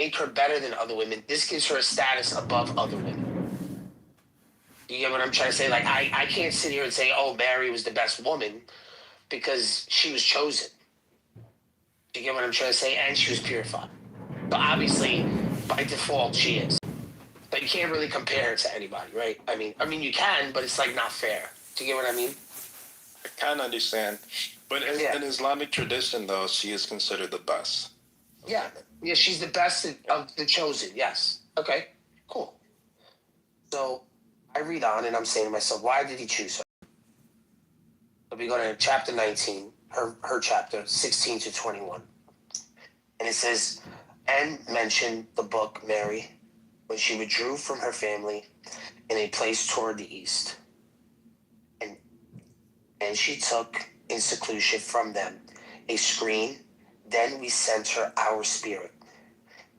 make her better than other women. This gives her a status above other women. You get what I'm trying to say? Like, I can't sit here and say, oh, Mary was the best woman because she was chosen. You get what I'm trying to say? And she was purified. So obviously, by default, she is. But you can't really compare her to anybody, right? I mean, you can, but it's like not fair. Do you get what I mean? I kind of understand. But in Islamic tradition, though, she is considered the best. Yeah. Yeah, she's the best of the chosen. Yes. Okay, cool. So I read on and I'm saying to myself, why did he choose her? So we go to chapter 19, her chapter, 16 to 21. And it says, and mentioned the book Mary when she withdrew from her family in a place toward the east. And she took in seclusion from them a screen. Then we sent her our spirit.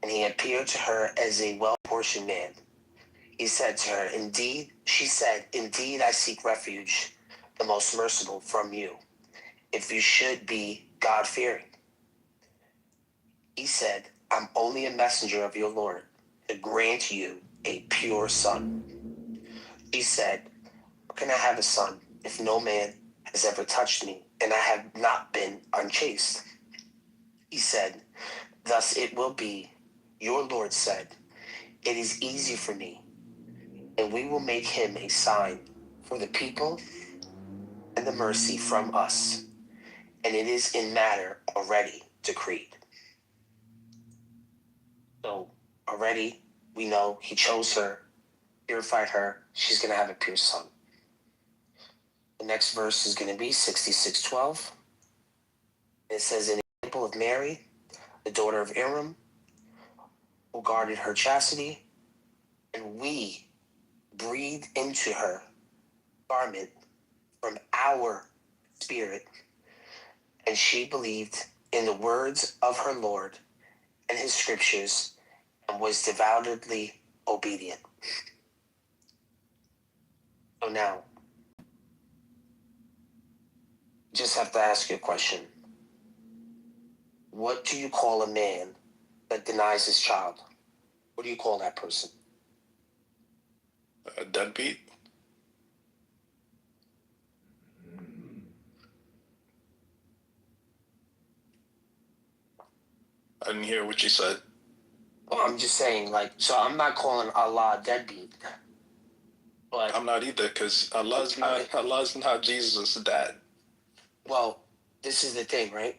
And he appeared to her as a well-portioned man. He said to her, indeed, she said, indeed, I seek refuge, the most merciful, from you, if you should be God-fearing. He said, I'm only a messenger of your Lord to grant you a pure son. She said, how can I have a son if no man has ever touched me and I have not been unchaste? He said, thus it will be, your Lord said, it is easy for me, and we will make him a sign for the people and the mercy from us, and it is in matter already decreed. So already we know he chose her, purified her, she's going to have a pure son. The next verse is going to be 66:12. It says, in the example of Mary, the daughter of Aaron, who guarded her chastity, and we breathed into her garment from our spirit, and she believed in the words of her Lord and his scriptures, and was devoutly obedient. So now, just have to ask you a question. What do you call a man that denies his child? What do you call that person? A deadbeat? I didn't hear what you said. Well, I'm just saying, like, so I'm not calling Allah a deadbeat. But I'm not either, because Allah's not Jesus' dad. Well, this is the thing, right?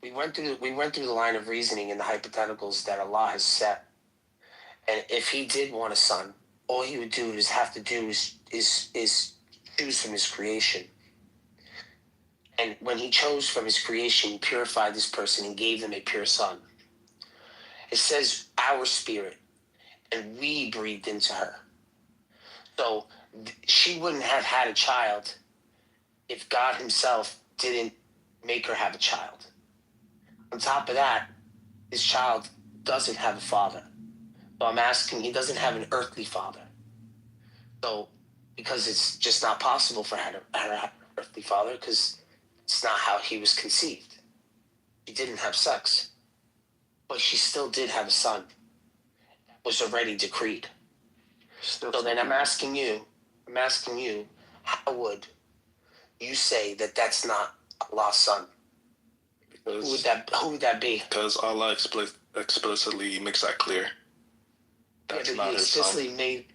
We went through the line of reasoning in the hypotheticals that Allah has set. And if he did want a son, all he would do is choose from his creation. And when he chose from his creation, he purified this person and gave them a pure son. It says our spirit, and we breathed into her. So she wouldn't have had a child if God himself didn't make her have a child. On top of that, this child doesn't have a father. So I'm asking, he doesn't have an earthly father. So, because it's just not possible for her to have an earthly father, because it's not how he was conceived. She didn't have sex. But she still did have a son. That was already decreed. So then I'm asking you, how would you say that that's not Allah's son? Who would that be? Because Allah explicitly makes that clear. That's not his son. He explicitly made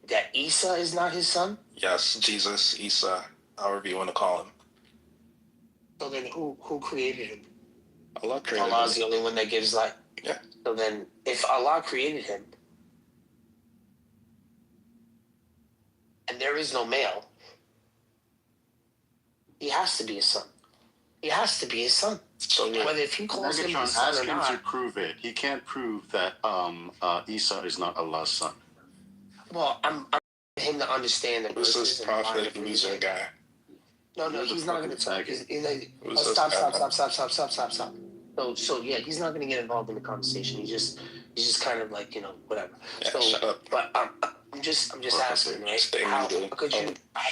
that Isa is not his son? Yes, Jesus, Isa, however you want to call him. So then who created him? Allah created him. Allah's the only one that gives life. Yeah. So then if Allah created him, and there is no male, he has to be a son. He has to be his son. So whether if he calls him his son or not, ask him to prove it. He can't prove that Isa is not Allah's son. Well, I'm him to understand that this is prophet loser guy. No, he's not going to talk. Stop. So yeah, he's not going to get involved in the conversation. He's just kind of like, whatever. Yeah, so, shut up. But I'm just asking, right? How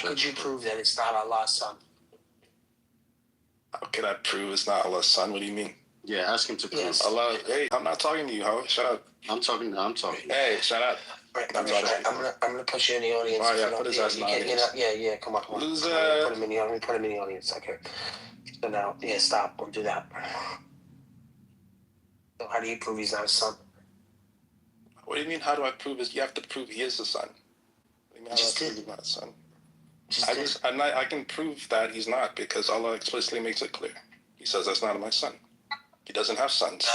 could you prove that it's not Allah's son? How can I prove it's not Allah's son? What do you mean? Yeah, ask him to prove. Yes. Allah, hey, I'm not talking to you, ho. Shut up. I'm talking. Hey, shut up. Right, I'm gonna put you in the audience. Oh, yeah, put his ass in the audience. Yeah, come on. Loser. Put him in the audience. Okay. So now, yeah, stop. Don't do that. So how do you prove he's not a son? What do you mean, how do I prove this? You have to prove he is the son. What do you mean, how do I prove he's not a son? I can prove that he's not because Allah explicitly makes it clear. He says that's not my son. He doesn't have sons.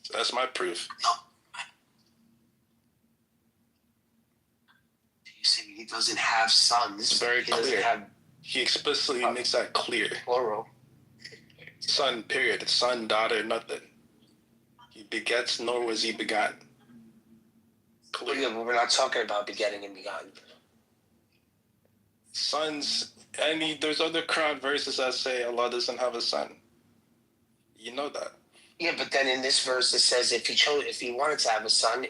So that's my proof. No. You see, he doesn't have sons. It's very clear. He explicitly makes that clear. Plural. Son, period. Son, daughter, nothing. He begets, nor was he begotten. Clear. Yeah, but we're not talking about begetting and begotten. Sons, there's other Quran verses that say Allah doesn't have a son. You know that. Yeah, but then in this verse it says if he wanted to have a son,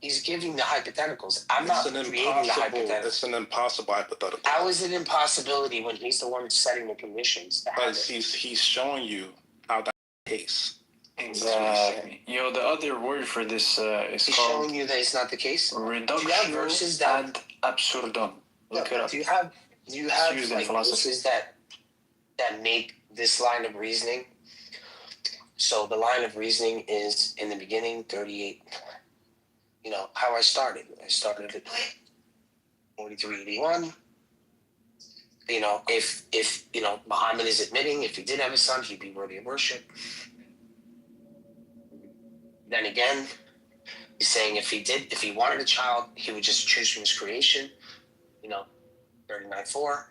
he's giving the hypotheticals. I'm not creating the hypotheticals. It's an impossible hypothetical. How is it an impossibility when he's the one setting the conditions? Because he's showing you how that's the case. Exactly. The other word for this is he's called... showing you that it's not the case? Reductio ad absurdum. Look it up. Do you have like, verses that make this line of reasoning? So the line of reasoning is in the beginning, 38. How I started. I started at 4381. If Muhammad is admitting if he did have a son, he'd be worthy of worship. Then again, he's saying if he wanted a child, he would just choose from his creation. 39:4.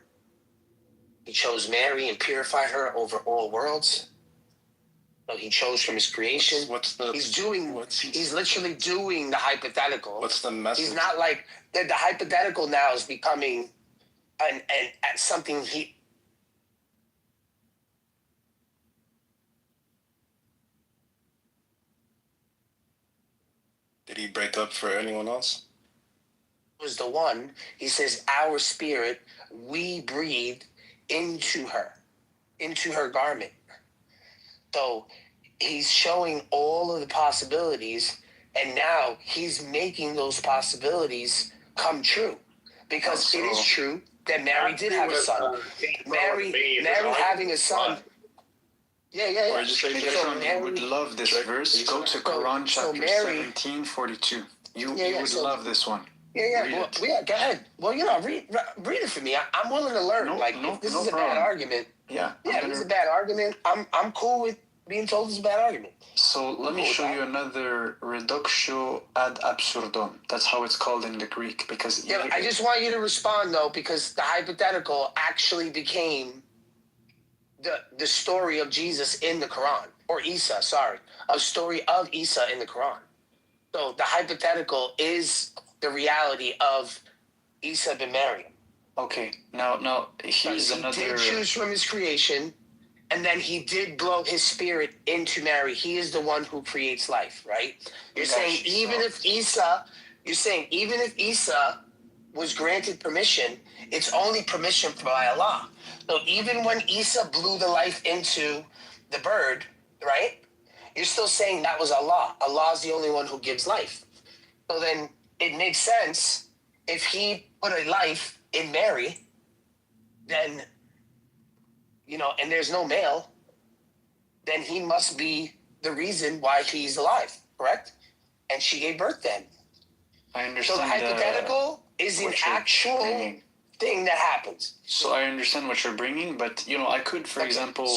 He chose Mary and purified her over all worlds. So he chose from his creation. He's literally doing the hypothetical. What's the message? He's not like the hypothetical now is becoming an something he. Did he break up for anyone else? Was the one, he says, our spirit, we breathed into her garment. So he's showing all of the possibilities, and now he's making those possibilities come true. Because it is true that Mary did have a son. Mary having a son. Yeah. You would love this verse. Go to Quran chapter 17:42. You would love this one. Yeah. Go ahead. Well, read it for me. I'm willing to learn. If this is a bad argument. Yeah. If this is a bad argument, I'm cool with being told it's a bad argument. So let me show you another reductio ad absurdum. That's how it's called in the Greek. Because I just want you to respond though, because the hypothetical actually became the story of Jesus in the Quran, or Isa. Sorry, a story of Isa in the Quran. So the hypothetical is the reality of Isa bin Maryam. Okay, now here's another... He did choose from his creation, and then he did blow his spirit into Mary. He is the one who creates life, right? You're saying even if Isa was granted permission, it's only permission by Allah. So even when Isa blew the life into the bird, right? You're still saying that was Allah. Allah's the only one who gives life. So then it makes sense if he put a life in Mary, then, and there's no male, then he must be the reason why he's alive, correct? And she gave birth then. I understand. So the hypothetical is an actual thing that happens. So I understand what you're bringing, but I could, for example,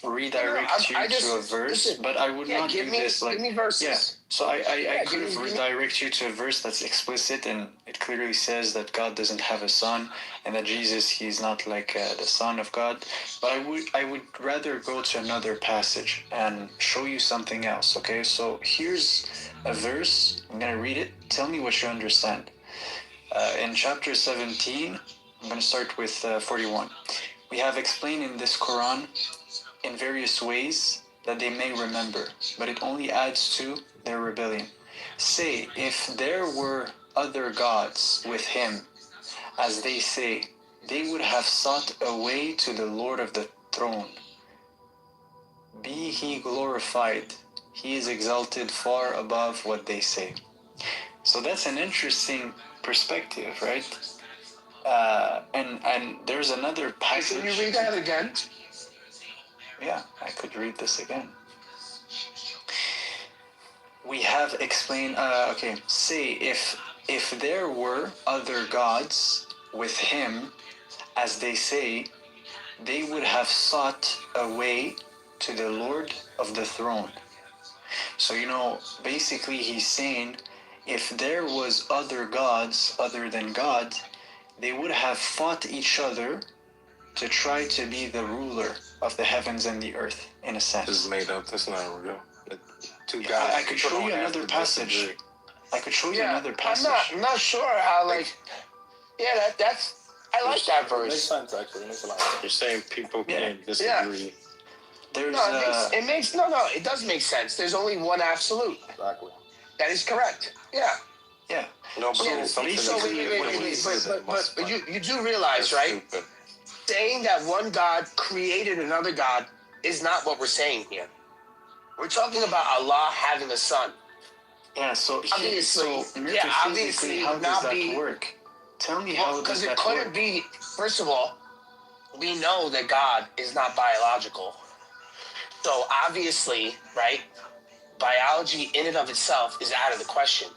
redirect you to a verse, but I would not do this. Give me verses. Yeah. So I could have redirect you to a verse that's explicit, and it clearly says that God doesn't have a son, and that Jesus, he's not like the son of God. But I would rather go to another passage and show you something else. Okay. So here's a verse. I'm gonna read it. Tell me what you understand. In chapter 17. I'm going to start with 41. We have explained in this Quran in various ways that they may remember, but it only adds to their rebellion. Say, if there were other gods with him, as they say, they would have sought a way to the Lord of the throne. be he glorified. He is exalted far above what they say. So that's an interesting perspective, right? And there's another passage. Can you read that again? Yeah, I could read this again. We have explained. Okay, say if there were other gods with him, as they say, they would have sought a way to the Lord of the throne. So, basically he's saying if there was other gods other than God, they would have fought each other to try to be the ruler of the heavens and the earth, in a sense. This is made up. That's not real. Two guys. I could show you another passage. I could show you another passage. I'm not sure how, that's... I like that verse. It makes sense, actually. It makes a lot of sense. You're saying people can't disagree. Yeah. It does make sense. There's only one absolute. Exactly. That is correct. Yeah. Yeah. No, but you do realize, right? Stupid. Saying that one God created another God is not what we're saying here. We're talking about Allah having a son. Yeah, so obviously, how does that work? Tell me how does that work? Because it couldn't be, first of all, we know that God is not biological. So obviously, right, biology in and of itself is out of the question.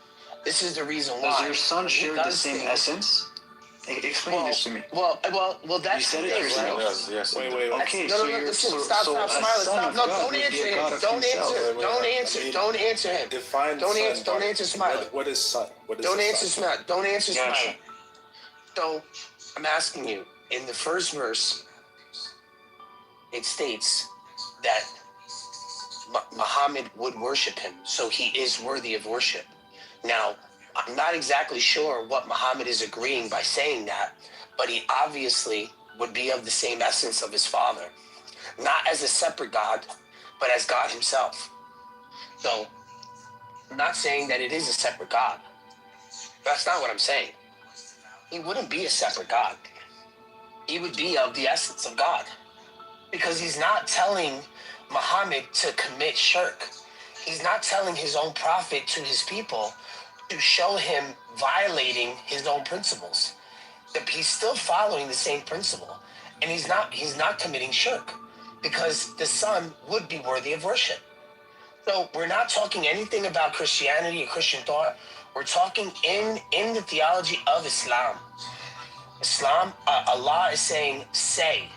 This is the reason why. Does your son share the same essence? Explain this to me. Well, that's... You said it yourself. Yes. Wait. Okay, listen, stop smiling. Stop. No, don't answer him. Don't answer him. Define Don't answer smiling. What is son? Don't answer smiling. Don't answer smiling. So, I'm asking you, in the first verse, it states that Muhammad would worship him, so he is worthy of worship. Now, I'm not exactly sure what Muhammad is agreeing by saying that, but he obviously would be of the same essence of his father. Not as a separate God, but as God himself. So, I'm not saying that it is a separate God. That's not what I'm saying. He wouldn't be a separate God. He would be of the essence of God. Because he's not telling Muhammad to commit shirk. He's not telling his own prophet to his people to show him violating his own principles. He's still following the same principle. And he's not committing shirk. Because the son would be worthy of worship. So we're not talking anything about Christianity or Christian thought. We're talking in the theology of Islam. Islam, Allah is saying, say.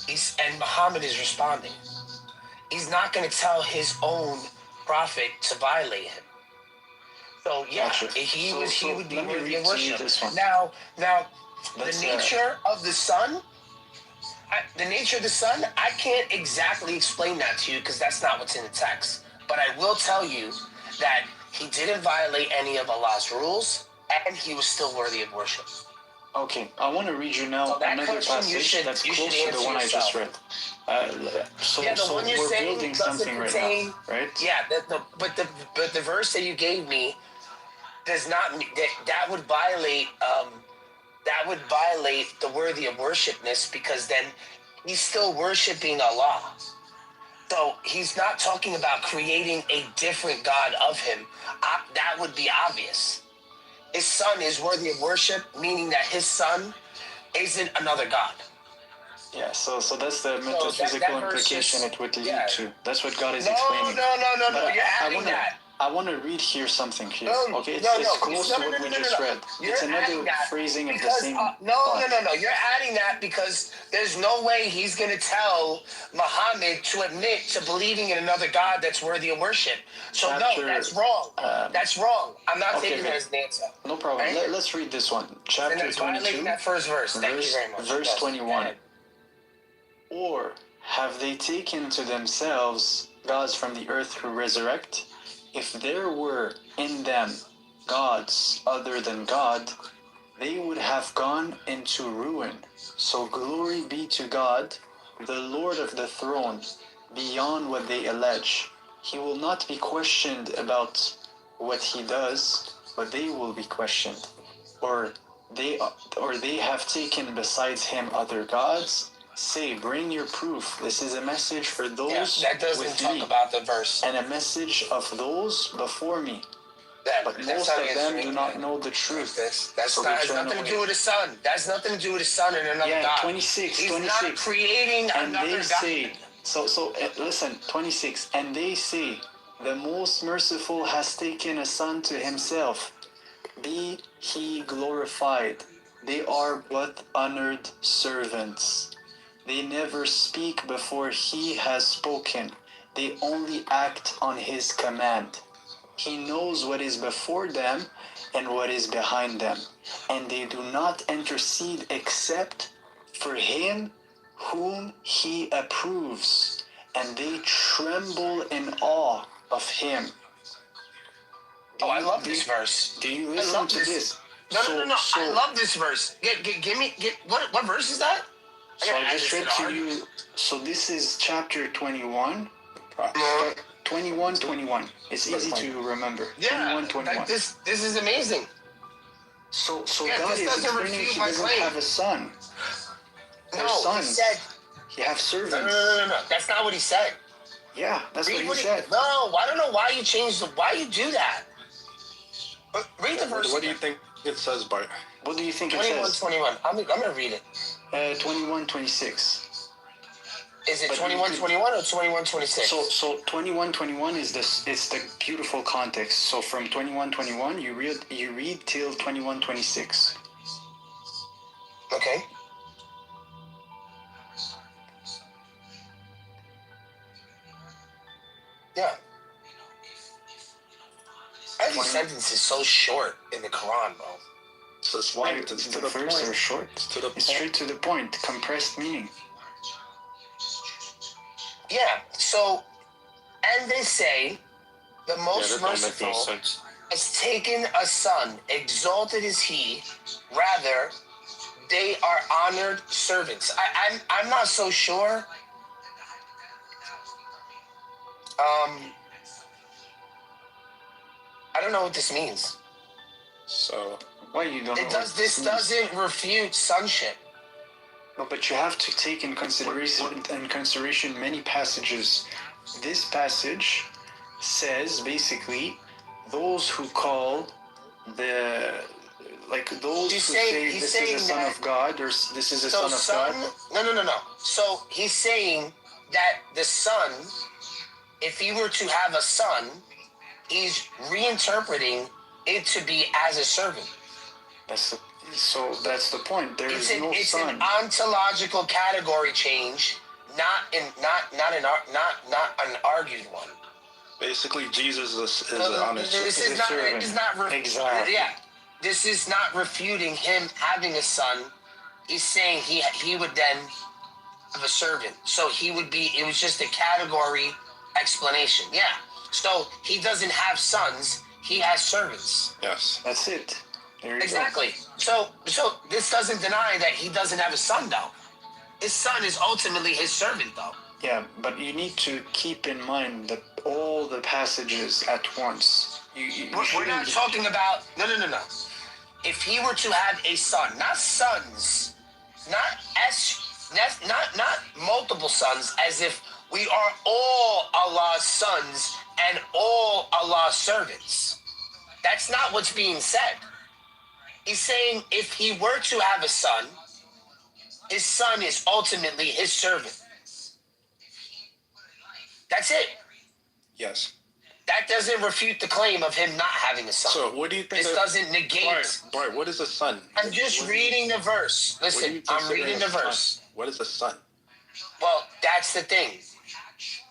And Muhammad is responding. He's not going to tell his own prophet to violate him. So yeah, he would be worthy of worship. Now, the nature of the son, I can't exactly explain that to you because that's not what's in the text. But I will tell you that he didn't violate any of Allah's rules, and he was still worthy of worship. Okay, I want to read you now another passage that's close to the one I just read. So we're building something right now, right? Yeah, but the verse that you gave me does not that would violate the worthy of worshipness, because then he's still worshiping Allah. So he's not talking about creating a different God of him. That would be obvious. His son is worthy of worship, meaning that his son isn't another God. Yeah, so that's the metaphysical implication it would lead to. That's what God is explaining. No, you're adding that. I want to read here something here. Okay, it's close to what we just read. It's another phrasing of the same thought. No. You're adding that because there's no way he's going to tell Muhammad to admit to believing in another God that's worthy of worship. So that's wrong. That's wrong. I'm not taking that as an answer. No problem. Right? Let's read this one. Chapter 22. That first verse. Thank you very much. Verse 21. Or have they taken to themselves gods from the earth who resurrect? If there were in them gods other than God, they would have gone into ruin. So glory be to God, the Lord of the throne, beyond what they allege. He will not be questioned about what he does, but they will be questioned. Or they have taken besides him other gods, say, bring your proof. This is a message for those that doesn't with talk me, about the verse. and a message of those before me. But most of them do not know the truth. That's not, has nothing to do with the Son. That's nothing to do with the Son and another God. 26. He's not creating and another they God. say, listen, 26. And they say, the most merciful has taken a son to himself. Be he glorified. They are but honored servants. They never speak before he has spoken. They only act on his command. He knows what is before them and what is behind them, and they do not intercede except for him whom he approves, and they tremble in awe of him. I love this verse. Do you listen to this? No. I love this verse. What verse is that? So I just read to you. So this is chapter 21. 21. It's easy to remember. 21. Like this is amazing. So God is explaining he doesn't have a son. No, sons. he said... He have servants. No. That's not what he said. Yeah, that's what he said. No, I don't know why you changed why you do that. But read the verse. What do you think it says, Bart? What do you think it says? 21. I'm going to read it. 21:26. Is it 21:21 or 21:26? So 21:21 is the beautiful context. So from 21:21 you read till 21:26. Okay. Yeah. Every sentence is so short in the Quran, bro. So it's why it's to the point. Are short. It's straight to the point. Compressed meaning. Yeah. So, and they say, the most merciful has taken a son, exalted is he. Rather, they are honored servants. I'm not so sure. I don't know what this means. So why you don't know? This doesn't refute sonship. No, but you have to take in consideration many passages. This passage says basically those who call those who say this is the Son of God or this is the Son of God. No. So he's saying that the Son, if he were to have a son, he's reinterpreting it to be as a servant. That's the point. There is no it's son. An ontological category change, not an argued one. basically, Jesus is an honest servant. Exactly. Yeah, this is not refuting him having a son. He's saying he would then have a servant. So he would be. It was just a category explanation. Yeah. So he doesn't have sons. He has servants. Yes. That's it. Exactly. So this doesn't deny that he doesn't have a son, though. His son is ultimately his servant, though. Yeah, but you need to keep in mind that all the passages at once. We're not talking about... No. If he were to have a son, not sons, not multiple sons, as if we are all Allah's sons and all Allah's servants. That's not what's being said. He's saying if he were to have a son, his son is ultimately his servant. That's it. Yes. That doesn't refute the claim of him not having a son. So what do you think? This doesn't negate... Bart, what is a son? I'm just reading the verse. Listen, I'm reading the verse. What is a son? Well, that's the thing.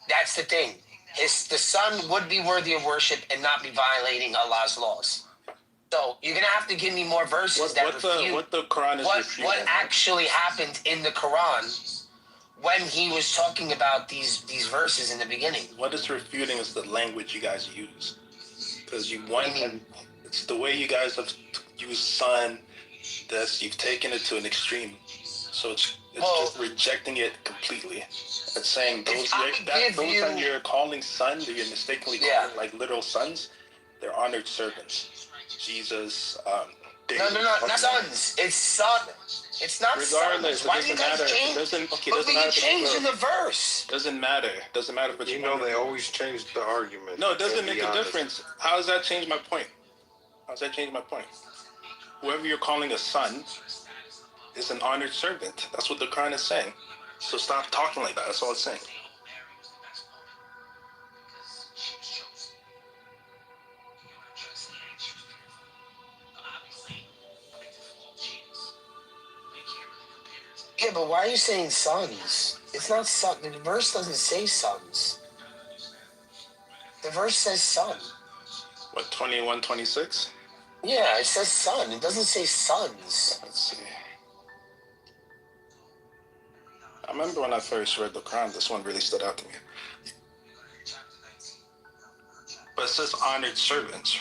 The son would be worthy of worship and not be violating Allah's laws. So you're gonna have to give me more verses what the Quran is refuting. What actually happened in the Quran when he was talking about these verses in the beginning. What is refuting is the language you guys use, because it's the way you guys have used son. You've taken it to an extreme, so it's just rejecting it completely. It's saying those that you're calling son, that you're mistakenly calling like literal sons, they're honored servants. Jesus, No, not sons. It's son. It's not regardless, sons. Why do you guys change? But you changed in the verse. Doesn't matter. Doesn't matter. But you know they always change the argument. No, it doesn't make a difference. How does that change my point? Whoever you're calling a son is an honored servant. That's what the Quran is saying. So stop talking like that. That's all it's saying. Yeah, but why are you saying sons? It's not son. The verse doesn't say sons. The verse says son. What, 21, 26? Yeah, it says son. It doesn't say sons. Let's see. I remember when I first read the Quran, this one really stood out to me. But it says honored servants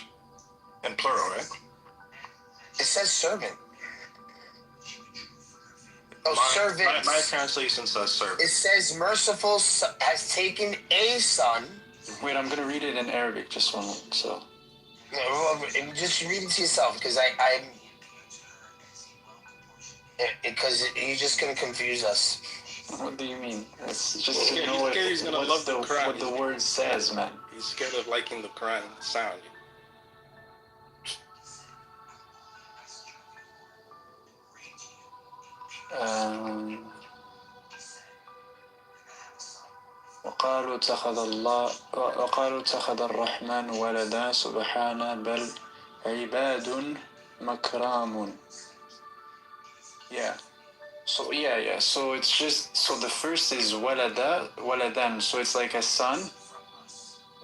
in plural, right? It says servant. Oh, servant. My translation says servant. It says merciful has taken a son. Wait, I'm gonna read it in Arabic. Just one moment. So. No, just read it to yourself because because you're just gonna confuse us. What do you mean? It's just he's to know he's gonna love the Quran. What the word says, man. He's scared of liking the Quran sound. وقالوا اتخذ الرحمن ولدا سبحانه بل عباد مكرام. Yeah. So yeah. So it's just the first is waladan. So it's like a son,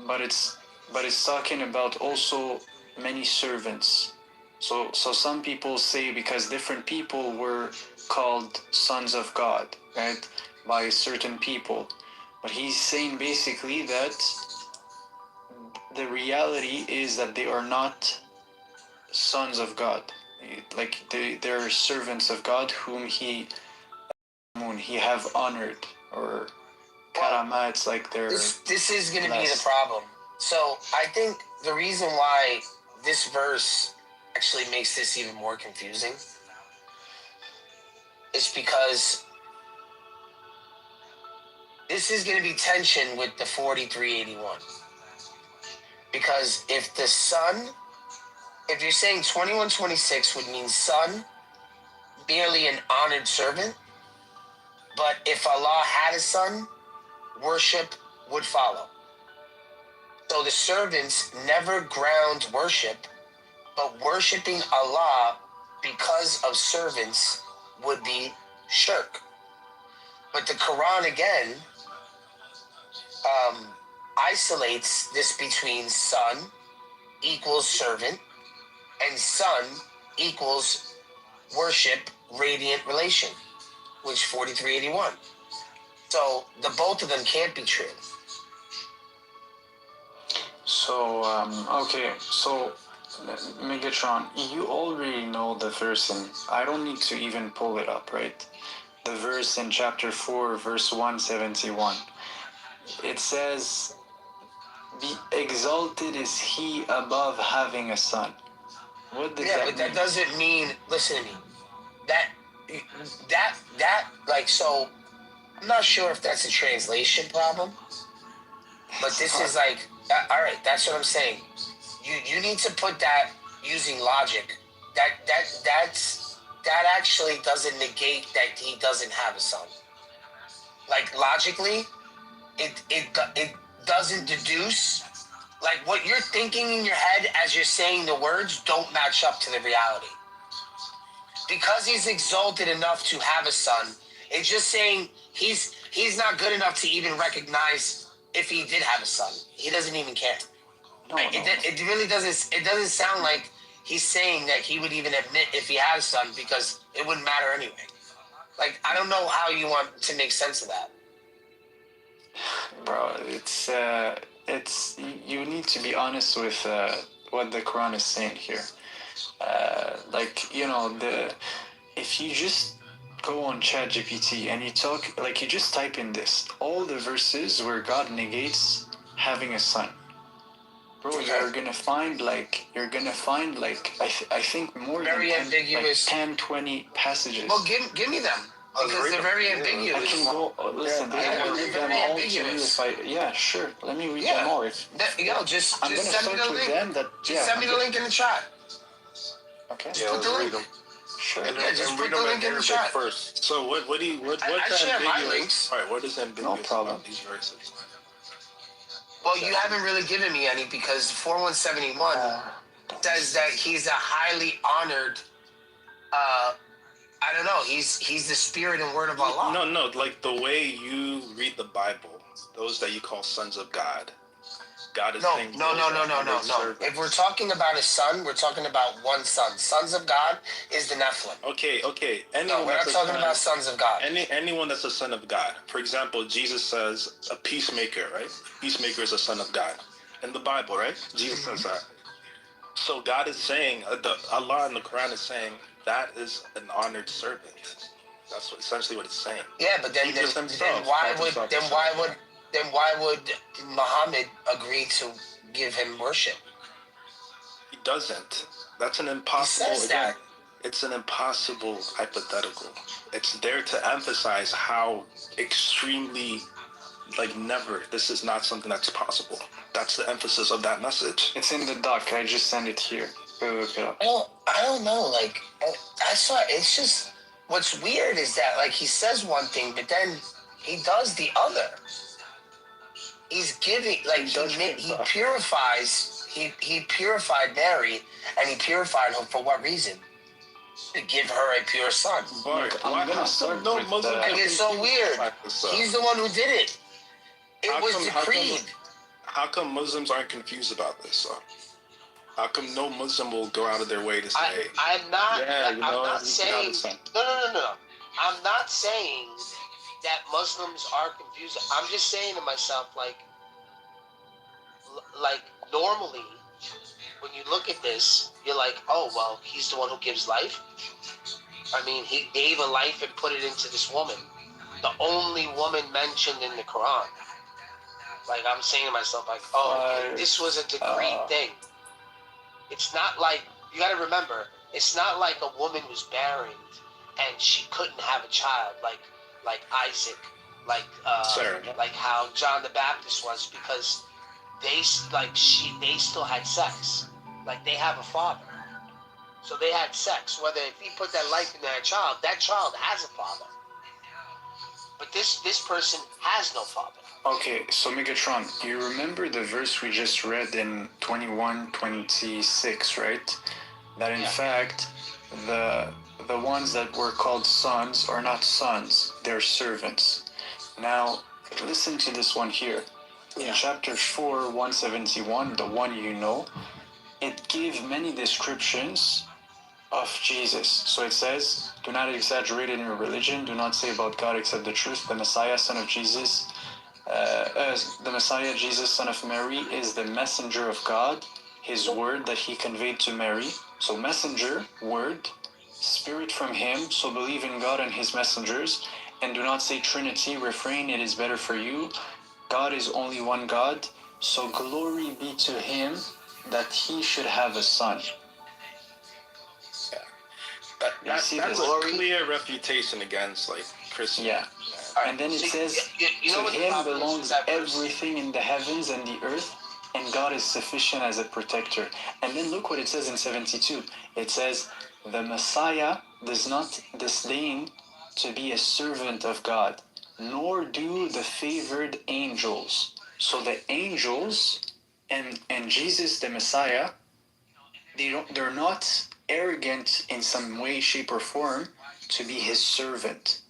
but it's talking about also many servants. So some people say because different people were called sons of God, right, by certain people. But he's saying basically that the reality is that they are not sons of God. Like they're servants of God whom he have honored, or karama. It's like they're. This is going to be the problem. So I think the reason why this verse actually makes this even more confusing is because this is going to be tension with the 4381. Because if the son, if you're saying 2126 would mean son, merely an honored servant, but if Allah had a son, worship would follow. So the servants never ground worship, but worshiping Allah because of servants would be shirk. But the Quran again isolates this between son equals servant and son equals worship radiant relation, which 4381. So the both of them can't be true. So okay, so Megatron, you already know the verse, and I don't need to even pull it up, right? The verse in chapter 4, verse 171. It says, "Be exalted is he above having a son." What does that mean? Yeah, but that doesn't mean, listen to me, that like, so I'm not sure if that's a translation problem, but this is like, all right, that's what I'm saying. You need to put that using logic. That actually doesn't negate that he doesn't have a son. Like logically, it doesn't deduce. Like what you're thinking in your head as you're saying the words don't match up to the reality. Because he's exalted enough to have a son, it's just saying he's not good enough to even recognize if he did have a son. He doesn't even care. It really doesn't. It doesn't sound like he's saying that he would even admit if he had a son because it wouldn't matter anyway. Like I don't know how you want to make sense of that, bro. It's you need to be honest with what the Quran is saying here. Like if you just go on ChatGPT and you just type in this all the verses where God negates having a son. Bro, you're gonna find like I think more very than 10, ambiguous. like 10, 20 passages. Well, give me them because they're very ambiguous. I can go. Listen, I can read them all to you if I. Yeah, sure. Let me read them all. If Just I'm gonna send me start the with link. them. That Just send me the link in the chat. Okay. Just put the link. Sure. And, just read put the them link in the Arabic chat. first. So what's I share my ambiguous? links. All right, what is ambiguous No problem. about these verses? Well, you haven't really given me any because 4171 says that he's a highly honored. I don't know. He's the spirit and word of Allah. No, like the way you read the Bible, those that you call sons of God. God is saying No. If we're talking about a son, we're talking about one son. Sons of God is the Nephilim. Okay. No, we're not talking about sons of God. Anyone that's a son of God. For example, Jesus says a peacemaker, right? Peacemaker is a son of God. In the Bible, right? Jesus says that. So God is saying, Allah in the Quran is saying, that is an honored servant. That's essentially what it's saying. Yeah, but then why would Muhammad agree to give him worship? He doesn't. That's an impossible. He says that. It's an impossible hypothetical. It's there to emphasize how extremely, never. This is not something that's possible. That's the emphasis of that message. It's in the doc. I just send it here. Go look it up. Well, I don't know. I saw. It's just what's weird is that he says one thing, but then he does the other. He's giving he purifies. He purified Mary, and he purified her for what reason? To give her a pure son. I'm gonna start with it's so weird. He's the one who did it. It was decreed. How come Muslims aren't confused about this? How come no Muslim will go out of their way to say? I'm not. Yeah, I'm not saying. No. I'm not saying that Muslims are confused. I'm just saying to myself, normally, when you look at this, you're like, oh well, he's the one who gives life. I mean, he gave a life and put it into this woman, the only woman mentioned in the Quran. I'm saying to myself, this was a decreed thing. It's not you got to remember, it's not like a woman was barren and she couldn't have a child, like Isaac, like how John the Baptist was, because they still had sex, they have a father, so they had sex. Whether if he put that life in that child has a father, but this person has no father. Okay, so Megatron, you remember the verse we just read in 21:26, right? That in fact, the ones that were called sons are not sons, they're servants. Now, listen to this one here. In chapter 4, 171, the one you know, it gives many descriptions of Jesus. So it says, do not exaggerate in your religion, do not say about God except the truth. The Messiah, son of Jesus, the Messiah, Jesus, son of Mary, is the messenger of God, his word that he conveyed to Mary. So messenger, word, spirit from him. So believe in God and his messengers, and do not say Trinity, refrain, it is better for you. God is only one God. So glory be to him that he should have a son. That's a clear refutation against Christian. Yeah. And then it says, to him belongs everything in the heavens and the earth, and God is sufficient as a protector. And then look what it says in 72. It says, the Messiah does not disdain to be a servant of God, nor do the favored angels. So the angels and Jesus, the Messiah, they're not arrogant in some way, shape, or form to be his servant.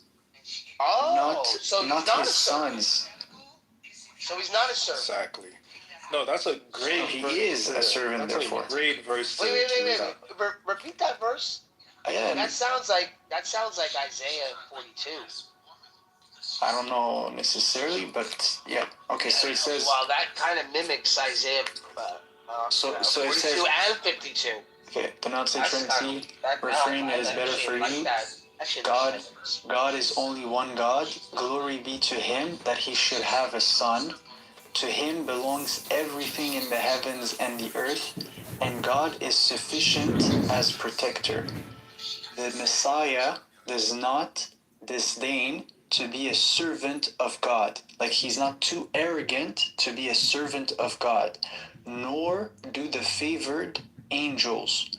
Not his sons. So he's not a servant. Exactly. No, that's a great. He is a servant, therefore. A great verse. Wait. Repeat that verse. That sounds like Isaiah 42. I don't know necessarily, but yeah. Okay, so it says. Well, that kind of mimics Isaiah. So it 42 says. And 52. Okay, do not say Trinity. Refrain, it is better for you. God is only one God. Glory be to him that he should have a son. To him belongs everything in the heavens and the earth, and God is sufficient as protector. The Messiah does not disdain to be a servant of God. Like, he's not too arrogant to be a servant of God, nor do the favored angels.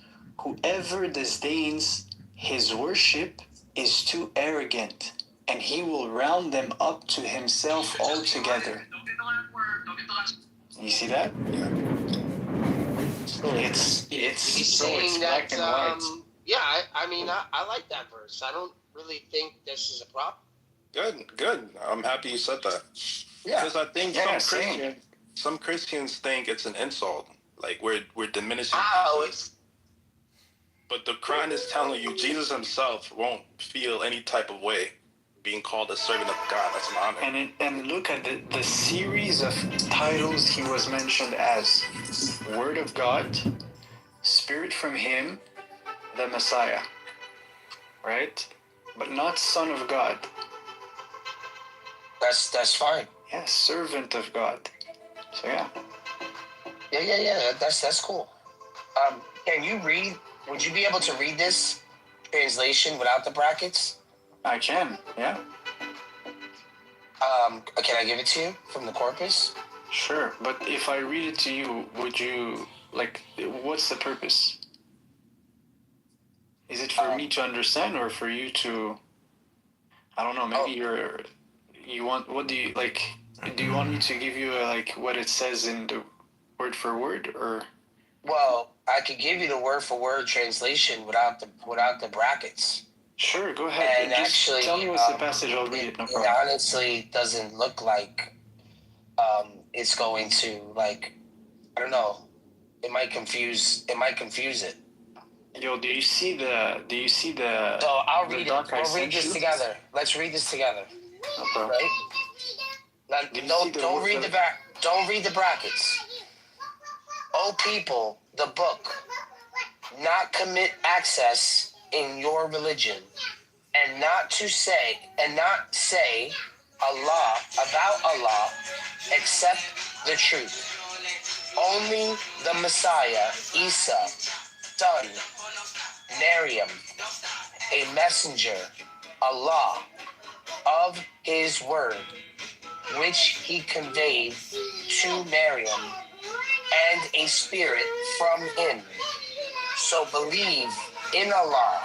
Whoever disdains his worship is too arrogant, and he will round them up to himself altogether. You see that? Yeah. It's He's bro, saying it's that, black and white. yeah, I mean, I like that verse. I don't really think this is a problem. Good. I'm happy you said that. Yeah. Because I think Yeah, some Christians think it's an insult. Like we're diminishing Oh, Jesus. But the Quran is telling you Jesus himself won't feel any type of way being called a servant of God. That's an honor. And look at the series of titles he was mentioned as: Word of God, Spirit from Him, the Messiah, right? But not Son of God. That's fine. Yeah, Servant of God. So yeah. Yeah. That's cool. Can you read? Would you be able to read this translation without the brackets? I can, yeah. Can I give it to you from the corpus? Sure, but if I read it to you, would you, like, what's the purpose? Is it for me to understand or for you to, I don't know, maybe you want, what do you, like, do you want me to give you, like, what it says in the word for word, or? Well, I could give you the word for word translation without the brackets. Sure, go ahead. And Just actually, tell me what's the passage, I'll read it, no problem. It honestly doesn't look like it's going to, like, I don't know. It might confuse it. Yo, do you see the So I'll read it. doc I We'll sent read this you? together. Let's read this together. Okay. Right? Now, don't read the back. Don't read the brackets. O people, the book, not commit access in your religion, and not say Allah about Allah except the truth. Only the Messiah, Isa, son, Maryam, a messenger, Allah, of his word, which he conveyed to Maryam, and a spirit from him. So believe in Allah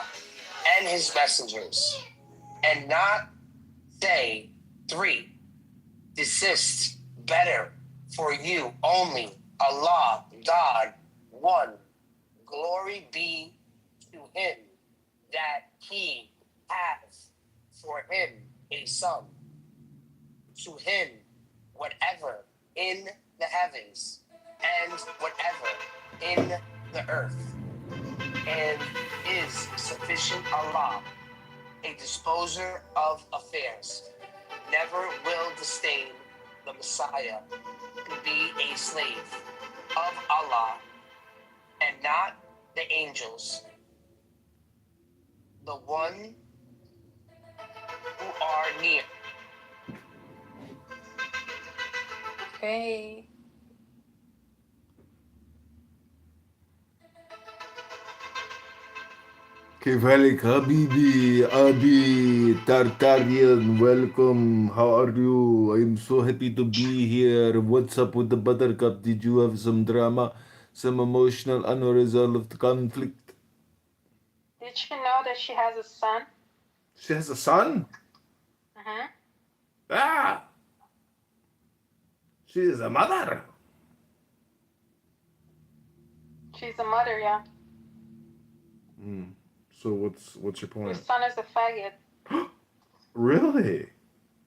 and his messengers, and not say 3. Desist, better for you only Allah, God, one. Glory be to him that he has for him a son. To him whatever in the heavens and whatever in the earth, and is sufficient Allah, a disposer of affairs, never will disdain the Messiah to be a slave of Allah, and not the angels, the one who are near. Okay. كيفك حبيبي Abi Tartarian, welcome. How are you? I'm so happy to be here. What's up with the buttercup? Did you have some drama, some emotional unresolved conflict? Did you know that she has a son? She has a son? Uh-huh. Ah! She is a mother. She's a mother, yeah. So what's your Your point? son is a faggot. Really?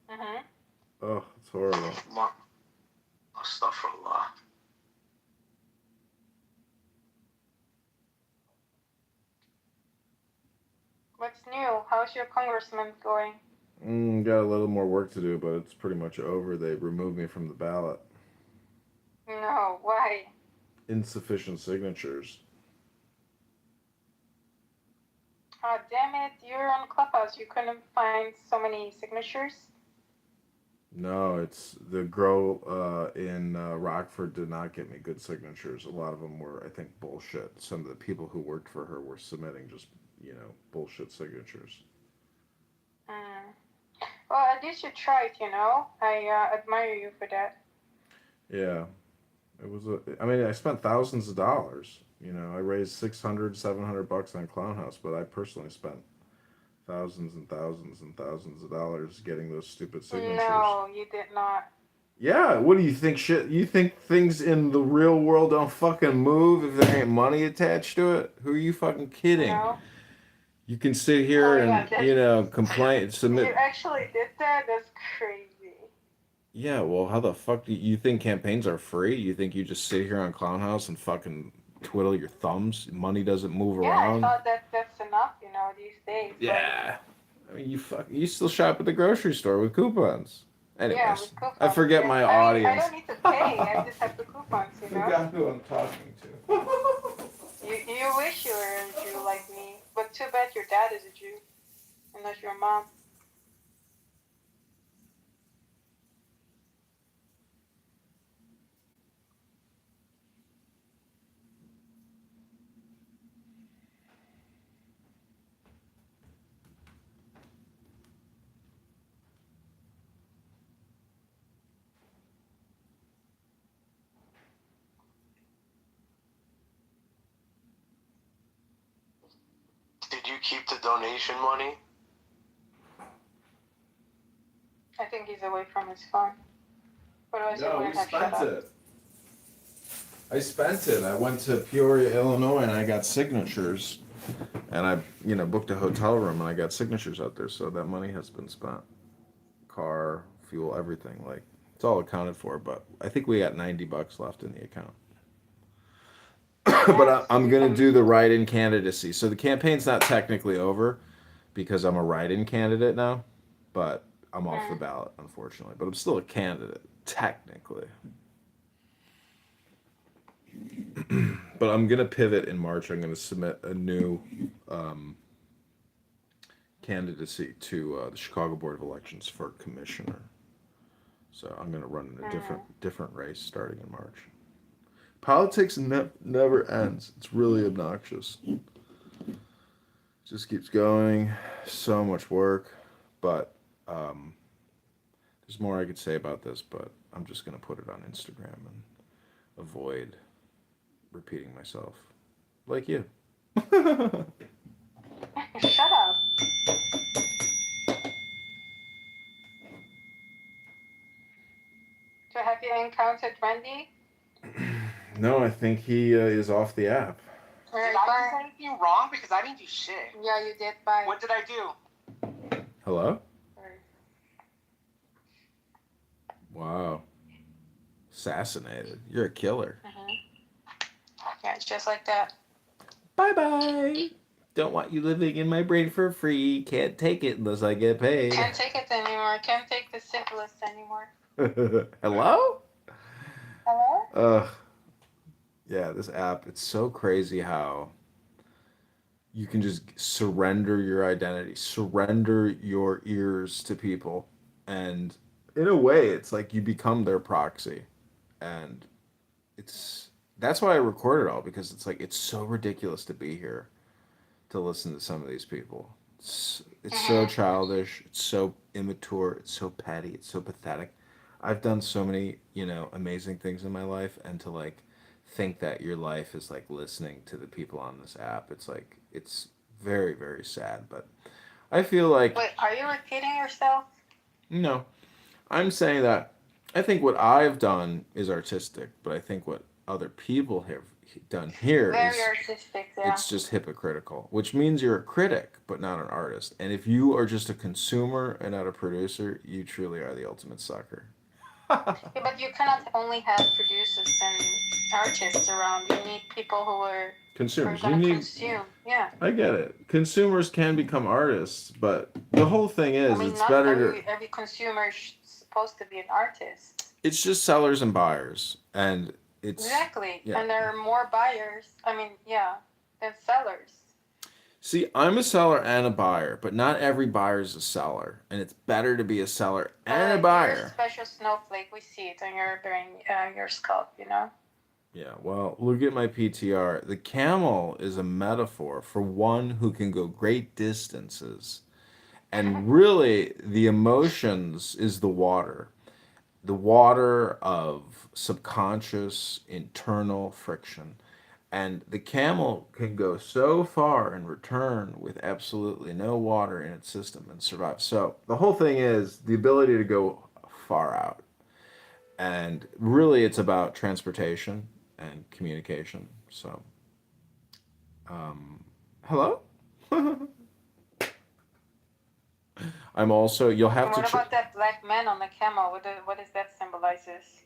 Uh-huh. Oh, it's horrible. Astaghfirullah. What's new? How's your congressman going? Got a little more work to do, but it's pretty much over. They removed me from the ballot. No, why? Insufficient signatures. Oh, damn it. You're on Clubhouse. You couldn't find so many signatures? No, it's the girl in Rockford did not get me good signatures. A lot of them were, I think, bullshit. Some of the people who worked for her were submitting just, bullshit signatures. Mm. Well, at least you tried, I admire you for that. Yeah, I mean, I spent thousands of dollars. I raised 600, $700 on Clown House, but I personally spent thousands and thousands and thousands of dollars getting those stupid signatures. No, you did not. Yeah, what do you think? Shit, you think things in the real world don't fucking move if there ain't money attached to it? Who are you fucking kidding? No. You can sit here and complain, submit. You actually did that? That's crazy. Yeah, well, how the fuck do you think campaigns are free? You think you just sit here on Clown House and fucking twiddle your thumbs? Money doesn't move around. Yeah, I thought that's enough, these days. Yeah. I mean, you still shop at the grocery store with coupons. Anyways, yeah, with coupons, I forget my audience. I don't need to pay. I just have the coupons, Forgot who I'm talking to. You wish you were a Jew like me, but too bad your dad is a Jew, and not your mom. Did you keep the donation money? I think he's away from his phone. Otherwise he No, we wouldn't have shut spent up. it. I spent it. I went to Peoria, Illinois, and I got signatures. And I, booked a hotel room, and I got signatures out there. So that money has been spent. Car, fuel, everything. Like, it's all accounted for. But I think we got $90 left in the account. But I'm going to do the write-in candidacy. So the campaign's not technically over because I'm a write-in candidate now. But I'm off the ballot, unfortunately. But I'm still a candidate, technically. But I'm going to pivot in March. I'm going to submit a new candidacy to the Chicago Board of Elections for commissioner. So I'm going to run in a different race starting in March. Politics never ends. It's really obnoxious. Just keeps going. So much work. But there's more I could say about this, but I'm just going to put it on Instagram and avoid repeating myself. Like you. Shut up. So have you encountered Randy? No, I think he is off the app. Did I do anything wrong? Because I didn't do shit. Yeah, you did. Bye. What did I do? Hello? Sorry. Wow. Assassinated. You're a killer. Yeah, it's just like that. Bye-bye. Don't want you living in my brain for free. Can't take it unless I get paid. Can't take it anymore. Can't take the syphilis anymore. Hello? Hello? Yeah, this app, it's so crazy how you can just surrender your identity, surrender your ears to people. And in a way, it's like you become their proxy. And that's why I record it all, because it's like, it's so ridiculous to be here to listen to some of these people. It's so childish. It's so immature. It's so petty. It's so pathetic. I've done so many, amazing things in my life, and to like think that your life is like listening to the people on this app, it's like, it's very, very sad. But I feel like... Wait, are you repeating yourself? No. I'm saying that I think what I've done is artistic, but I think what other people have done here Very is artistic, yeah. it's just hypocritical, which means you're a critic but not an artist. And if you are just a consumer and not a producer, you truly are the ultimate sucker. Yeah, but you cannot only have producers and artists around. You need people who are Consumers. going to consume. Yeah. I get it. Consumers can become artists, but the whole thing is, it's not better every consumer is supposed to be an artist. It's just sellers and buyers, and it's... Exactly. Yeah. And there are more buyers, than sellers. See, I'm a seller and a buyer, but not every buyer is a seller, and it's better to be a seller and a You're a buyer. special snowflake. We see it on your brain, your scalp. You know. Yeah, well, look at my PTR. The camel is a metaphor for one who can go great distances. And really, the emotions is the water of subconscious internal friction. And the camel can go so far and return with absolutely no water in its system and survive. So the whole thing is the ability to go far out. And really, it's about transportation and communication. So, hello? I'm also, you'll have And to, what about that black man on the camel? What does that symbolizes?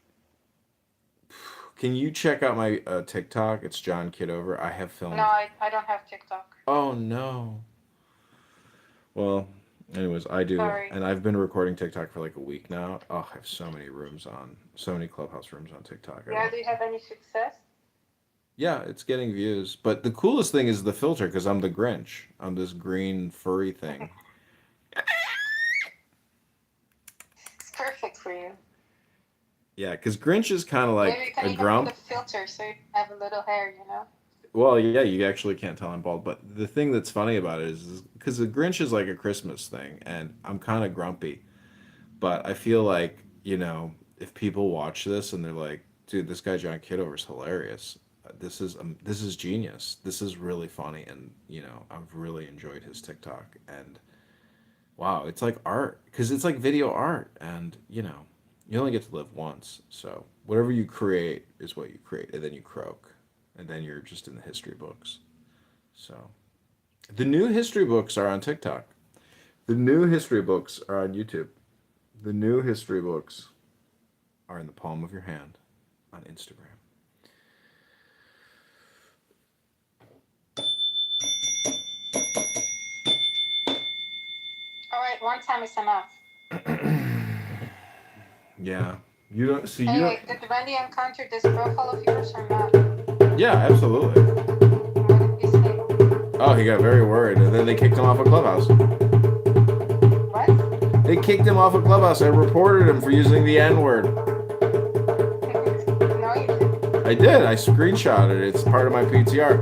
can you check out my TikTok? It's John Kitover. I have filmed. No, I don't have TikTok. Oh, no. Well, anyways, I do. Sorry. And I've been recording TikTok for like a week now. Oh, I have so many rooms on, so many Clubhouse rooms on TikTok. Yeah, do you have any success? Yeah, it's getting views. But the coolest thing is the filter because I'm the Grinch. I'm this green furry thing. It's perfect for you. Yeah, because Grinch is kind of Maybe like you can a even put grump. a filter so you have a little hair, you know? Well, yeah, you actually can't tell I'm bald. But the thing that's funny about it is because the Grinch is like a Christmas thing, and I'm kind of grumpy. But I feel like, if people watch this and they're like, dude, this guy John Kidover's hilarious. This is genius. This is really funny, and I've really enjoyed his TikTok. And wow, it's like art because it's like video art, and you only get to live once. So whatever you create is what you create, and then you croak, and then you're just in the history books. So the new history books are on TikTok. The new history books are on YouTube. The new history books are in the palm of your hand on Instagram. All right, one time is enough. Yeah. You don't see. Anyway, did Randy encounter this profile of yours or not? Yeah, absolutely. What did he say? Oh, he got very worried, and then they kicked him off a Clubhouse. What? They kicked him off a Clubhouse. I reported him for using the N word. No, you didn't. I did. I screenshotted it. It's part of my PTR.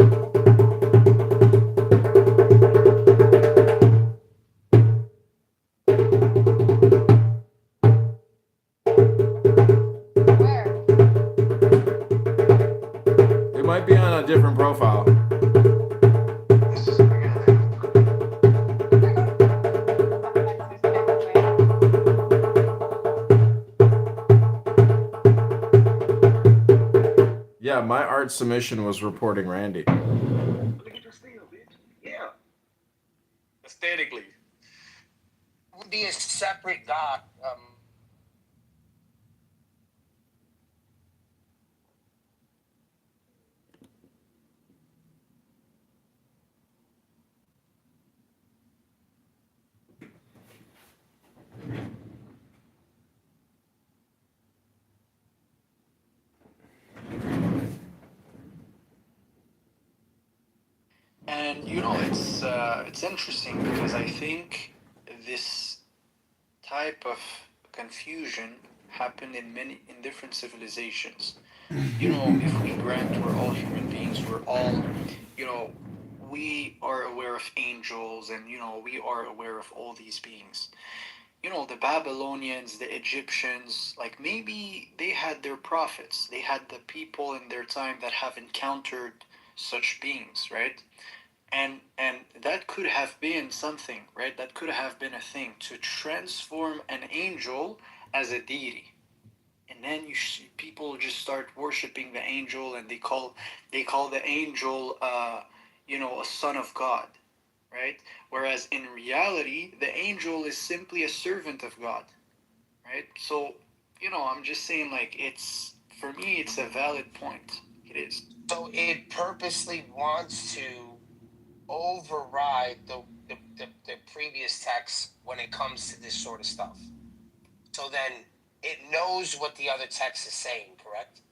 Where? It might be on a different profile. Yeah, my art submission was reporting Randy. Look at this thing, bitch. Yeah. Aesthetically. Would be a separate God. And it's interesting because I think this type of confusion happened in different civilizations. If we grant we're all human beings, we're all, we are aware of angels, and we are aware of all these beings. The Babylonians, the Egyptians, like maybe they had their prophets, they had the people in their time that have encountered such beings, right? And that could have been something, right? That could have been a thing to transform an angel as a deity. And then people just start worshiping the angel, and they call the angel a son of God, right? Whereas in reality, the angel is simply a servant of God, right? So I'm just saying, like, for me it's a valid point. It is. So it purposely wants to override the previous text when it comes to this sort of stuff. So then it knows what the other text is saying, correct?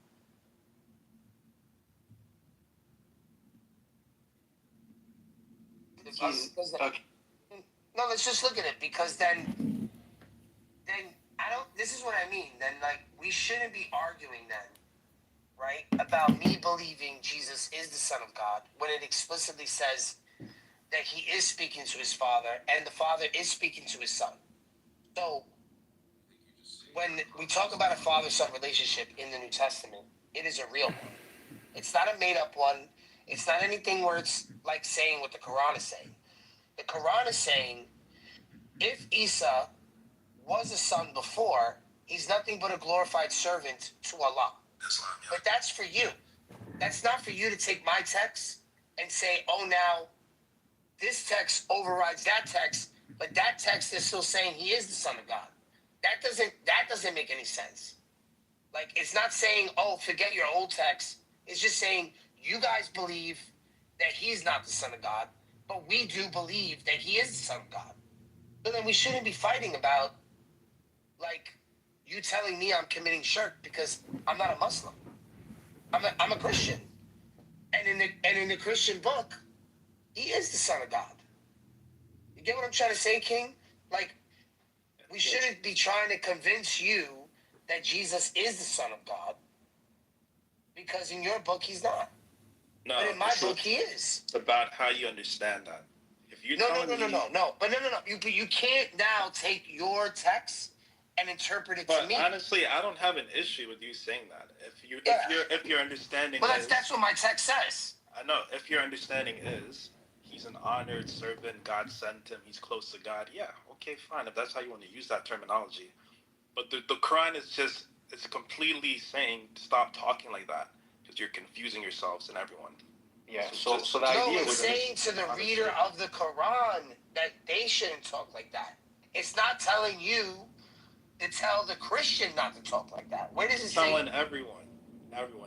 No, let's just look at it, because then I don't. This is what I mean. Then, like, we shouldn't be arguing then, right, about me believing Jesus is the Son of God when it explicitly says that he is speaking to his Father and the Father is speaking to his Son. So when we talk about a father-son relationship in the New Testament, it is a real one. It's not a made-up one. It's not anything where it's like saying what the Quran is saying. The Quran is saying, if Isa was a son before, he's nothing but a glorified servant to Allah. But that's for you. That's not for you to take my text and say, oh, now this text overrides that text, but that text is still saying he is the Son of God. That doesn't make any sense. Like, it's not saying, oh, forget your old text. It's just saying you guys believe that he's not the Son of God, but we do believe that he is the Son of God. So then we shouldn't be fighting about, like, you telling me I'm committing shirk because I'm not a Muslim. I'm a Christian. And in the Christian book, he is the Son of God. You get what I'm trying to say, King? Like, we shouldn't be trying to convince you that Jesus is the Son of God, because in your book he's not. No, but in my book he is. It's about how you understand that. If you no. You can't now take your text and interpret it to me. But honestly, I don't have an issue with you saying that. If your understanding well, that's what my text says. I know. If your understanding is he's an honored servant, God sent him, he's close to God, yeah, okay, fine, if that's how you want to use that terminology. But the Quran is just, it's completely saying stop talking like that, because you're confusing yourselves and everyone. Yeah, so the idea it's saying to the reader of the Quran that they shouldn't talk like that. It's not telling you to tell the Christian not to talk like that. Where does it say? Telling everyone,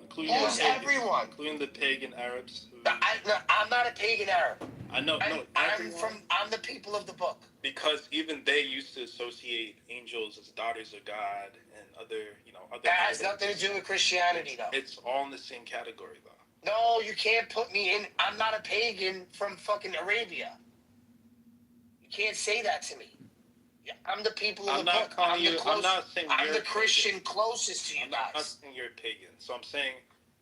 including who's everyone? Including the pagan Arabs. I'm not a pagan Arab. I know. I'm the people of the book. Because even they used to associate angels as daughters of God and other. That has nothing to do with Christianity, though. It's all in the same category, though. No, you can't put me in. I'm not a pagan from fucking Arabia. You can't say that to me. I'm the people of the book. I'm the Christian closest to you guys. I'm not saying you're a pagan. So I'm saying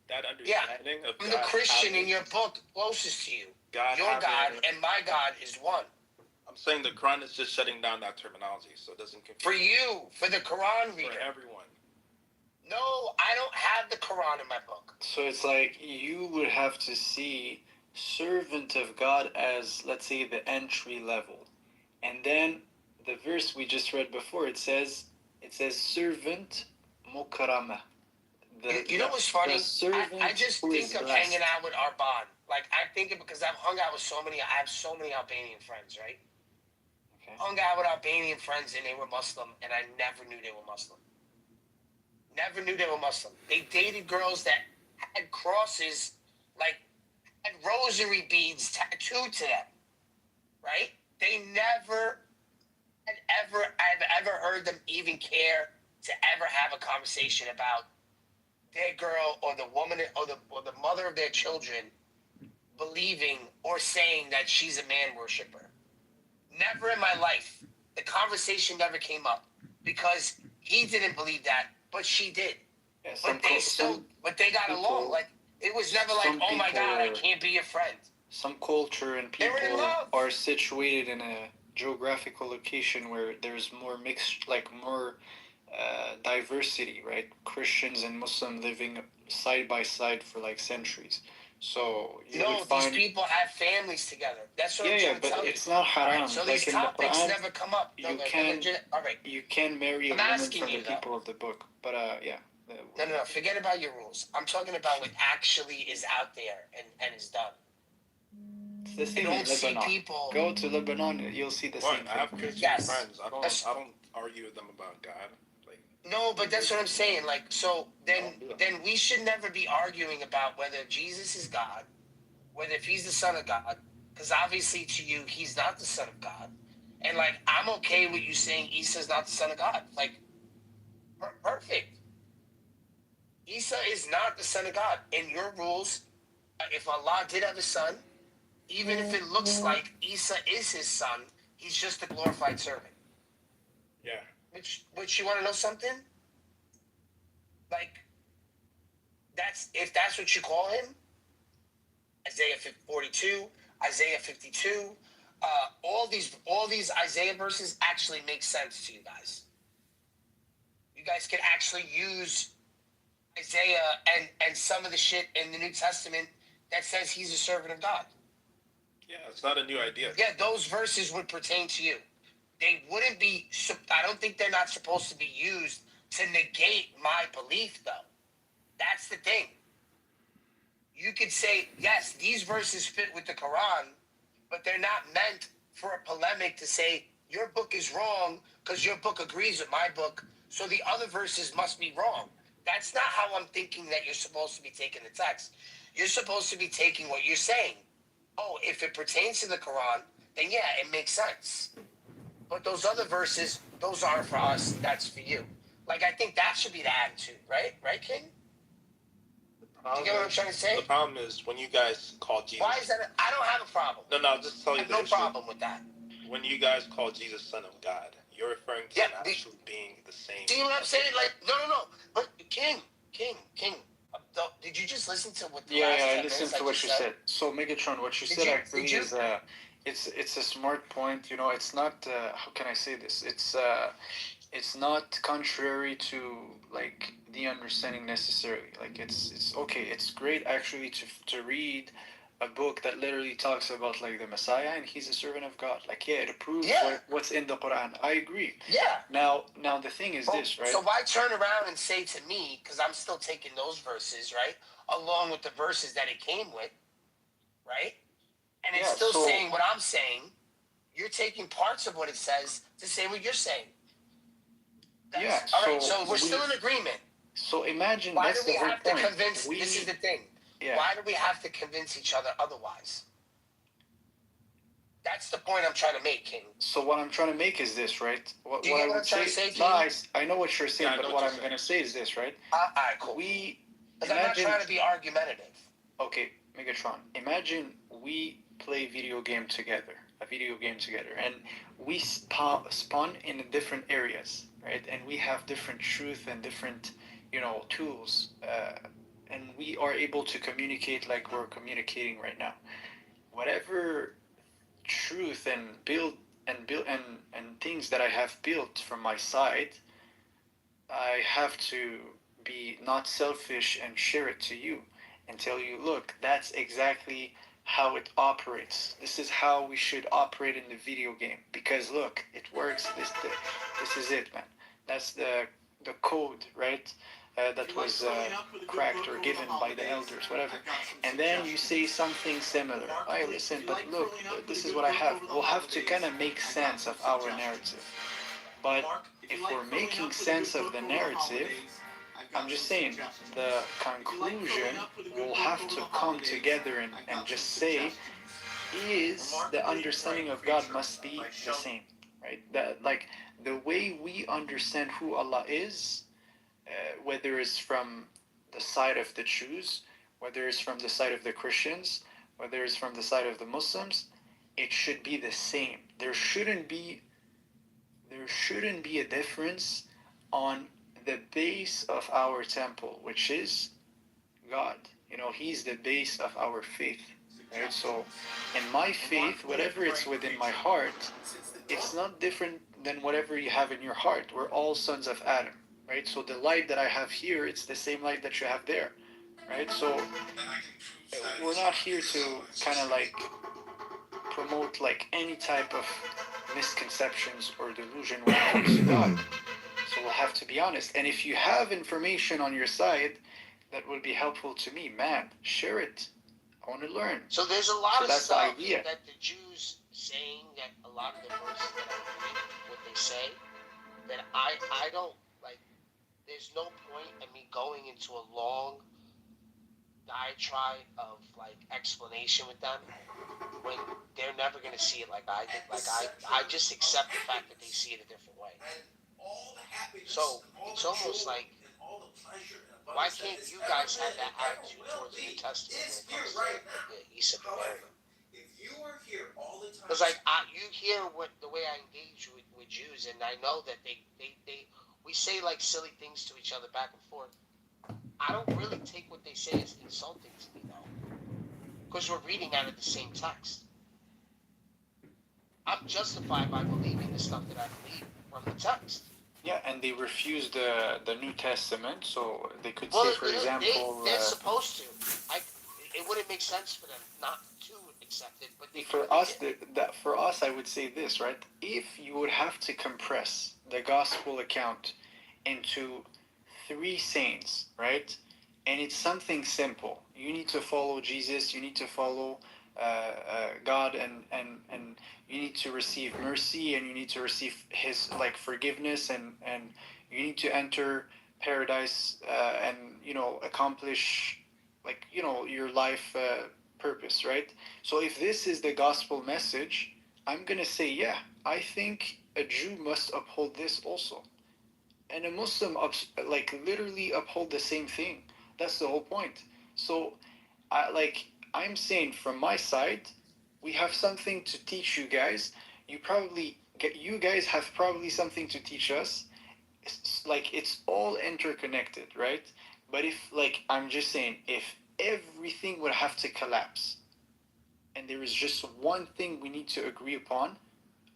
that understanding of I'm the Christian in your book closest to you. Your God and my God is one. I'm saying the Quran is just shutting down that terminology, so it doesn't confuse. For you, for the Quran reader. For everyone. No, I don't have the Quran in my book. So it's like you would have to see servant of God as, let's say, the entry level. And then the verse we just read before, it says servant mukarama. You know what's funny? I just think of hanging out with Arban. Like, I think it because I've hung out with I have so many Albanian friends, right? Okay. Hung out with Albanian friends and they were Muslim, and I never knew they were Muslim. Never knew they were Muslim. They dated girls that had crosses, like, had rosary beads tattooed to them, right? They never I've ever heard them even care to ever have a conversation about their girl or the woman or the mother of their children believing or saying that she's a man worshiper. Never in my life. The conversation never came up because he didn't believe that, but she did. Yeah, but they got along. Like, it was never like, oh my God, I can't be your friend. Some culture and people are situated in a geographical location where there's more mixed, like more diversity, right? Christians and Muslim living side by side for like centuries. So these people have families together. That's what I'm trying to tell you. Yeah, but it's not haram. Right, so like these topics never come up. You can marry a woman from the people of the book. But yeah. No. Forget about your rules. I'm talking about what actually is out there and is done. It's the same in Lebanon. People... Go to Lebanon, you'll see the same thing. I have Christian friends. I don't argue with them about God. Like, no, but that's what I'm saying. Like, so then we should never be arguing about whether Jesus is God, whether if he's the Son of God, because obviously to you he's not the Son of God, and like I'm okay with you saying Isa's not the Son of God. Like, perfect. Isa is not the Son of God. In your rules, if Allah did have a son, even if it looks like Isa is his son, he's just a glorified servant. Yeah. Which you want to know something? Like, if that's what you call him, Isaiah 42, Isaiah 52, all these Isaiah verses actually make sense to you guys. You guys can actually use Isaiah and some of the shit in the New Testament that says he's a servant of God. Yeah, it's not a new idea. Yeah, those verses would pertain to you. They wouldn't be, I don't think they're not supposed to be used to negate my belief, though. That's the thing. You could say, yes, these verses fit with the Quran, but they're not meant for a polemic to say, your book is wrong because your book agrees with my book, so the other verses must be wrong. That's not how I'm thinking that you're supposed to be taking the text. You're supposed to be taking what you're saying. Oh, if it pertains to the Quran, then yeah, it makes sense. But those other verses, those aren't for us. That's for you. Like, I think that should be the attitude, right? Right, King? Do you get what I'm trying to say? The problem is when you guys call Jesus. Why is that? I don't have a problem. No, I'll just tell you I have no problem with that. When you guys call Jesus Son of God, you're referring to him actually being the same. See what I'm saying? Like, no. But King. Did you just listen to what the last 10 I minutes listened to what you said. So Megatron, what you said actually is it's a smart point. You know, it's not how can I say this? It's not contrary to like the understanding necessarily. Like it's okay. It's great actually to read a book that literally talks about like the Messiah and he's a servant of God. Like it approves what's in the Quran. I agree. Yeah. Now the thing is this, right? So why turn around and say to me, because I'm still taking those verses, right, along with the verses that it came with, right? And it's still saying what I'm saying. You're taking parts of what it says to say what you're saying. All right, so we're still in agreement. So imagine why that's do we the whole have point. To convince? This is the thing. Yeah. Why do we have to convince each other otherwise? That's the point I'm trying to make, King. So what I'm trying to make is this, right? Do you get what I'm trying to say, King? I know what you're saying, but what I'm going to say is this, right? All right, cool. Because I'm not trying to be argumentative. Okay, Megatron. Imagine we play a video game together, and we spawn in different areas, right? And we have different truth and different, tools, and we are able to communicate like we're communicating right now. Whatever truth and things that I have built from my side, I have to be not selfish and share it to you and tell you, look, that's exactly how it operates. This is how we should operate in the video game because look, it works. This is it, man. That's the code, right? That was cracked or given by the elders, whatever. And then you say something similar. I listen, but look, this is what I have. We'll have to kind of make sense of our narrative. But if we're making sense of the narrative, I'm just saying, the conclusion will have to come together and just say, is the understanding of God must be the same, right? That, like, the way we understand who Allah is, whether it's from the side of the Jews, whether it's from the side of the Christians, whether it's from the side of the Muslims, it should be the same. There shouldn't be a difference on the base of our temple, which is God. He's the base of our faith, right? So in my faith, whatever it's within my heart, it's not different than whatever you have in your heart. We're all sons of Adam, right? So the light that I have here, it's the same light that you have there, right? So we're not here to kind of like promote like any type of misconceptions or delusion when it comes to God. So we'll have to be honest. And if you have information on your side that would be helpful to me, man, share it. I want to learn. So there's a lot of stuff that the Jews saying, that a lot of the verses that I read, what they say, that I don't, like, there's no point in me going into a long diatribe of, like, explanation with them when they're never going to see it like I did. Like, I just accept the fact that they see it a different way. So it's almost like, why can't you guys have that attitude towards the New Testament when it comes to the Isa and Mary? You are here all the time. Because you hear the way I engage with Jews, and I know that we say like silly things to each other back and forth. I don't really take what they say as insulting to me, though, because we're reading out of the same text. I'm justified by believing the stuff that I believe from the text. Yeah, and they refused the New Testament, so they could say, for example, they're supposed to. It wouldn't make sense for them not to accept it, but for us, I would say this, right? If you would have to compress the gospel account into 3 saints, right? And it's something simple. You need to follow Jesus. You need to follow God, and you need to receive mercy, and you need to receive His forgiveness, and you need to enter paradise, and accomplish your life purpose, right? So if this is the gospel message, I'm gonna say, yeah, I think a Jew must uphold this also, and a Muslim literally uphold the same thing. That's the whole point. So I'm saying from my side, we have something to teach you guys. You guys have probably something to teach us. It's all interconnected, right? But if I'm just saying, if everything would have to collapse and there is just one thing we need to agree upon,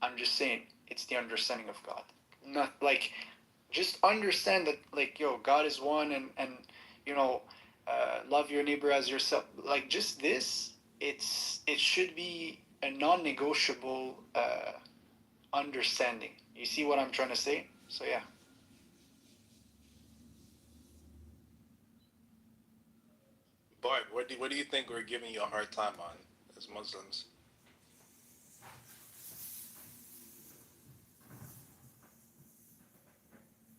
I'm just saying it's the understanding of God. Not just understand that God is one, and love your neighbor as yourself. Just this, it should be a non-negotiable understanding. You see what I'm trying to say? So yeah. Bart, what do you think we're giving you a hard time on as Muslims?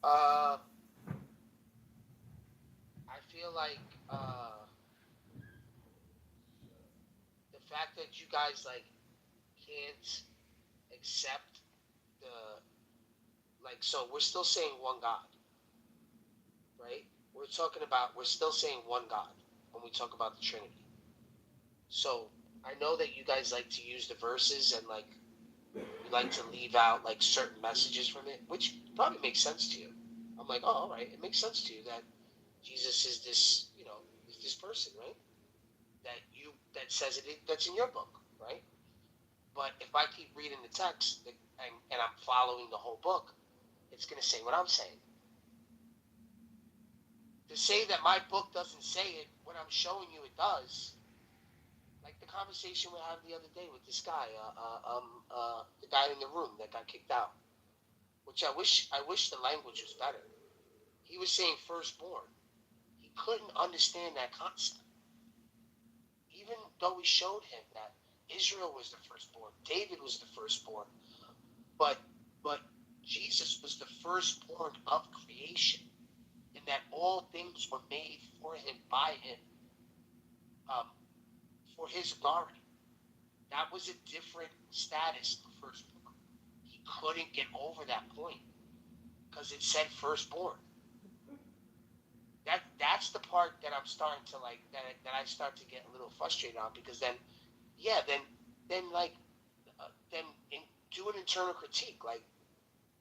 I feel like the fact that you guys can't accept the so we're still saying one God, right? We're still saying one God when we talk about the Trinity. So I know that you guys like to use the verses, and you like to leave out certain messages from it, which probably makes sense to you. I'm like, oh, all right, it makes sense to you that Jesus is this, is this person, right? That says it, that's in your book, right? But if I keep reading the text and I'm following the whole book, it's going to say what I'm saying. To say that my book doesn't say it when I'm showing you it does, like the conversation we had the other day with this guy, the guy in the room that got kicked out, which I wish the language was better. He was saying firstborn. He couldn't understand that concept. Even though we showed him that Israel was the firstborn, David was the firstborn, but Jesus was the firstborn of creation, and that all things were made for him, by him, for his authority. That was a different status the firstborn. He couldn't get over that point because it said firstborn. That's the part that I'm starting to that I start to get a little frustrated on, because then do an internal critique,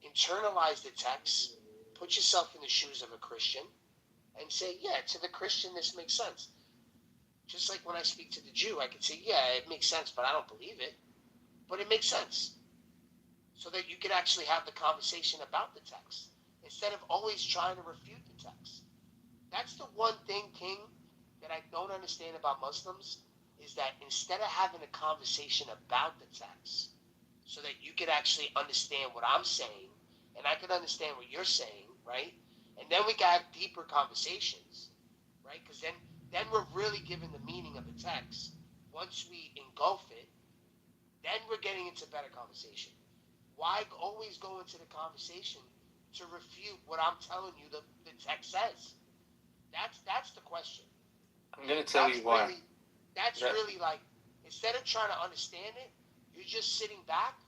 internalize the text, put yourself in the shoes of a Christian, and say, yeah, to the Christian this makes sense. Just like when I speak to the Jew, I can say, yeah, it makes sense, but I don't believe it, but it makes sense, so that you can actually have the conversation about the text instead of always trying to refute the text. That's the one thing, King, that I don't understand about Muslims, is that instead of having a conversation about the text so that you can actually understand what I'm saying and I can understand what you're saying, right? And then we can have deeper conversations, right? Because then we're really giving the meaning of the text. Once we engulf it, then we're getting into better conversation. Why always go into the conversation to refute what I'm telling you the text says? That's the question. I'm gonna tell you why. Really instead of trying to understand it, you're just sitting back,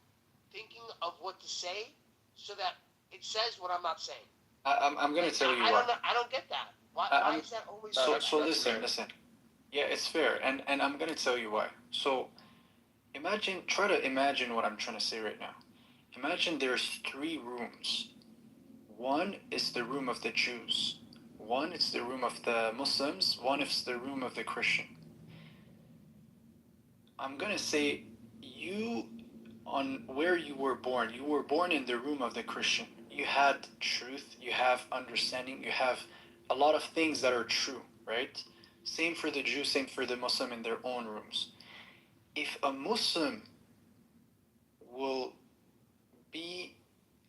thinking of what to say, so that it says what I'm not saying. I'm gonna tell you why. I don't get that. Why is that always? So listen. Yeah, it's fair, and I'm gonna tell you why. So try to imagine what I'm trying to say right now. Imagine there's 3 rooms. One is the room of the Jews. One is the room of the Muslims. One is the room of the Christian. I'm gonna say you, on where you were born in the room of the Christian. You had truth, you have understanding, you have a lot of things that are true, right? Same for the Jew, same for the Muslim in their own rooms. If a Muslim will be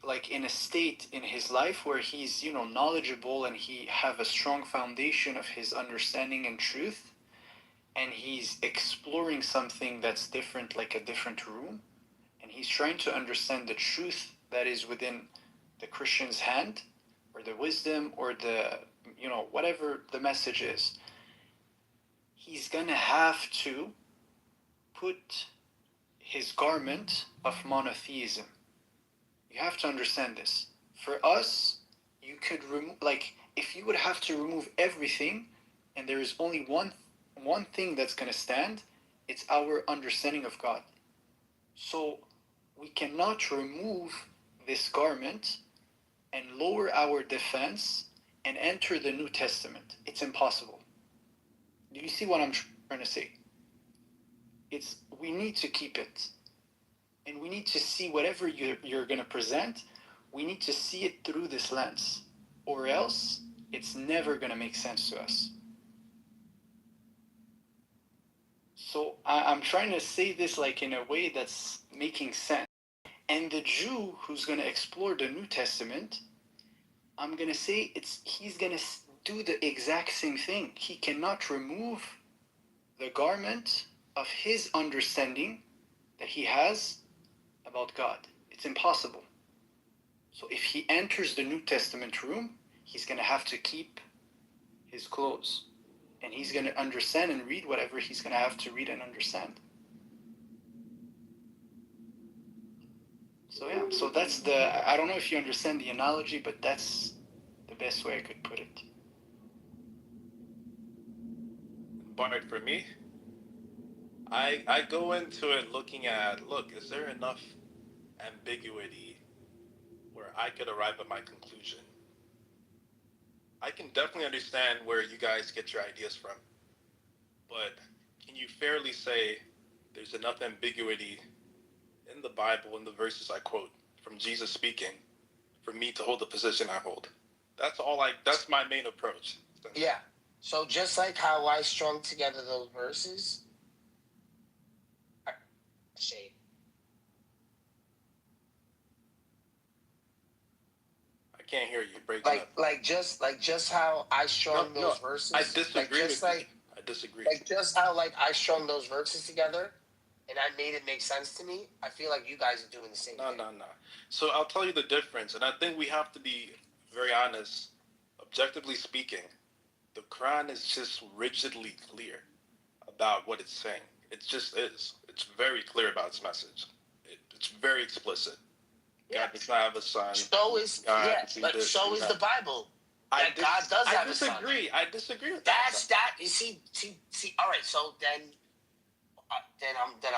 like in a state in his life where he's, knowledgeable and he have a strong foundation of his understanding and truth, and he's exploring something that's different, like a different room, and he's trying to understand the truth that is within the Christian's hand, or the wisdom, or the, whatever the message is, he's gonna have to put his garment of monotheism. You have to understand this. For us, you could remove, like, if you would have to remove everything, and there is only one thing that's gonna stand, it's our understanding of God. So we cannot remove this garment and lower our defense and enter the New Testament. It's impossible. Do you see what I'm trying to say? We need to keep it. And we need to see whatever you're going to present, we need to see it through this lens. Or else, it's never going to make sense to us. So I'm trying to say this like in a way that's making sense. And the Jew who's going to explore the New Testament, I'm going to say he's going to do the exact same thing. He cannot remove the garment of his understanding that he has about God. It's impossible. So if he enters the New Testament room, he's going to have to keep his clothes. And he's going to understand and read whatever he's going to have to read and understand. So yeah, so that's I don't know if you understand the analogy, but that's the best way I could put it. But for me, I go into it looking at, look, is there enough ambiguity where I could arrive at my conclusion? I can definitely understand where you guys get your ideas from, but can you fairly say there's enough ambiguity in the Bible, in the verses I quote, from Jesus speaking, for me to hold the position I hold? That's my main approach. Yeah. So just like how I strung together those verses, Shane. I can't hear you. Breaking up. Like just how I strung those verses. I disagree with you. I disagree. Like just how I strung those verses together, and I made it make sense to me. I feel like you guys are doing the same thing. No. So I'll tell you the difference, and I think we have to be very honest. Objectively speaking, the Quran is just rigidly clear about what it's saying. It just is. It's very clear about its message. It's very explicit. God does not have a son. So is the Bible. God does have a son. I disagree with that. You see. All right. So then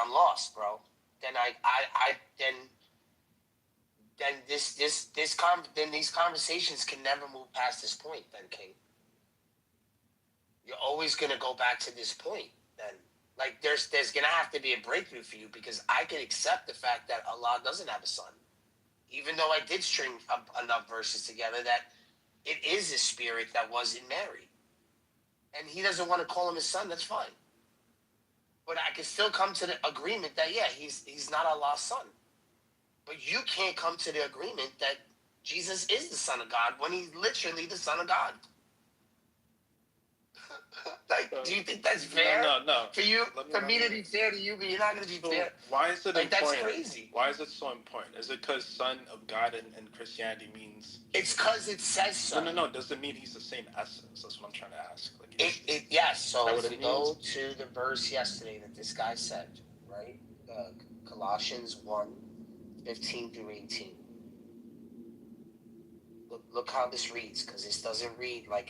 I'm lost, bro. Then these conversations can never move past this point. Then, King, you're always gonna go back to this point. Then, like, there's gonna have to be a breakthrough for you, because I can accept the fact that Allah doesn't have a son, even though I did string enough verses together that it is a spirit that was in Mary, and he doesn't want to call him his son. That's fine, but I can still come to the agreement that he's not Allah's son. But you can't come to the agreement that Jesus is the Son of God when he's literally the Son of God. Do you think that's fair? No. For me to be fair to you, but you're not going to be fair. Why is it important? That's crazy. Why is it so important? Is it because Son of God in Christianity means... It's because it says so. No. Does it mean he's the same essence? That's what I'm trying to ask. Yes. So if we go to the verse yesterday that this guy said, right? Colossians 1:15 through 18. Look how this reads, because this doesn't read like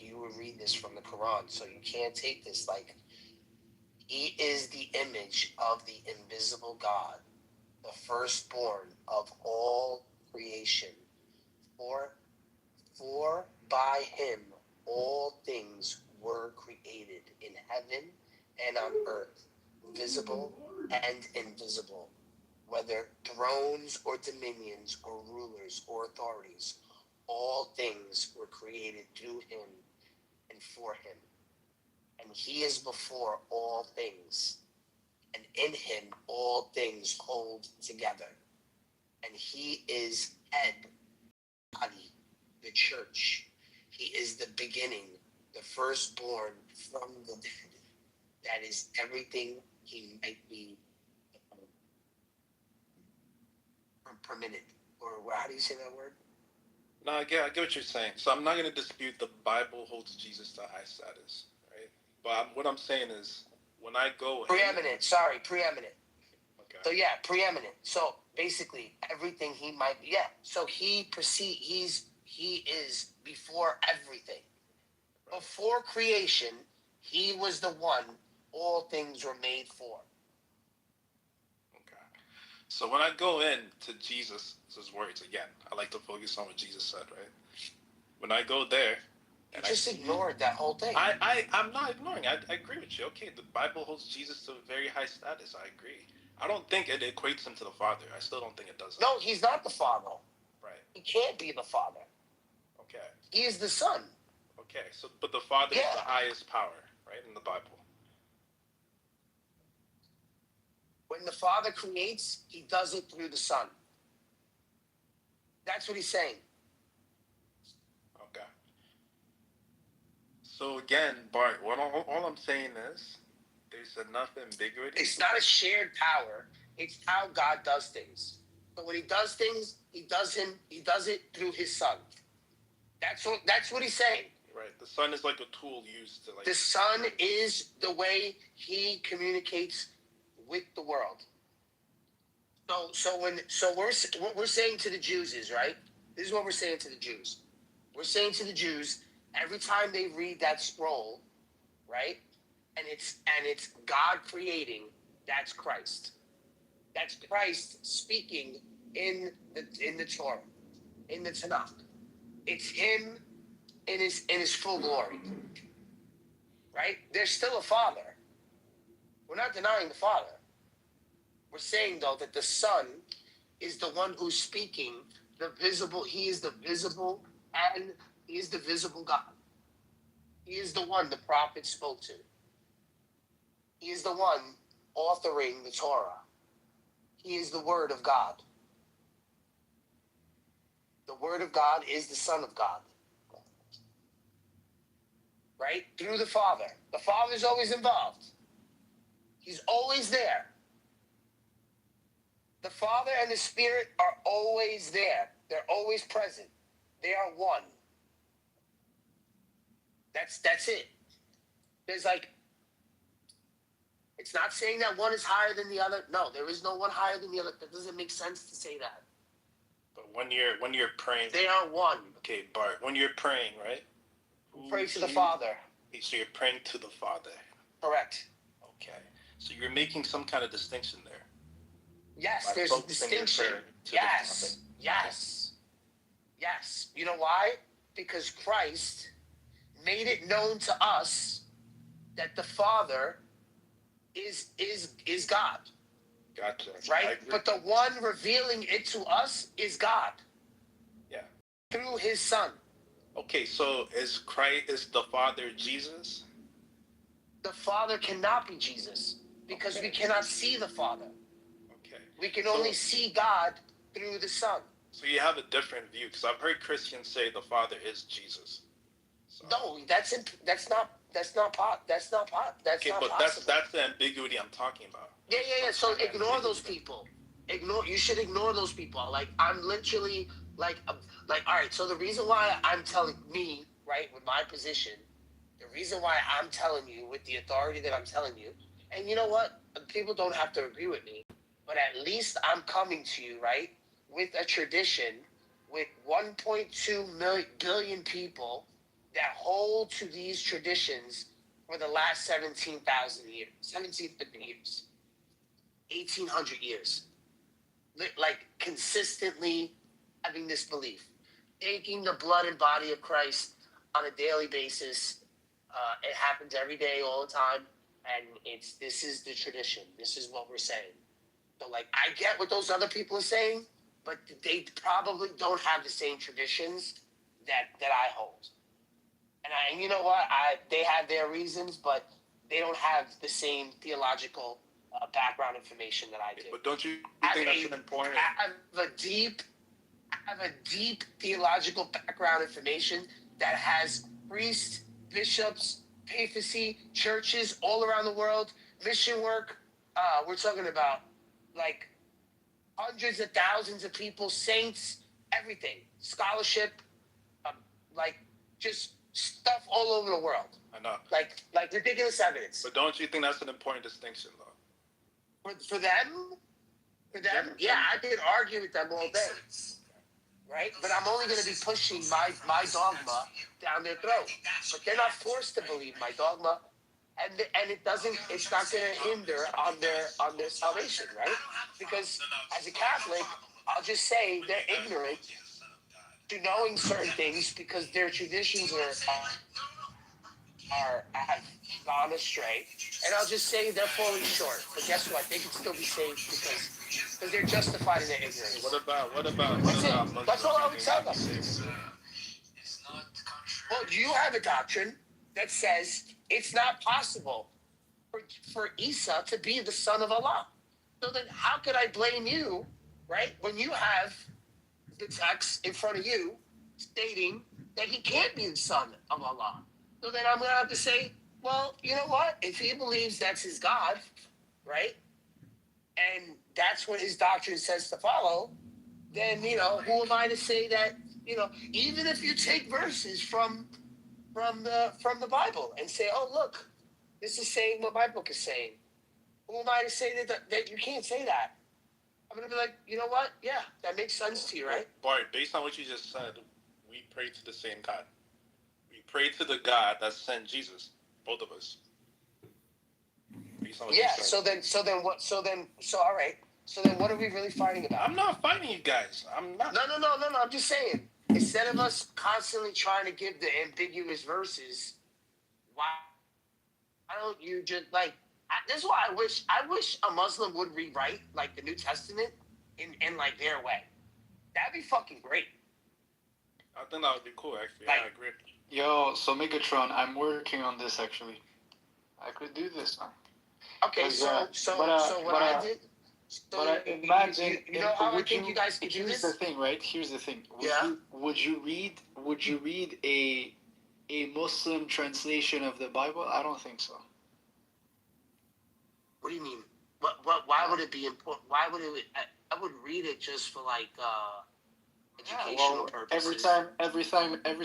you would read this from the Quran. So you can't take this like He is the image of the invisible God, the firstborn of all creation. For by him all things were created in heaven and on earth, visible and invisible, whether thrones or dominions or rulers or authorities. All things were created through him and for him. And he is before all things, and in him all things hold together. And he is head, body, the church. He is the beginning, the firstborn from the dead. That is everything he might be permitted. Or how do you say that word? No, I get what you're saying. So I'm not going to dispute the Bible holds Jesus to high status, right? But what I'm saying is, when I go preeminent. Okay. So yeah, preeminent. So basically, everything he might be. Yeah. So he is before everything. Right. Before creation, he was the one all things were made for. Okay. So when I go in to Jesus' words again, I like to focus on what Jesus said, right? When I go there, you just ignored that whole thing. I'm not ignoring. I agree with you. Okay, the Bible holds Jesus to a very high status. I agree. I don't think it equates him to the Father. I still don't think it does. No, he's not the Father. Right. He can't be the Father. Okay. He is the Son. Okay, so but the Father is the highest power, right, in the Bible. When the Father creates, he does it through the Son. That's what he's saying. Okay. So again, Bart, all I'm saying is there's enough ambiguity. It's not a shared power. It's how God does things. But when he does things, he does it through his Son. That's what he's saying. Right. The Son is like a tool used to like. The Son is the way he communicates with the world. So what we're saying to the Jews is, right? This is what we're saying to the Jews. We're saying to the Jews, every time they read that scroll, right? And it's God creating, that's Christ. That's Christ speaking in the Torah, in the Tanakh. It's him in his full glory. Right? There's still a Father. We're not denying the Father. We're saying though that the Son is the one who's speaking the visible. He is the visible and he is the visible God. He is the one the prophet spoke to. He is the one authoring the Torah. He is the Word of God. The Word of God is the Son of God. Right? Through the Father. The Father's always involved. He's always there. The Father and the Spirit are always there. They're always present. They are one. That's it. There's it's not saying that one is higher than the other. No, there is no one higher than the other. That doesn't make sense to say that. But when you're praying, they are one. Okay, Bart, when you're praying, right? Pray to the Father. So you're praying to the Father. Correct. Okay. So you're making some kind of distinction there. Yes, there's a distinction. Yes. You know why? Because Christ made it known to us that the Father is God. Gotcha. Right? But the one revealing it to us is God. Yeah. Through his Son. Okay, so is the Father Jesus? The Father cannot be Jesus because we cannot see the Father. Okay. We can only see God through the Son. So you have a different view because I've heard Christians say the Father is Jesus. So. No, that's not possible. That's the ambiguity I'm talking about. Yeah. So ignore those people. You should ignore those people. I'm literally all right. So the reason why I'm telling me, right, with my position, the reason why I'm telling you with the authority that I'm telling you, and you know what? People don't have to agree with me, but at least I'm coming to you, right, with a tradition with 1.2 billion people that hold to these traditions for the last 17,000 years, 1750 years, 1800 years, like consistently having this belief, taking the blood and body of Christ on a daily basis. It happens every day, all the time, and this is the tradition. This is what we're saying. So, like, I get what those other people are saying, but they probably don't have the same traditions that I hold. And you know what? They have their reasons, but they don't have the same theological background information that I do. But don't you think that's an important? I have a deep theological background information that has priests, bishops, papacy, churches all around the world, mission work. We're talking about like hundreds of thousands of people, saints, everything, scholarship, like just stuff all over the world. I know. Like ridiculous evidence. But don't you think that's an important distinction, though? For them, yeah, I could argue with them all day, right? But I'm only going to be pushing my dogma down their throat. But they're not forced to believe my dogma, and it's not going to hinder on their salvation, right? Because as a Catholic, I'll just say they're ignorant to knowing certain things because their traditions have gone astray, and I'll just say they're falling short. But guess what? They can still be saved because they're justified in their ignorance. What about That's all I would tell them. Well, you have a doctrine that says it's not possible for Isa to be the son of Allah. So then how could I blame you, right, when you have the text in front of you stating that he can't be the son of Allah? So then I'm going to have to say, well, you know what? If he believes that's his God, right, and that's what his doctrine says to follow, then, who am I to say that, even if you take verses from the Bible and say, oh, look, this is saying what my book is saying. Who am I to say that you can't say that? I'm going to be like, you know what? Yeah, that makes sense to you, right? Bart, based on what you just said, we pray to the same God. We pray to the God that sent Jesus, both of us. Yeah, so all right. So then what are we really fighting about? I'm not fighting you guys. I'm not. No. I'm just saying, instead of us constantly trying to give the ambiguous verses, why don't you just this is why I wish a Muslim would rewrite like the New Testament in like their way. That'd be fucking great. I think that would be cool, actually. I agree. Yo, so Megatron, I'm working on this actually. I could do this, man. Okay, so what I did. But imagine, you know how I think you guys could do Here's this? the thing, right? Here's the thing. Would you read a Muslim translation of the Bible? I don't think so. What do you mean? Why would it be important? Why would it? I would read it just for educational purposes. Every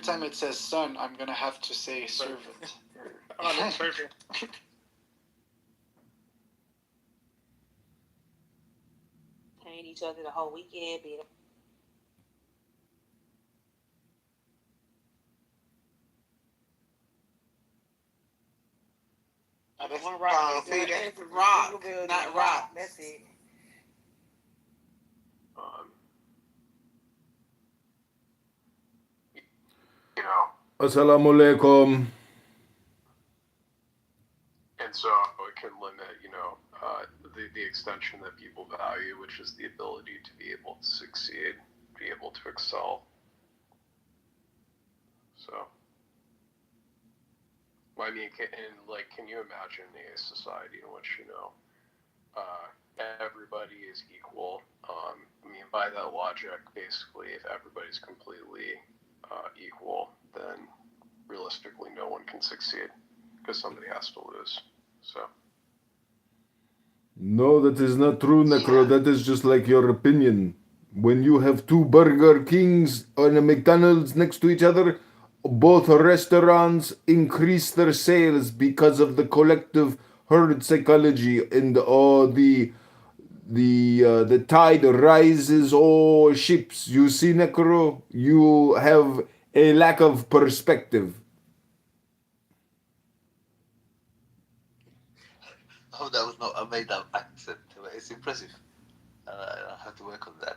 time it says son, I'm gonna have to say servant. Oh, that's perfect. Paying each other the whole weekend, being one rock. See, that's rock, not rock. That's it. Assalamualaikum. And so it can limit, the extension that people value, which is the ability to be able to succeed, be able to excel. So, I mean, can you imagine a society in which, everybody is equal? By that logic, basically, if everybody's completely equal, then realistically no one can succeed because somebody has to lose. So. No, that is not true, Necro. That is just like your opinion. When you have two Burger Kings and a McDonald's next to each other, both restaurants increase their sales because of the collective herd psychology and the tide rises all ships. You see, Necro, you have a lack of perspective. hope that was not a made up accent, but it's impressive. I have to work on that.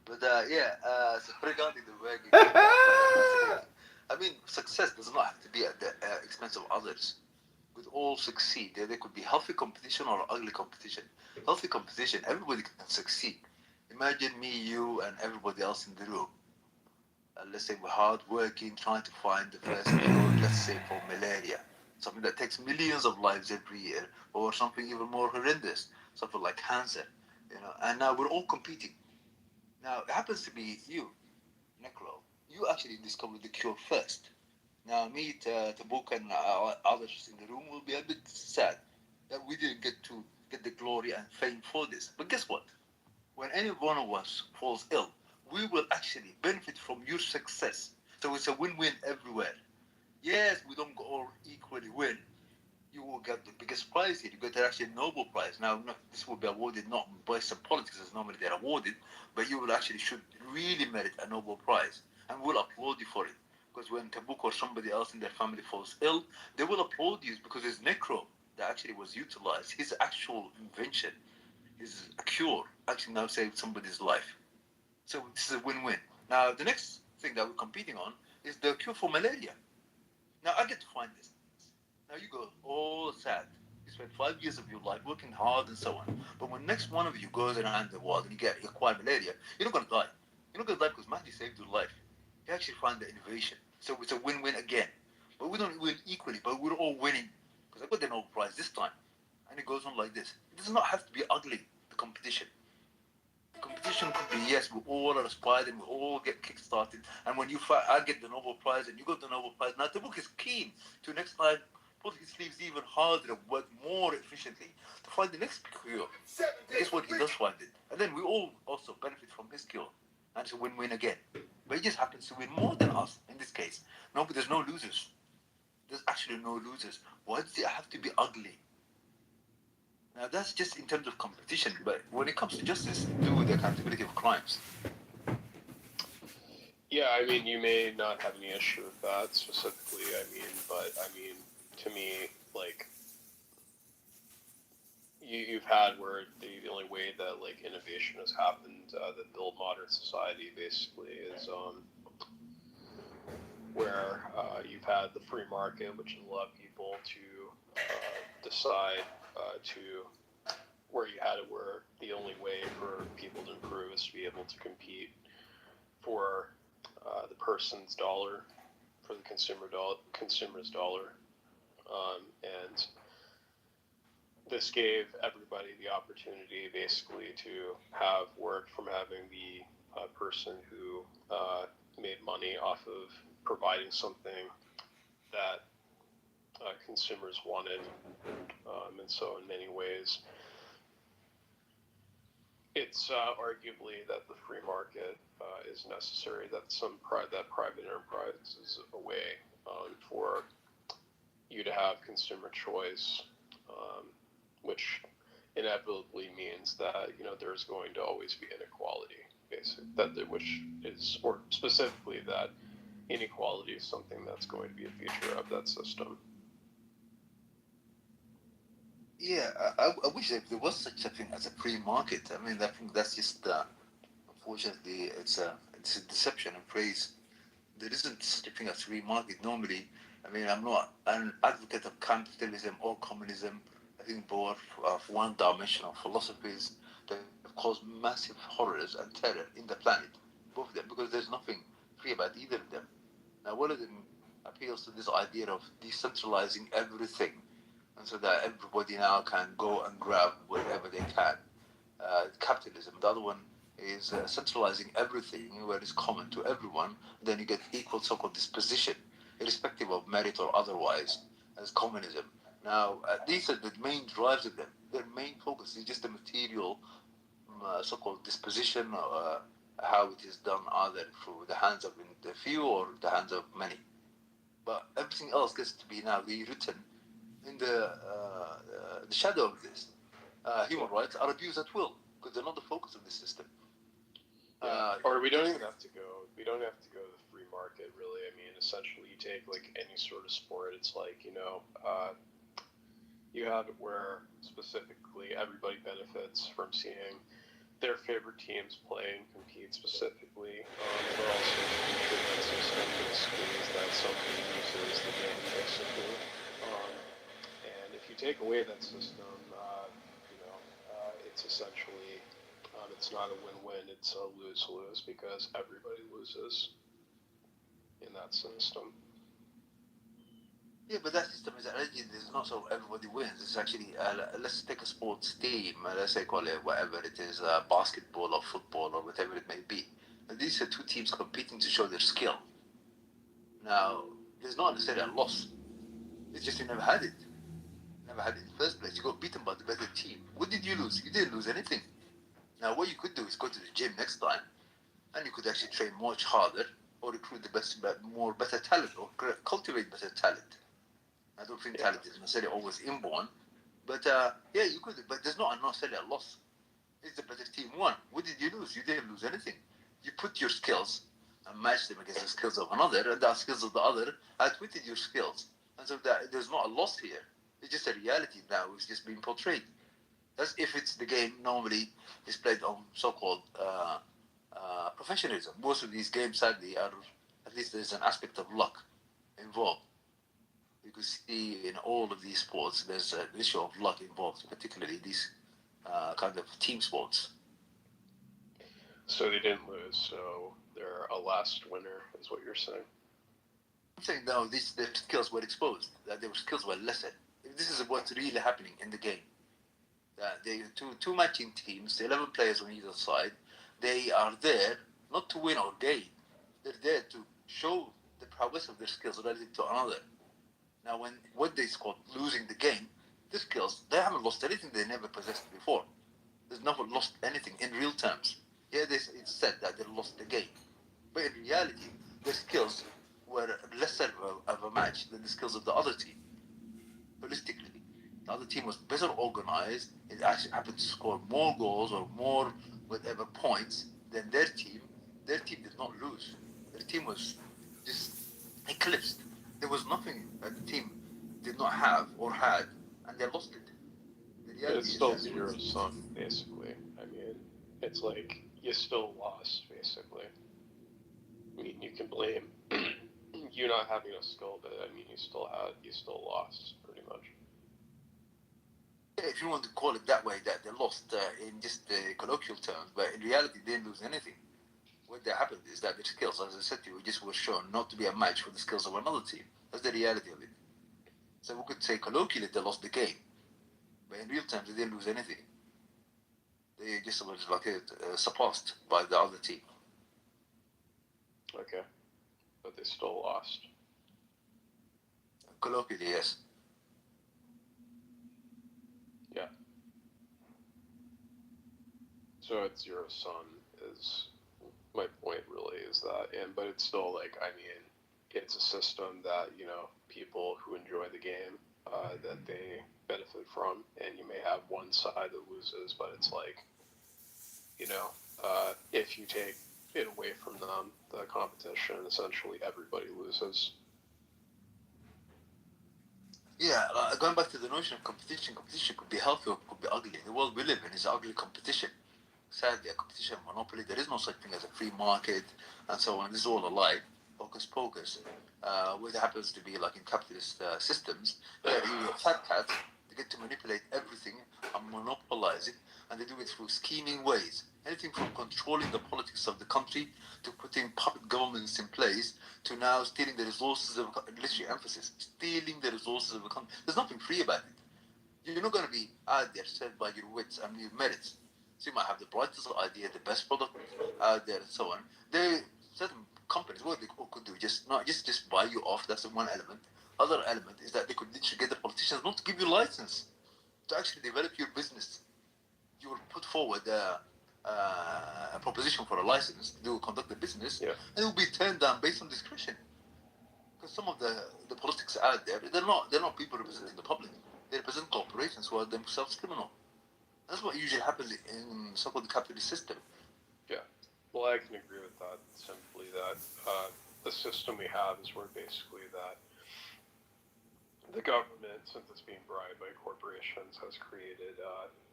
But so regarding the working, I mean, success does not have to be at the expense of others. We could all succeed. There could be healthy competition or ugly competition. Healthy competition, everybody can succeed. Imagine me, you, and everybody else in the room. Let's say we're hard working, trying to find the first cure, let's say for malaria, something that takes millions of lives every year, or something even more horrendous, something like cancer, and now we're all competing. Now, it happens to be you, Nicolo. You actually discovered the cure first. Now, me, Tabuk, and others in the room will be a bit sad that we didn't get to get the glory and fame for this. But guess what? When any one of us falls ill, we will actually benefit from your success. So it's a win-win everywhere. Yes, we don't all equally win. You will get the biggest prize here. You get actually a Nobel Prize. Now, this will be awarded not by some politics as normally they're awarded, but you will actually should really merit a Nobel Prize. And we'll applaud you for it. Because when Tabuk or somebody else in their family falls ill, they will applaud you because his necro that actually was utilized, his actual invention, his cure, actually now saved somebody's life. So this is a win-win. Now, the next thing that we're competing on is the cure for malaria. Now, I get to find this. Now, you go all sad. You spend 5 years of your life working hard and so on. But when next one of you goes around the world and you acquire malaria, you're not going to die. You're not going to die because Mahdi saved your life. You actually find the innovation. So it's a win-win again. But we don't win equally, but we're all winning. Because I got the Nobel Prize this time. And it goes on like this. It does not have to be ugly, the competition. The competition could be, yes, we all are inspired and we all get kick-started. And when I get the Nobel Prize and you got the Nobel Prize, now the book is keen to next time pull his sleeves even harder and work more efficiently to find the next cure. Guess what? He does find it. And then we all also benefit from his cure. And it's a win-win again. But he just happens to win more than us in this case. No, but there's no losers. There's actually no losers. Why does it have to be ugly? Now, that's just in terms of competition, but when it comes to justice, do with the accountability of crimes. Yeah, I mean, you may not have any issue with that specifically, but to me, like, you've had where the only way that, like, innovation has happened that build modern society basically is where you've had the free market, which allowed people to decide to where you had it where the only way for people to improve is to be able to compete for the person's dollar, for the consumer's dollar, and this gave everybody the opportunity basically to have work from having the person who made money off of providing something that consumers wanted, and so in many ways it's arguably that the free market is necessary, that that private enterprise is a way for you to have consumer choice, which inevitably means that there's going to always be inequality, or specifically that inequality is something that's going to be a feature of that system. Yeah, I wish that there was such a thing as a free market. I mean, I think that's just unfortunately it's a deception and praise. There isn't such a thing as free market normally. I mean, I'm not an advocate of capitalism or communism. I think both of one-dimensional philosophies that have caused massive horrors and terror in the planet, both of them, because there's nothing free about either of them. Now, one of them appeals to this idea of decentralizing everything, and so that everybody now can go and grab whatever they can. Capitalism. The other one is centralizing everything where it's common to everyone. Then you get equal so-called disposition, irrespective of merit or otherwise, as communism. Now, these are the main drives of them. Their main focus is just the material so-called disposition, how it is done either through the hands of the few or the hands of many. But everything else gets to be now rewritten in the shadow of this. Human rights are abused at will because they're not the focus of this system. Or we don't even have to go. We don't have to go to the free market, really. I mean, essentially, you take like any sort of sport. It's like you have it where specifically everybody benefits from seeing their favorite teams play and compete specifically, but also the that system basically is that somebody uses the game basically. And if you take away that system, it's essentially it's not a win-win, it's a lose-lose because everybody loses in that system. Yeah, but that system is already, there's not so everybody wins. It's actually, let's take a sports team, let's say call it whatever it is, basketball or football or whatever it may be. And these are two teams competing to show their skill. Now, there's not necessarily a loss. It's just you never had it. Never had it in the first place. You got beaten by the better team. What did you lose? You didn't lose anything. Now, what you could do is go to the gym next time, and you could actually train much harder, or recruit the best, more better talent, or cultivate better talent. I don't think talent is necessarily always inborn, but yeah, you could. But there's not necessarily a loss. It's the better team won. What did you lose? You didn't lose anything. You put your skills and match them against the skills of another, and the skills of the other outwitted your skills, and so that there's not a loss here. It's just a reality now. It's just being portrayed. That's if it's the game normally is played on so-called professionalism. Most of these games, sadly, are at least there's an aspect of luck involved. You can see in all of these sports, there's an issue of luck involved, particularly these kind of team sports. So they didn't lose, so they're a last winner, is what you're saying. I'm saying no, their skills were exposed, that their skills were lessened. This is what's really happening in the game. They two matching teams, 11 players on either side. They are there not to win or gain. They're there to show the prowess of their skills relative to another. Now, when what they call losing the game, the skills, they haven't lost anything they never possessed before. They've never lost anything in real terms. Yeah, it's said that they lost the game. But in reality, their skills were lesser of a match than the skills of the other team. Holistically, the other team was better organized. It actually happened to score more goals or more whatever points than their team. Their team did not lose. Their team was just eclipsed. There was nothing that the team did not have or had, and they lost it. But it's still zero sum, basically. I mean, it's like you still lost, basically. I mean, you can blame you not having a skill, but I mean, you still lost, pretty much. If you want to call it that way, that they lost in just colloquial terms, but in reality, they didn't lose anything. What happened is that their skills, as I said to you, just were shown not to be a match for the skills of another team. That's the reality of it. So we could say colloquially they lost the game, but in real terms, they didn't lose anything. They just were like surpassed by the other team. Okay. But they still lost. Colloquially, yes. Yeah. So it's zero sum is my point really is that, but it's still like, I mean, it's a system that, people who enjoy the game, that they benefit from, and you may have one side that loses, but it's like, if you take it away from them, the competition, essentially everybody loses. Yeah, going back to the notion of competition could be healthy or could be ugly. The world we live in is ugly competition. Sadly, a competition monopoly. There is no such thing as a free market and so on. This is all a lie. Hocus pocus. What happens to be like in capitalist systems, you have fat cats. They get to manipulate everything and monopolize it, and they do it through scheming ways. Anything from controlling the politics of the country to putting puppet governments in place to now stealing the resources of literally emphasis, stealing the resources of the country. There's nothing free about it. You're not going to be out there served by your wits and your merits. So you might have the brightest idea, the best product out there, and so on. There certain companies, what they could do, just buy you off. That's one element. Other element is that they could literally get the politicians not to give you license to actually develop your business. You will put forward a proposition for a license to conduct the business, and it will be turned down based on discretion. Because some of the politics out there, they're not people representing the public. They represent corporations who are themselves criminal. That's what usually happens in so-called capitalist system. Yeah. Well, I can agree with that. Simply that the system we have is where basically that the government, since it's being bribed by corporations, corporations has created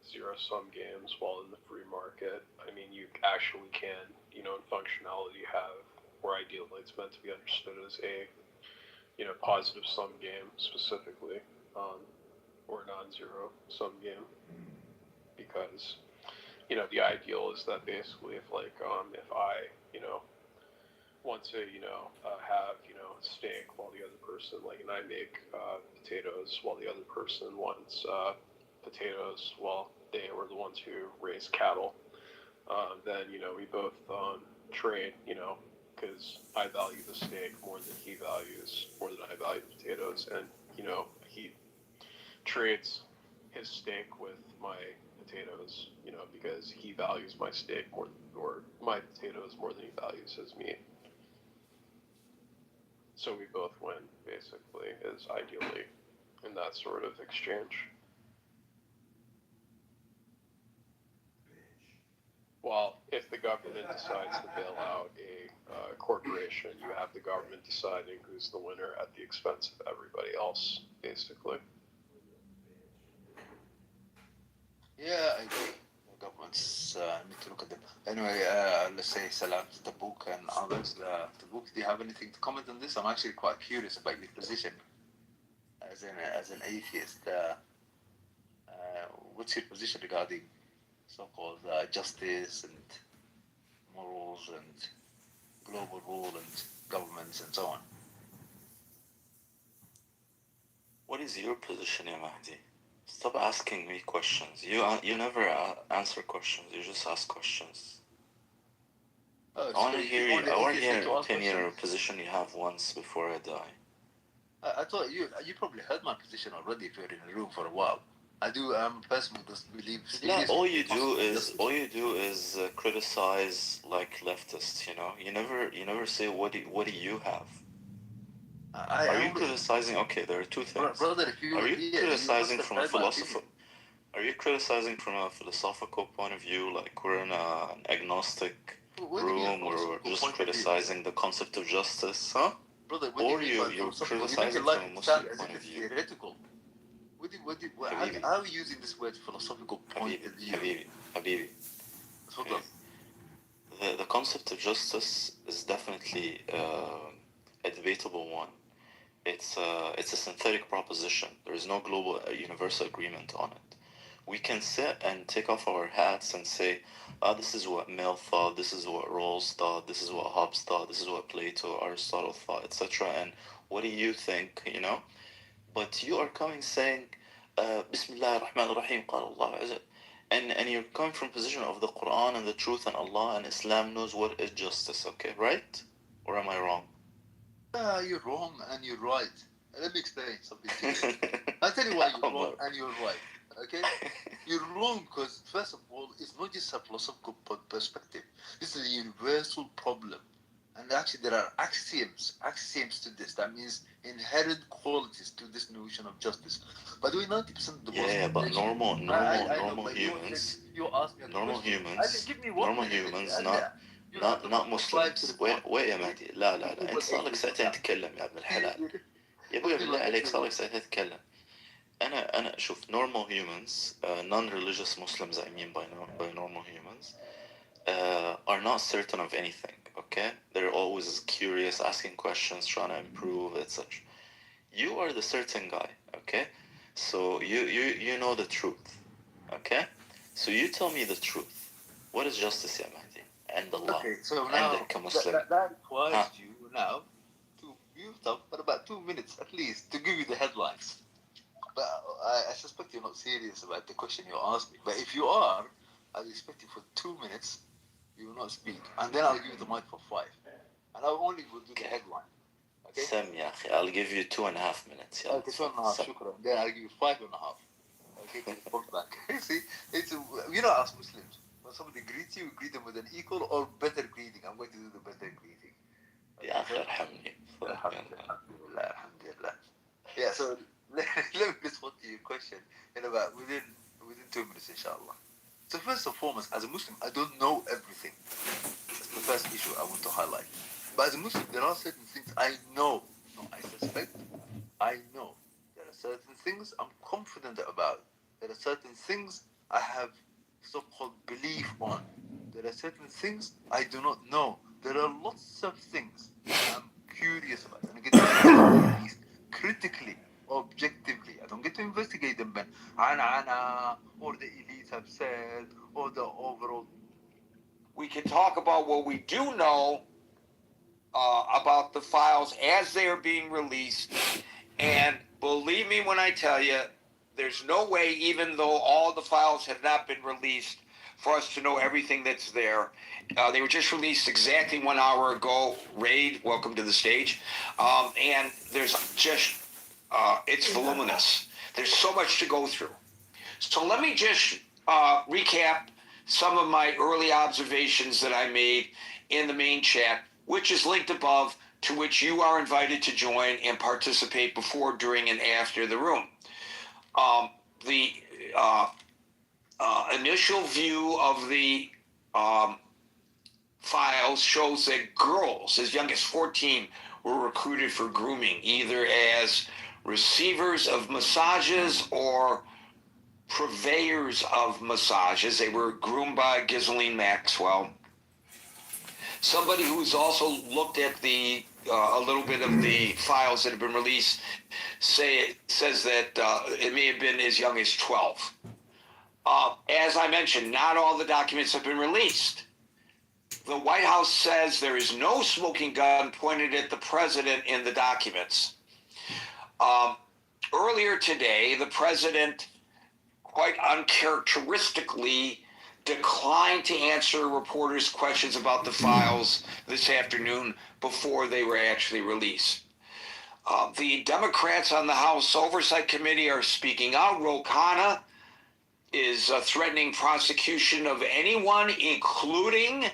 zero-sum games while in the free market. I mean, you actually can, in functionality, have, or ideally it's meant to be understood as a, positive sum game specifically, or non-zero sum game, because, the ideal is that basically if I, want to, have, steak while the other person, and I make potatoes while the other person wants potatoes while they were the ones who raise cattle, then, we both trade, because I value the steak more than I value the potatoes. And, he trades his steak with my potatoes, because he values my steak or my potatoes more than he values his meat. So we both win, basically, is ideally in that sort of exchange. Well, if the government decides to bail out a corporation, you have the government deciding who's the winner at the expense of everybody else, basically. Yeah, I agree. The governments need to look at them. Anyway, let's say Salam to the book and others. The book, do you have anything to comment on this? I'm actually quite curious about your position as an atheist. What's your position regarding so-called justice and morals and global rule and governments and so on? What is your position, ya Mahdi? Stop asking me questions. You never answer questions. You just ask questions. I want to hear your opinion or position you have once before I die. I thought you probably heard my position already if you're in the room for a while. I'm a person who doesn't believe. Yeah, all you do is criticize like leftists. You never say what do you have. Are you criticizing? Okay, there are two things. Brother, if you are you here, criticizing you from a philosopher? Are you criticizing from a philosophical point of view, like we're in an agnostic room where we're just criticizing the concept of justice, huh? Brother, or you're criticizing from a Muslim point of view? Theoretical. How are you using this word philosophical point of view? Habibi. Okay. The concept of justice is definitely a debatable one. It's a synthetic proposition. There is no global universal agreement on it. We can sit and take off our hats and say, this is what Mill thought, this is what Rawls thought, this is what Hobbes thought, this is what Plato, Aristotle thought, etc. And what do you think, But you are coming saying, Bismillah ar-Rahman ar-Rahim, qala Allah azza. And you're coming from position of the Quran and the truth and Allah and Islam knows what is justice, okay, right? Or am I wrong? You're wrong and you're right. Let me explain something to you. I'll tell you why you're wrong and you're right. Okay? You're wrong because, first of all, it's not just a philosophical perspective. This is a universal problem. And actually, there are axioms to this. That means inherent qualities to this notion of justice. By the way, 90% of the yeah, but normal humans, not Muslims. wait يا مهدي، لا انت صار لك ساعتين تتكلم يا ابن الحلال. يا ابوي بالله عليك صار لك ساعتين تتكلم. أنا شوف normal humans, non-religious Muslims I mean by normal humans, are not certain of anything, okay? They're always curious, asking questions, trying to improve, etc. You are the certain guy, okay? So you know the truth, okay? So you tell me the truth. What is justice, ya Mahdi? And Allah. Okay, so now that requires you now to mute up for about 2 minutes at least to give you the headlines. But I suspect you're not serious about the question you asked me. But if you are, I'll expect you for 2 minutes. You will not speak. And then I'll give you the mic for 5. And I only will do the headline. Okay? Sam, ya akhi, I'll give you 2.5 minutes. Okay, 2.5, shukran. Then I'll give you 5.5. Okay, come back. See, us Muslims. When somebody greets you, greet them with an equal or better greeting. I'm going to do the better greeting. Ya akhi, arhamni. Alhamdulillah. Yeah, so let me respond to your question in about within 2 minutes, inshallah. So first and foremost, as a Muslim, I don't know everything. That's the first issue I want to highlight. But as a Muslim, there are certain things I know. No, I suspect. I know. There are certain things I'm confident about. There are certain things I have so-called belief on. There are certain things I do not know. There are lots of things I'm curious about. And I get to investigate these critically, objectively. I don't get to investigate them, man. Or the elites have said, or the overall. We can talk about what we do know about the files as they are being released. And believe me when I tell you, there's no way, even though all the files have not been released, for us to know everything that's there. They were just released exactly 1 hour ago. Raid, welcome to the stage. And there's just, it's voluminous. There's so much to go through. So let me just recap some of my early observations that I made in the main chat, which is linked above, to which you are invited to join and participate before, during, and after the room. The initial view of the files shows that girls as young as 14 were recruited for grooming, either as receivers of massages or purveyors of massages. They were groomed by Ghislaine Maxwell. Somebody who's also looked at the a little bit of the files that have been released says that it may have been as young as 12. As I mentioned, not all the documents have been released. The White House says there is no smoking gun pointed at the president in the documents. Earlier today, the president quite uncharacteristically declined to answer reporters' questions about the files this afternoon before they were actually released. The Democrats on the House Oversight Committee are speaking out. Ro Khanna is threatening prosecution of anyone, including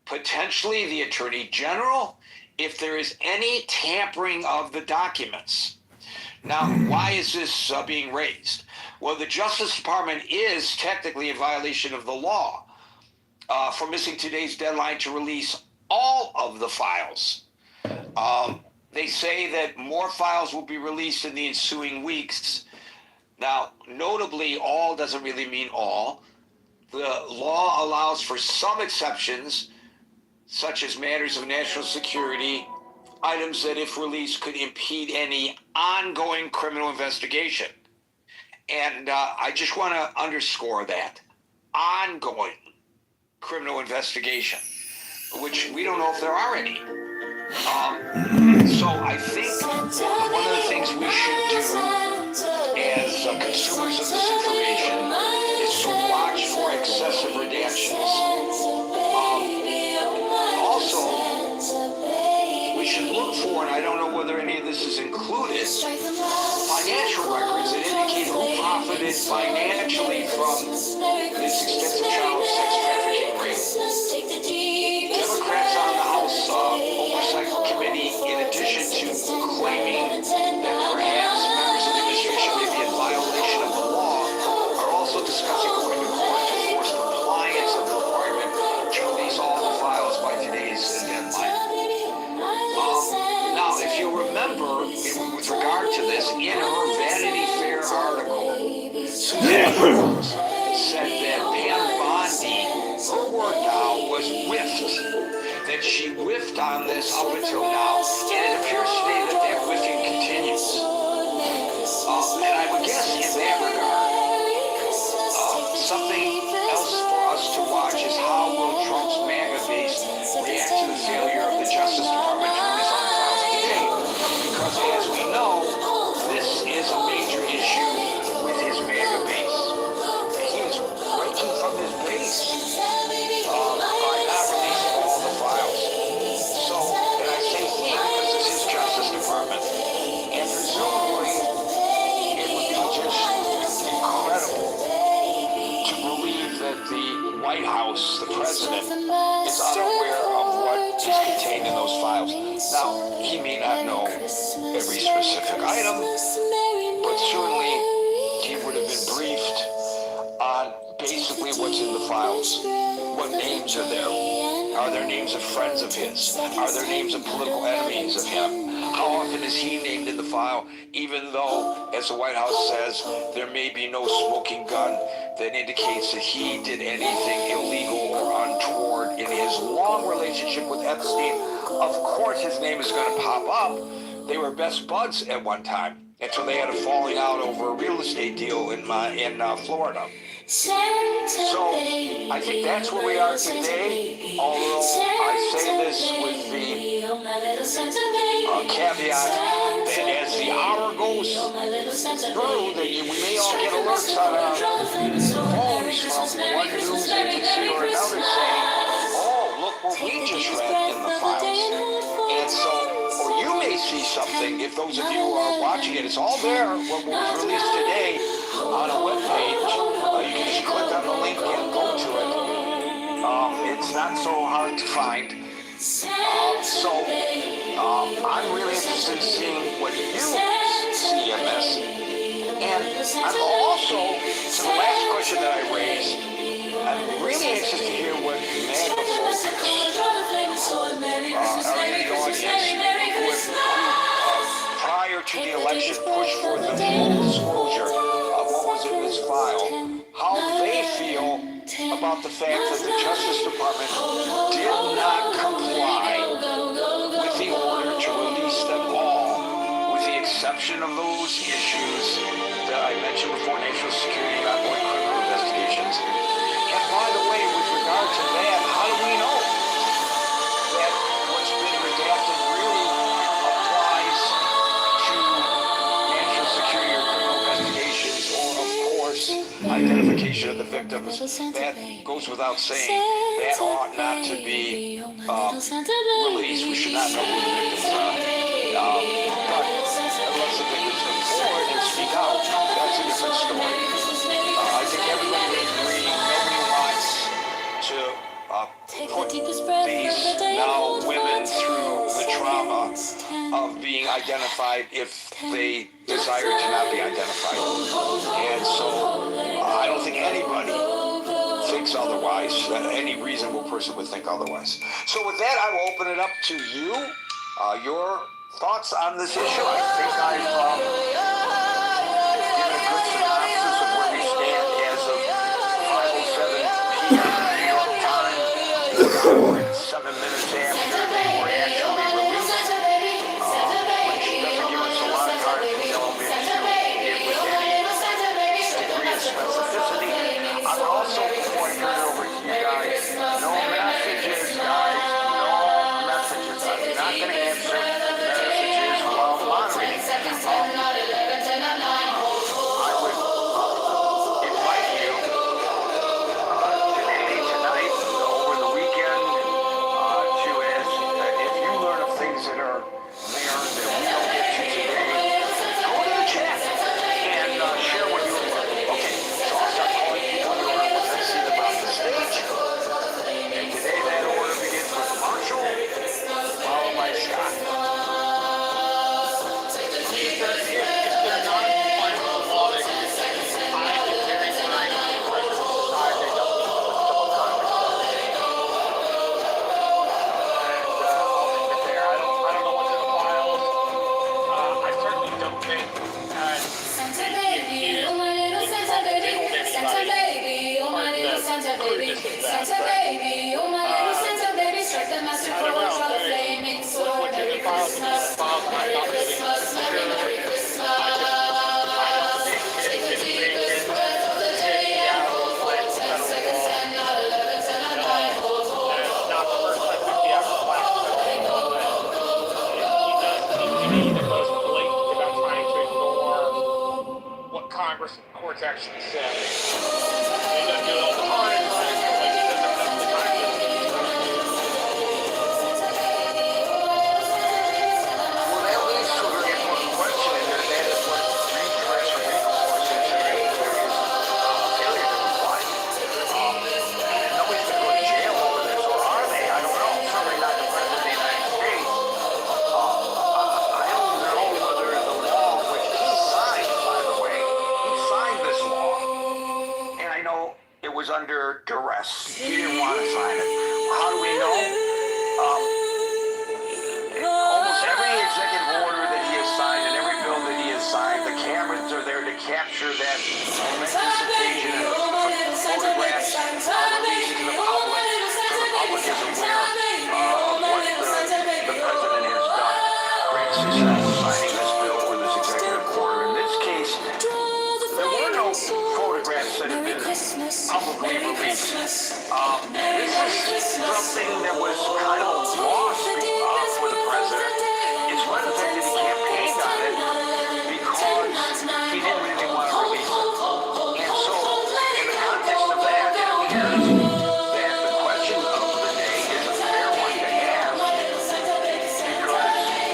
potentially the Attorney General, if there is any tampering of the documents. Now, why is this being raised? Well, the Justice Department is technically in violation of the law for missing today's deadline to release all of the files. They say that more files will be released in the ensuing weeks. Now, notably, all doesn't really mean all. The law allows for some exceptions, such as matters of national security, items that, if released, could impede any ongoing criminal investigation. And I just want to underscore that. Ongoing criminal investigation, which we don't know if there are any. So I think one of the things we should do as consumers of this information is to watch for excessive redactions. Also, we should look for, and I don't know whether any of this is included, financial records that indicate who profited financially from this extensive child sex trafficking ring. Democrats on the House Oversight Committee, in addition to claiming that perhaps members of the administration may be in violation of the law, are also discussing going to court to force compliance of the requirement to release all the files by today's deadline. Now, if you remember, with regard to this, in her Vanity Fair article, Susan Rose said that Pam Bondi, her word now, was whiffed. That she whiffed on this up until now, and it appears today that that whiffing continues. And I would guess in that regard, something else for us to watch is how will Trump's MAGA base react to the failure of the Justice Department to release all the files today. Because as we know, this is a major issue with his MAGA base. He is breaking from his base by not releasing all the files. So, and I say he because it's his Justice Department. And presumably, it would be just incredible to believe that the White House, the president, is unaware of what is contained in those files. Now, he may not know every specific item, but certainly he would have been briefed on basically what's in the files. What names are there? Are there names of friends of his? Are there names of political enemies of him? How often is he named in the file, even though, as the White House says, there may be no smoking gun that indicates that he did anything illegal or untoward in his long relationship with Epstein? Of course his name is going to pop up. They were best buds at one time until they had a falling out over a real estate deal in Florida. So I think that's where we are today, although I say this with the caveat that as the hour goes through, that we may all get alerts on our phones from one news agency or another saying, oh, look what we just read in the files. And so, or you may see something, if those of you who are watching it, it's all there, what was released today on a webpage. You can just click on the link and go to it. It's not so hard to find. I'm really interested in seeing what you see in this. And I'm also, to the last question that I raised, I'm really interested to hear what MAGA folks are in the audience who prior to the election pushed for the full disclosure of what was in this file, how they feel about the fact that the Justice Department did not comply with the order to release them all, with the exception of those issues that I mentioned before, national security and ongoing criminal investigations. And by the way, with regard to that, how do we know that what's been redacted really applies to national security or criminal investigations, or of course, identification of the victims? That goes without saying. That ought not to be released. We should not know who the victims are. But unless the victims come forward and speak out, that's a different story. I think everybody would agree nobody wants to put these now women through the trauma of being identified if they desire to not be identified. And so I don't think anybody thinks otherwise, that any reasonable person would think otherwise. So with that, I will open it up to you, your thoughts on this issue. I think I've given a good synopsis of where we stand as of 5:07 p.m. New York time. We're at 7 minutes after they were actually released, which doesn't give us a lot of time to delve into it with any degree of specificity. I would also, before I turn it over to you guys, no messages, guys, no messages. I'm not going to answer messages while moderating. I would invite you today, tonight, over the weekend, to ask if you learn of things that are there that we don't get to today, go to the chat and share what you learned. Okay, so I'll start calling people in order once I see them on the stage. And today that order begins with Marshall, followed by Scott. Congress and courts actually say. They don't do it all the time, but it doesn't have the time to Well, that leads to a very important question, and that is what redress or recourse is there is failure to comply. And nobody's going to go to jail over this, or are they? I don't know. Certainly not the President of the United States. I don't know whether the law, which he signed, by the way, he signed this law, and I know it was under duress. He didn't want to sign it. How do we know? Almost every executive order that he has signed and every bill that he has signed, the cameras are there to capture that momentous occasion and photographs are released to the public so the public is aware of what the president has done. Great success signing this bill or this executive order. In this case, there were no photographs that had been publicly released. This is something that was kind of lost for the president. It's one of the fact that he campaigned on it because he didn't really want to release it. And so, in the context of that, it appears that the question of the day is a fair one to ask because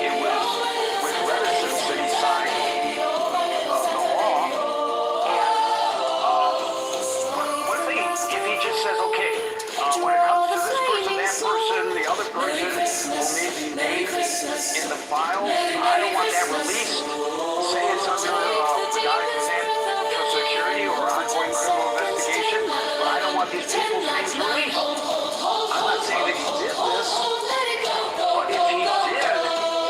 it was with reticence that he signed the law. What if he just says, okay, when it comes to this person, that person, the other person who may be named in the file, I don't want that released. Say it's under national security or ongoing criminal investigation, but I don't want these people's names released. I'm not saying that he did this, but if he did,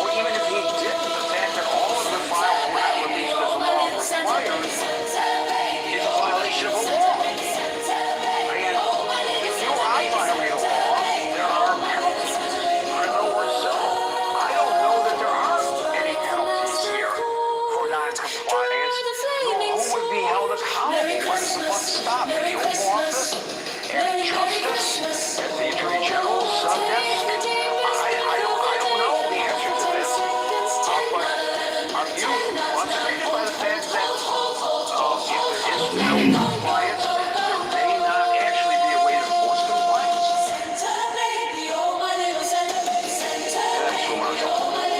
or even if he didn't, the fact that all of the files were not released as law requires is a violation of a law. If you are violating a law, there are penalties, criminal or civil. I don't know that there are any penalties here for non-compliance, nor who would be held accountable. Where does the buck stop? In the Oval Office? At Justice? At the Attorney General's desk? I don't know the answer to this. But are you frustrated by the fact that if there is no compliance, there may not actually be a way to enforce compliance? That's what I'm talking about.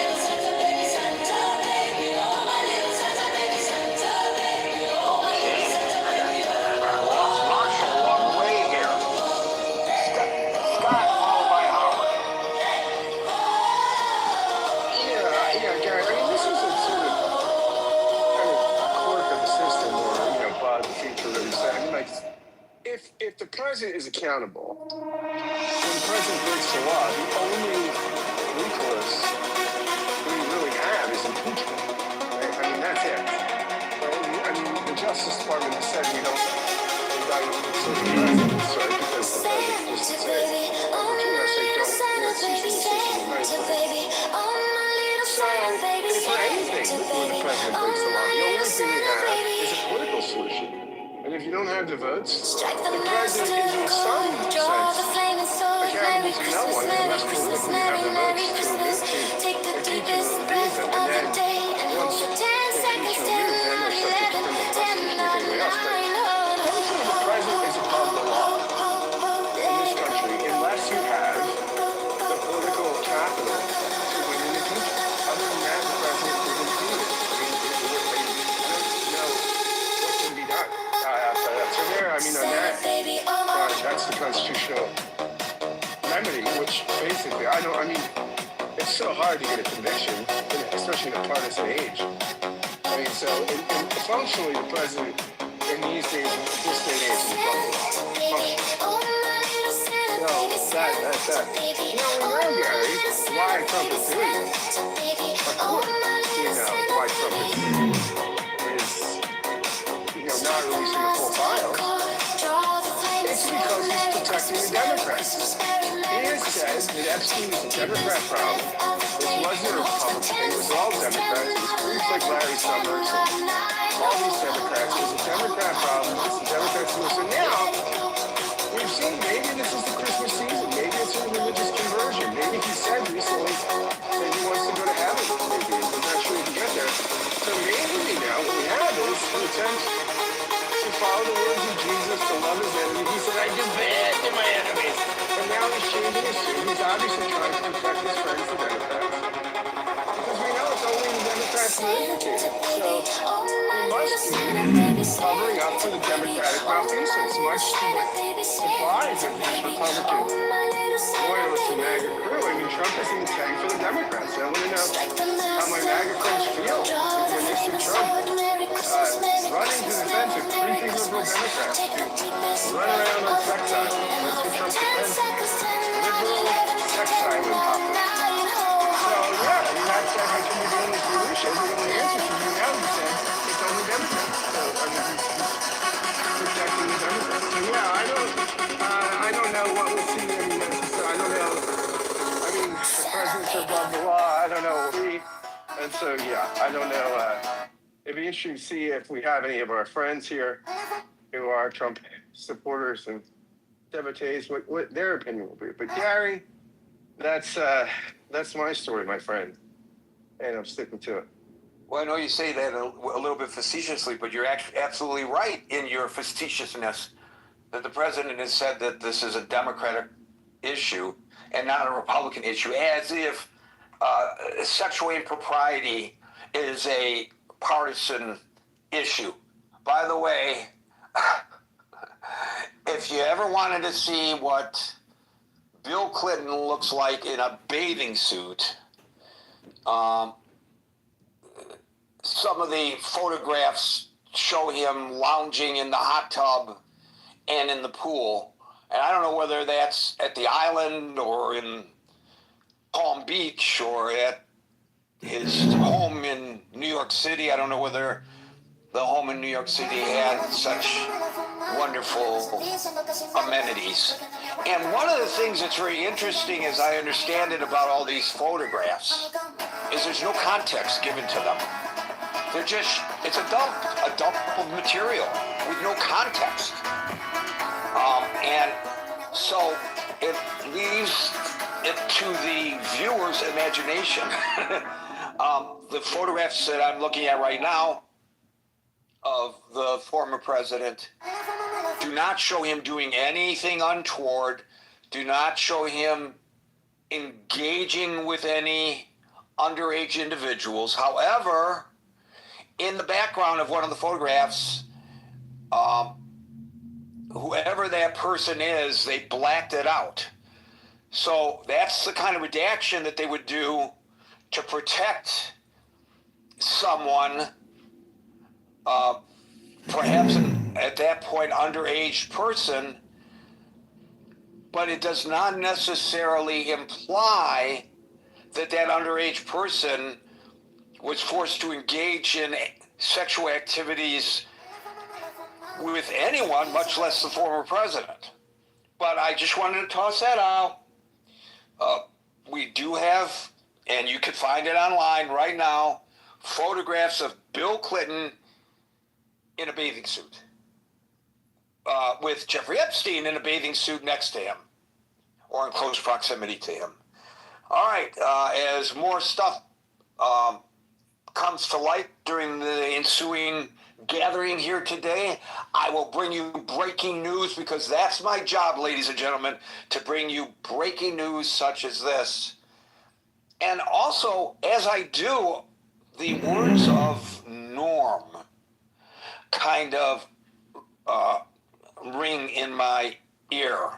Marshall, walk away here. Scott, followed by Howard. Yeah, Gary. I mean, this is a sort of kind of quirk of the system, or bug feature that we say. I mean, like, if the president is accountable, when the president breaks the law, the only recourse we really have is impeachment. Right? I mean, that's it. Right? I mean, the Justice Department has said we don't indict the president, sorry, because the president just say, say don't, cease and desist in the first place. So, if for anything, when the president breaks the law, the only thing we have is a political solution. And if you don't have the votes, the president is in some sense accountable to no one unless politically you have the votes to impeach him or remove him. And then once impeachment removes him, they're subject to criminal prosecution or anything else. But ultimately, the president is above the law in this country unless you have the political capital to win an impeachment. Other than that, the president is impeached. I don't know what can be done after that. So there, I mean, on that, that's the constitutional remedy, which basically, it's so hard to get a conviction, especially in a partisan age. I mean, so functionally, the president in these days, this day and age, is above the law. That's that. We know, Gary, why Trump is doing this. Of course, why Trump is doing this is, not releasing the full files. It's because he's protecting the Democrats. He has said that Epstein is a Democrat problem. This wasn't a Republican. It was all Democrats. It was groups like Larry Summers and all these Democrats. It was a Democrat problem. It's the Democrats who listen. Now, we've seen maybe this is the Christmas season. Maybe it's a religious conversion. Maybe he said recently that he wants to go to heaven. Maybe we're not sure he can get there. So maybe now what we have is an attempt to follow the words of Jesus, to love his enemies. He said, I do bad to my enemies. And now he's changing his tune. He's obviously trying to protect his friends, the Democrats. Because we know it's only the Democrats who implicated. So we must be covering up for the Democratic malfeasance, much to the surprise of these Republican loyalists and MAGA crew. I mean, Trump is in the tank for the Democrats. I want to know how my MAGA friends feel when they see Trump running to the defense of creepy liberal Democrats to run around on sex islands. That's what Trump defends. Liberal sex island hoppers. So, yeah, I mean, that's said, which would be the only solution, the only answer to you now, he said, it's only Democrats. So, I mean, he's protecting the Democrats. So, yeah, I don't know what we'll see in Manchester. I don't know. I mean, the president's above the law. I don't know what we. And so, yeah, I don't know. It'd be interesting to see if we have any of our friends here who are Trump supporters and devotees, what their opinion will be. But Gary, that's my story, my friend, and I'm sticking to it. Well, I know you say that a little bit facetiously, but you're absolutely right in your facetiousness that the president has said that this is a Democratic issue and not a Republican issue, as if sexual impropriety is a partisan issue. By the way, if you ever wanted to see what Bill Clinton looks like in a bathing suit, some of the photographs show him lounging in the hot tub and in the pool. And I don't know whether that's at the island or in Palm Beach or at his home in New York City. I don't know whether the home in New York City had such wonderful amenities. And one of the things that's very interesting, as I understand it, about all these photographs is there's no context given to them. They're just, it's a dump of material with no context. And so it leaves it to the viewer's imagination. The photographs that I'm looking at right now of the former president do not show him doing anything untoward, do not show him engaging with any underage individuals. However, in the background of one of the photographs, whoever that person is, they blacked it out. So that's the kind of redaction that they would do to protect someone, perhaps at that point underage person, but it does not necessarily imply that that underage person was forced to engage in sexual activities with anyone, much less the former president. But I just wanted to toss that out. We do have, and you can find it online right now, photographs of Bill Clinton in a bathing suit, with Jeffrey Epstein in a bathing suit next to him, or in close proximity to him. All right, as more stuff comes to light during the ensuing gathering here today, I will bring you breaking news, because that's my job, ladies and gentlemen, to bring you breaking news such as this. And also, as I do, the words of Norm kind of ring in my ear,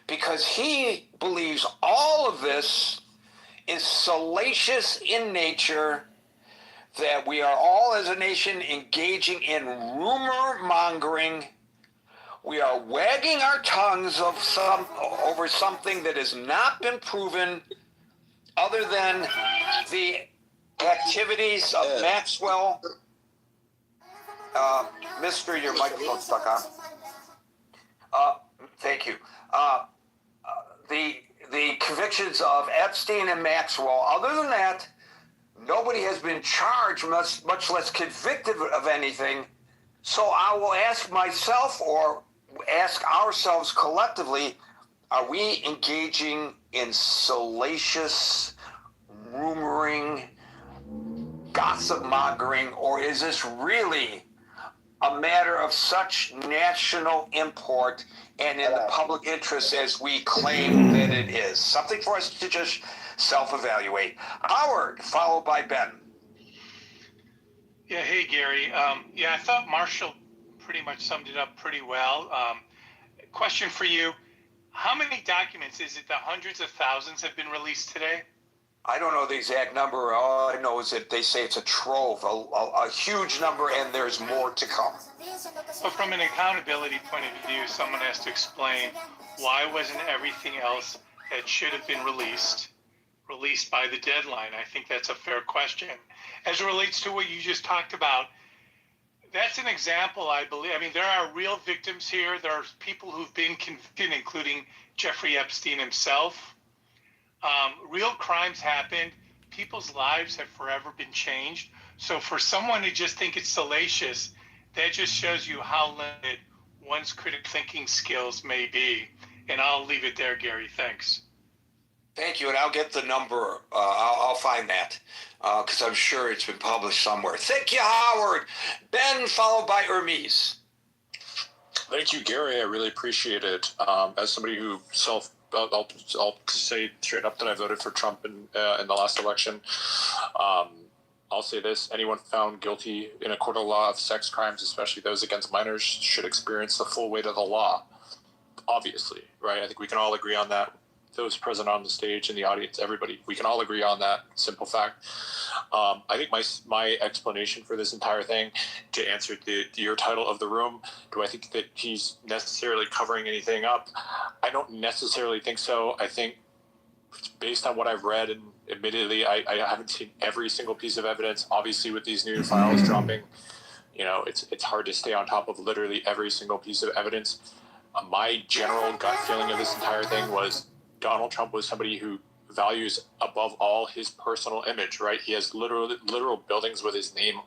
because he believes all of this is salacious in nature, that we are all as a nation engaging in rumor mongering. We are wagging our tongues over something that has not been proven, other than the activities of Maxwell. Mister, your microphone's stuck on. Thank you. The convictions of Epstein and Maxwell. Other than that, nobody has been charged, much less convicted of anything. So I will ask myself, or ask ourselves collectively, are we engaging in salacious rumoring, gossip mongering, or is this really a matter of such national import and in the public interest as we claim that it is? Something for us to just self-evaluate. Howard, followed by Ben. Yeah, hey, Gary. I thought Marshall pretty much summed it up pretty well. Question for you. How many documents, is it the hundreds of thousands have been released today? I don't know the exact number. All I know is that they say it's a trove, a huge number, and there's more to come. But from an accountability point of view, someone has to explain why wasn't everything else that should have been released released by the deadline? I think that's a fair question. As it relates to what you just talked about, that's an example, I believe. I mean, there are real victims here. There are people who've been convicted, including Jeffrey Epstein himself. Real crimes happened. People's lives have forever been changed. So for someone to just think it's salacious, that just shows you how limited one's critical thinking skills may be. And I'll leave it there, Gary. Thanks. Thank you, and I'll get the number. I'll find that because I'm sure it's been published somewhere. Thank you, Howard. Ben, followed by Hermes. Thank you, Gary. I really appreciate it. As somebody who I'll say straight up that I voted for Trump in the last election. I'll say this: anyone found guilty in a court of law of sex crimes, especially those against minors, should experience the full weight of the law. Obviously, right? I think we can all agree on that. Those present on the stage and the audience, everybody, we can all agree on that simple fact. I think my explanation for this entire thing, to answer your title of the room, do I think that he's necessarily covering anything up? I don't necessarily think so. I think based on what I've read, and admittedly, I haven't seen every single piece of evidence. Obviously, with these new files dropping, it's hard to stay on top of literally every single piece of evidence. My general gut feeling of this entire thing was Donald Trump was somebody who values above all his personal image, right? He has literal buildings with his name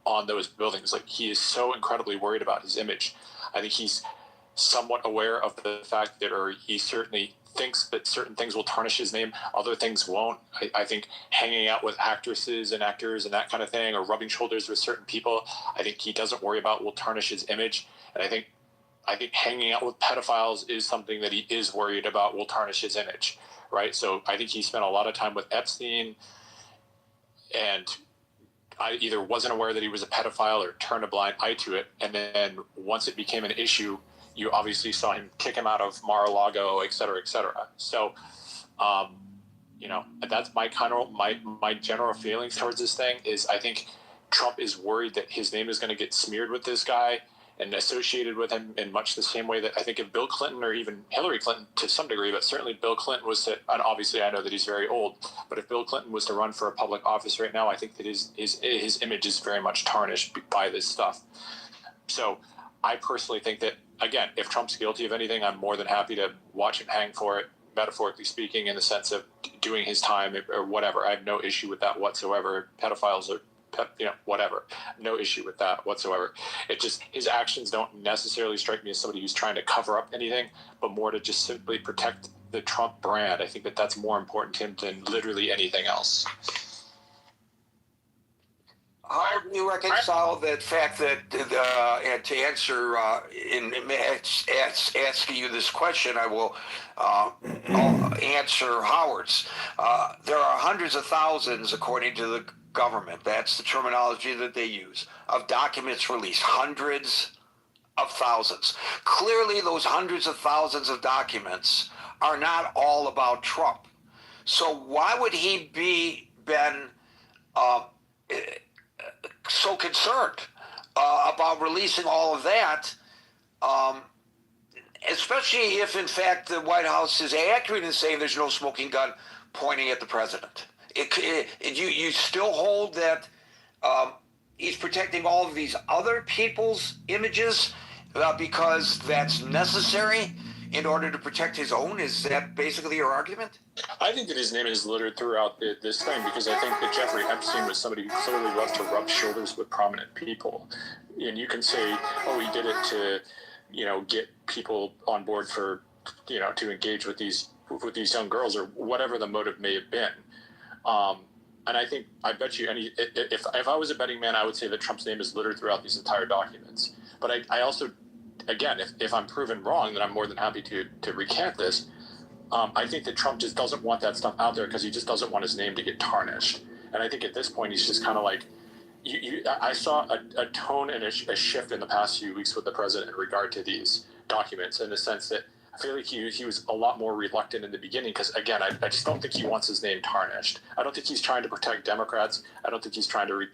on those buildings. Like, he is so incredibly worried about his image. I think he's somewhat aware of the fact that, or he certainly thinks that certain things will tarnish his name, other things won't. I think hanging out with actresses and actors and that kind of thing, or rubbing shoulders with certain people, I think he doesn't worry about will tarnish his image. And I think hanging out with pedophiles is something that he is worried about will tarnish his image, right? So I think he spent a lot of time with Epstein, and I either wasn't aware that he was a pedophile or turned a blind eye to it. And then once it became an issue, you obviously saw him kick him out of Mar-a-Lago, et cetera, et cetera. So, that's my general feelings towards this thing is I think Trump is worried that his name is going to get smeared with this guy and associated with him in much the same way that I think if Bill Clinton or even Hillary Clinton to some degree, but certainly Bill Clinton was to, and obviously I know that he's very old, but if Bill Clinton was to run for a public office right now, I think that his image is very much tarnished by this stuff. So I personally think that, again, if Trump's guilty of anything, I'm more than happy to watch him hang for it, metaphorically speaking, in the sense of doing his time or whatever. I have no issue with that whatsoever. Pedophiles are whatever. No issue with that whatsoever. It just, his actions don't necessarily strike me as somebody who's trying to cover up anything, but more to just simply protect the Trump brand. I think that that's more important to him than literally anything else. How do you reconcile that fact that, and to answer, asking you this question, I will I'll answer Howard's. There are hundreds of thousands, according to the government, that's the terminology that they use, of documents released. Hundreds of thousands. Clearly, those hundreds of thousands of documents are not all about Trump. So why would he been so concerned about releasing all of that, especially if, in fact, the White House is accurate in saying there's no smoking gun pointing at the president? You still hold that he's protecting all of these other people's images because that's necessary in order to protect his own? Is that basically your argument? I think that his name is littered throughout this thing because I think that Jeffrey Epstein was somebody who clearly loved to rub shoulders with prominent people. And you can say, oh, he did it to, get people on board for, to engage with these young girls or whatever the motive may have been. And I bet you if I was a betting man, I would say that Trump's name is littered throughout these entire documents. But I also, again, if I'm proven wrong, then I'm more than happy to recant this. I think that Trump just doesn't want that stuff out there because he just doesn't want his name to get tarnished. And I think at this point, he's just kind of like, I saw a tone and a shift in the past few weeks with the president in regard to these documents, in the sense that I feel like he was a lot more reluctant in the beginning because, again, I just don't think he wants his name tarnished. I don't think he's trying to protect Democrats. I don't think he's trying to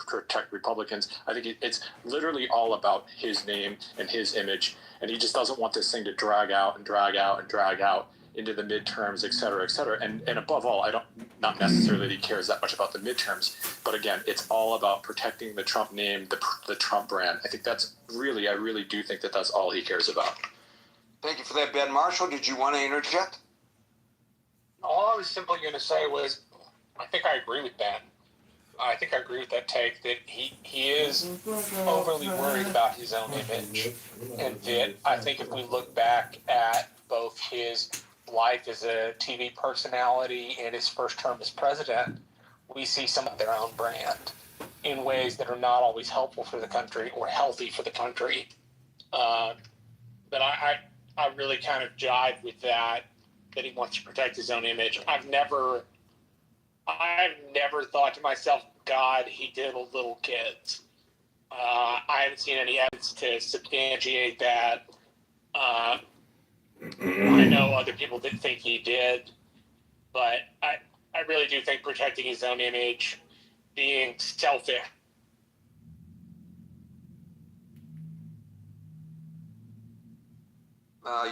protect Republicans. I think it's literally all about his name and his image, and he just doesn't want this thing to drag out and drag out and drag out. into the midterms, et cetera, and above all, not necessarily that he cares that much about the midterms, but again, it's all about protecting the Trump name, the Trump brand. I really do think that that's all he cares about. Thank you for that, Ben. Marshall, did you want to interject? All I was simply going to say was, I think I agree with Ben. I think I agree with that take that he is overly worried about his own image. And that I think if we look back at both his life as a TV personality and his first term as president, we see some of their own brand in ways that are not always helpful for the country or healthy for the country. But I really kind of jive with that he wants to protect his own image. I've never thought to myself, God, he diddled little kids. I haven't seen any evidence to substantiate that. I know other people that think he did, but I really do think protecting his own image, being selfish.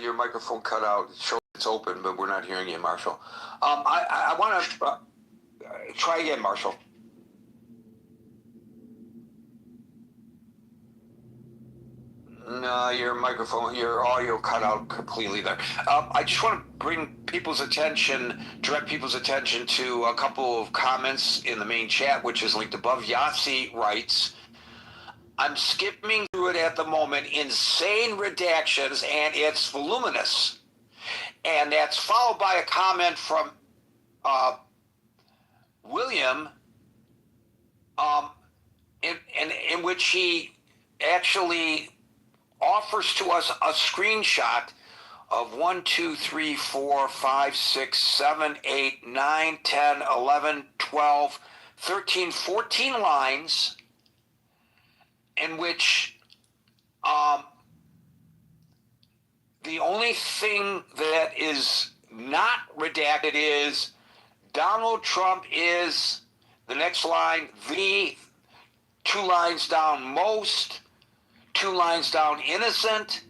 Your microphone cut out. It shows it's open, but we're not hearing you, Marshall. I want to try again, Marshall. No, your microphone, your audio cut out completely there. I just want to direct people's attention to a couple of comments in the main chat, which is linked above. Yossi writes, I'm skimming through it at the moment, insane redactions, and it's voluminous. And that's followed by a comment from William, in which he actually offers to us a screenshot of 1, 2, 3, 4, 5, 6, 7, 8, 9, 10, 11, 12, 13, 14 lines in which the only thing that is not redacted is Donald Trump is, the next line, the, 2 lines down, most, 2 lines down, innocent.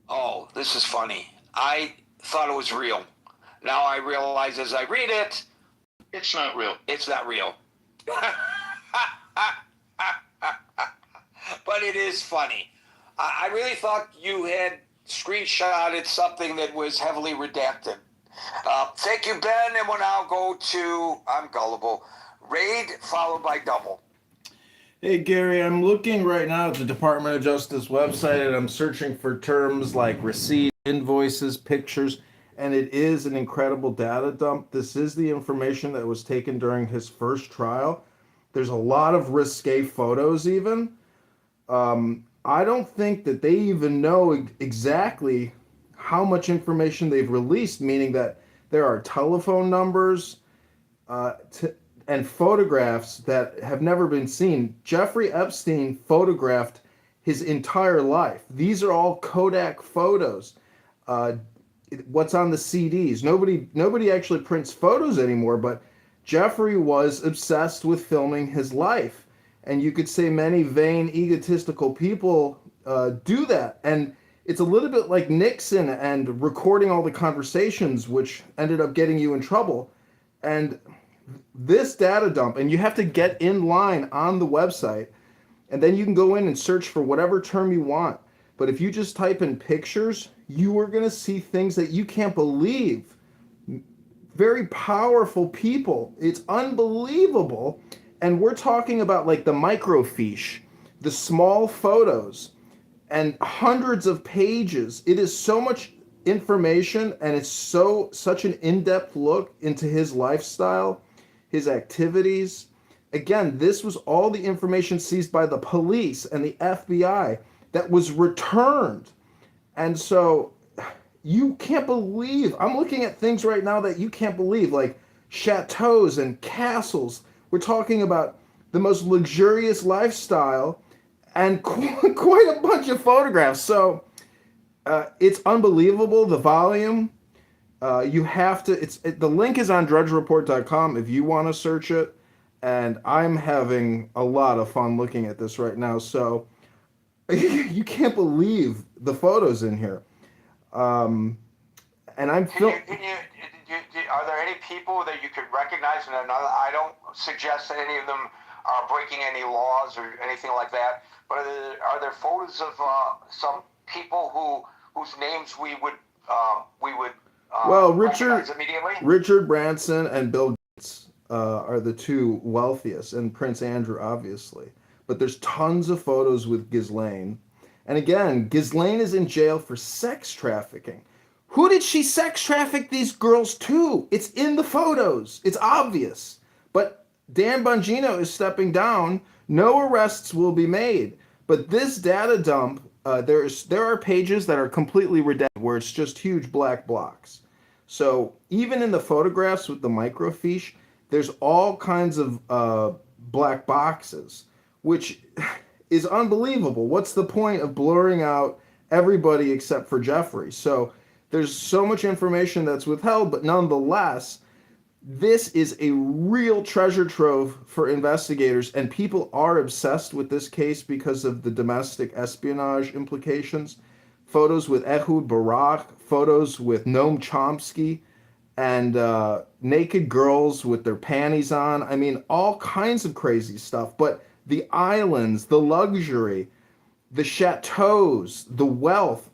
Oh, this is funny. I thought it was real. Now I realize as I read it, it's not real. It's not real. But it is funny. I really thought you had screenshotted something that was heavily redacted. Thank you, Ben, and we'll now go to, I'm gullible, Raid, followed by Double. Hey, Gary, I'm looking right now at the Department of Justice website, and I'm searching for terms like receipt, invoices, pictures, and it is an incredible data dump. This is the information that was taken during his first trial. There's a lot of risque photos even. I don't think that they even know exactly how much information they've released, meaning that there are telephone numbers and photographs that have never been seen. Jeffrey Epstein photographed his entire life. These are all Kodak photos. What's on the CDs? Nobody actually prints photos anymore, but Jeffrey was obsessed with filming his life. And you could say many vain, egotistical people do that. And it's a little bit like Nixon and recording all the conversations, which ended up getting you in trouble. And this data dump, and you have to get in line on the website, and then you can go in and search for whatever term you want. But if you just type in pictures, you are going to see things that you can't believe. Very powerful people. It's unbelievable. And we're talking about like the microfiche, the small photos, and hundreds of pages. It is so much information, and it's such an in-depth look into his lifestyle, his activities. Again, this was all the information seized by the police and the FBI that was returned. And so you can't believe, I'm looking at things right now that you can't believe, like chateaus and castles. We're talking about the most luxurious lifestyle and quite a bunch of photographs. So it's unbelievable, the volume. You have to, the link is on drudgereport.com if you want to search it. And I'm having a lot of fun looking at this right now. So you can't believe the photos in here. And I'm are there any people that you could recognize in another? I don't suggest that any of them are breaking any laws or anything like that. But are there photos of some people whose names we would well, recognize immediately? Richard Branson and Bill Gates are the two wealthiest, and Prince Andrew, obviously. But there's tons of photos with Ghislaine. And again, Ghislaine is in jail for sex trafficking. Who did she sex traffic these girls to? It's in the photos. It's obvious. But Dan Bongino is stepping down. No arrests will be made. But this data dump, there are pages that are completely redacted where it's just huge black blocks. So even in the photographs with the microfiche, there's all kinds of black boxes, which is unbelievable. What's the point of blurring out everybody except for Jeffrey? So there's so much information that's withheld, but nonetheless, this is a real treasure trove for investigators, and people are obsessed with this case because of the domestic espionage implications. Photos with Ehud Barak, photos with Noam Chomsky, and naked girls with their panties on. I mean, all kinds of crazy stuff. But the islands, the luxury, the chateaus, the wealth,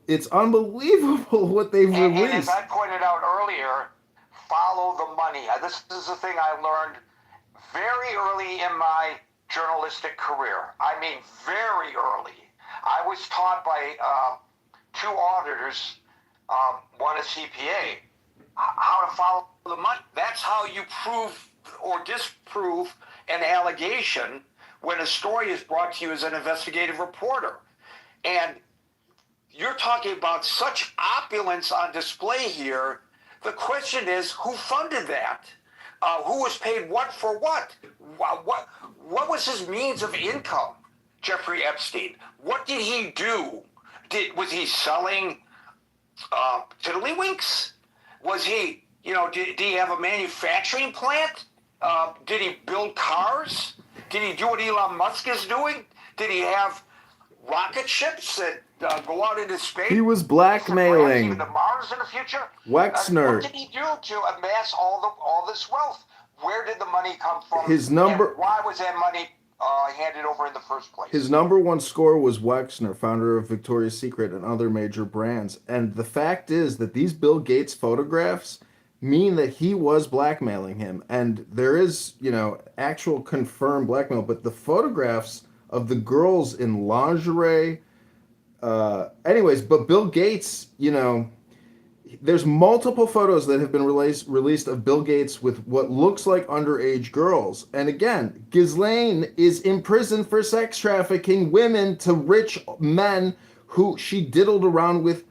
it's unbelievable what they've released. And as I pointed out earlier, follow the money. This is the thing I learned very early in my journalistic career. I mean, very early. I was taught by two auditors, one a CPA, how to follow the money. That's how you prove or disprove an allegation when a story is brought to you as an investigative reporter. And you're talking about such opulence on display here. The question is, who funded that? Who was paid what for what? What was his means of income, Jeffrey Epstein? What did he do? Was he selling tiddlywinks? Was he, did he have a manufacturing plant? Did he build cars? Did he do what Elon Musk is doing? Did he have rocket ships that go out into space? He was blackmailing. Even to Mars in the future? Wexner. What did he do to amass all this wealth? Where did the money come from? And why was that money handed over in the first place? His number one score was Wexner, founder of Victoria's Secret and other major brands. And the fact is that these Bill Gates photographs mean that he was blackmailing him. And there is, actual confirmed blackmail, but the photographs of the girls in lingerie, anyways, but Bill Gates, there's multiple photos that have been released of Bill Gates with what looks like underage girls. And again, Ghislaine is in prison for sex trafficking women to rich men who she diddled around with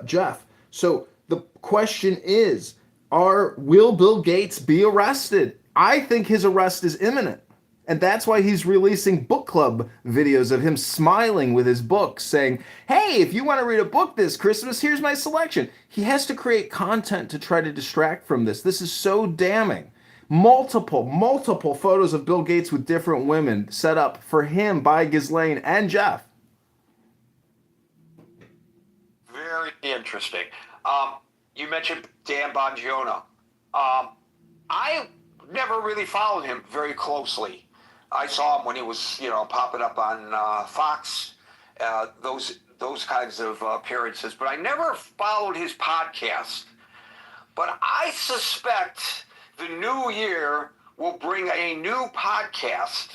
Jeff. So the question is, will Bill Gates be arrested? I think his arrest is imminent. And that's why he's releasing book club videos of him smiling with his book saying, hey, if you want to read a book this Christmas, here's my selection. He has to create content to try to distract from this. This is so damning. Multiple photos of Bill Gates with different women set up for him by Ghislaine and Jeff. Very interesting. You mentioned Dan Bongino. I never really followed him very closely. I saw him when he was, popping up on Fox, those kinds of appearances, but I never followed his podcast. But I suspect the new year will bring a new podcast.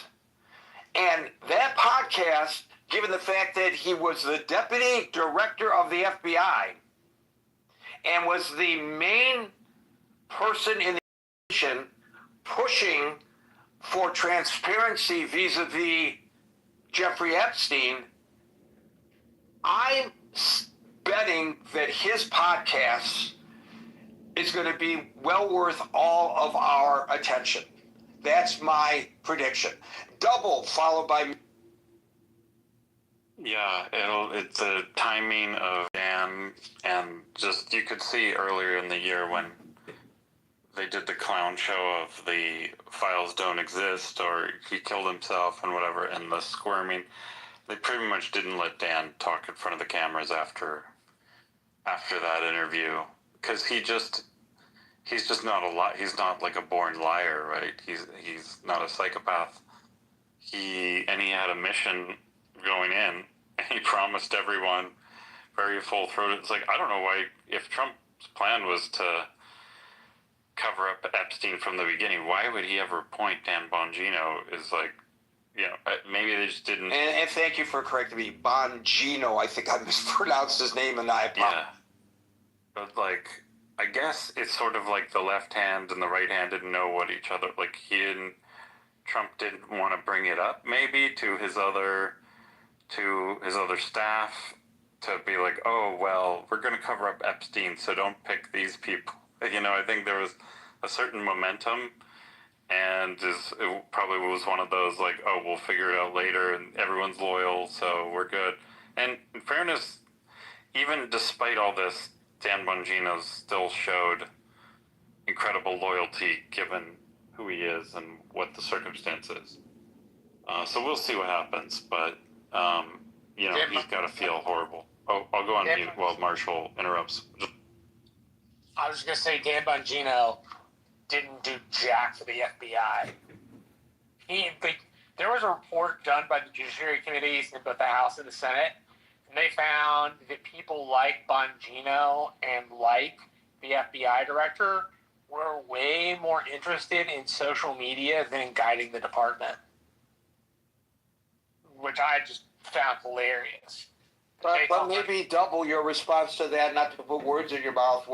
And that podcast, given the fact that he was the deputy director of the FBI and was the main person in the nation pushing for transparency vis-a-vis Jeffrey Epstein, I'm betting that his podcast is going to be well worth all of our attention. That's my prediction. Double followed by... Yeah, it's the timing of Dan, and just you could see earlier in the year when they did the clown show of the files don't exist or he killed himself and whatever, and the squirming. They pretty much didn't let Dan talk in front of the cameras after after that interview, because he's just not he's not like a born liar, right? He's not a psychopath. He had a mission going in, and he promised everyone very full-throated. It's like, I don't know why, if Trump's plan was to cover up Epstein from the beginning, why would he ever appoint Dan Bongino? Is like, maybe they just didn't. And thank you for correcting me. Bongino, I think I mispronounced his name, and I Yeah. But, like, I guess it's sort of like the left hand and the right hand didn't know what each other, like, Trump didn't want to bring it up, maybe, to his other staff, to be like, oh, well, we're going to cover up Epstein, so don't pick these people. I think there was a certain momentum, and it probably was one of those, like, oh, we'll figure it out later, and everyone's loyal, so we're good. And in fairness, even despite all this, Dan Bongino still showed incredible loyalty given who he is and what the circumstance is. So we'll see what happens, but, he's got to feel horrible. Oh, I'll go on mute while Marshall interrupts. I was going to say Dan Bongino didn't do jack for the FBI. There was a report done by the Judiciary Committees in both the House and the Senate, and they found that people like Bongino and like the FBI director were way more interested in social media than in guiding the department, which I just found hilarious. But maybe double your response to that, not to put words in your mouth,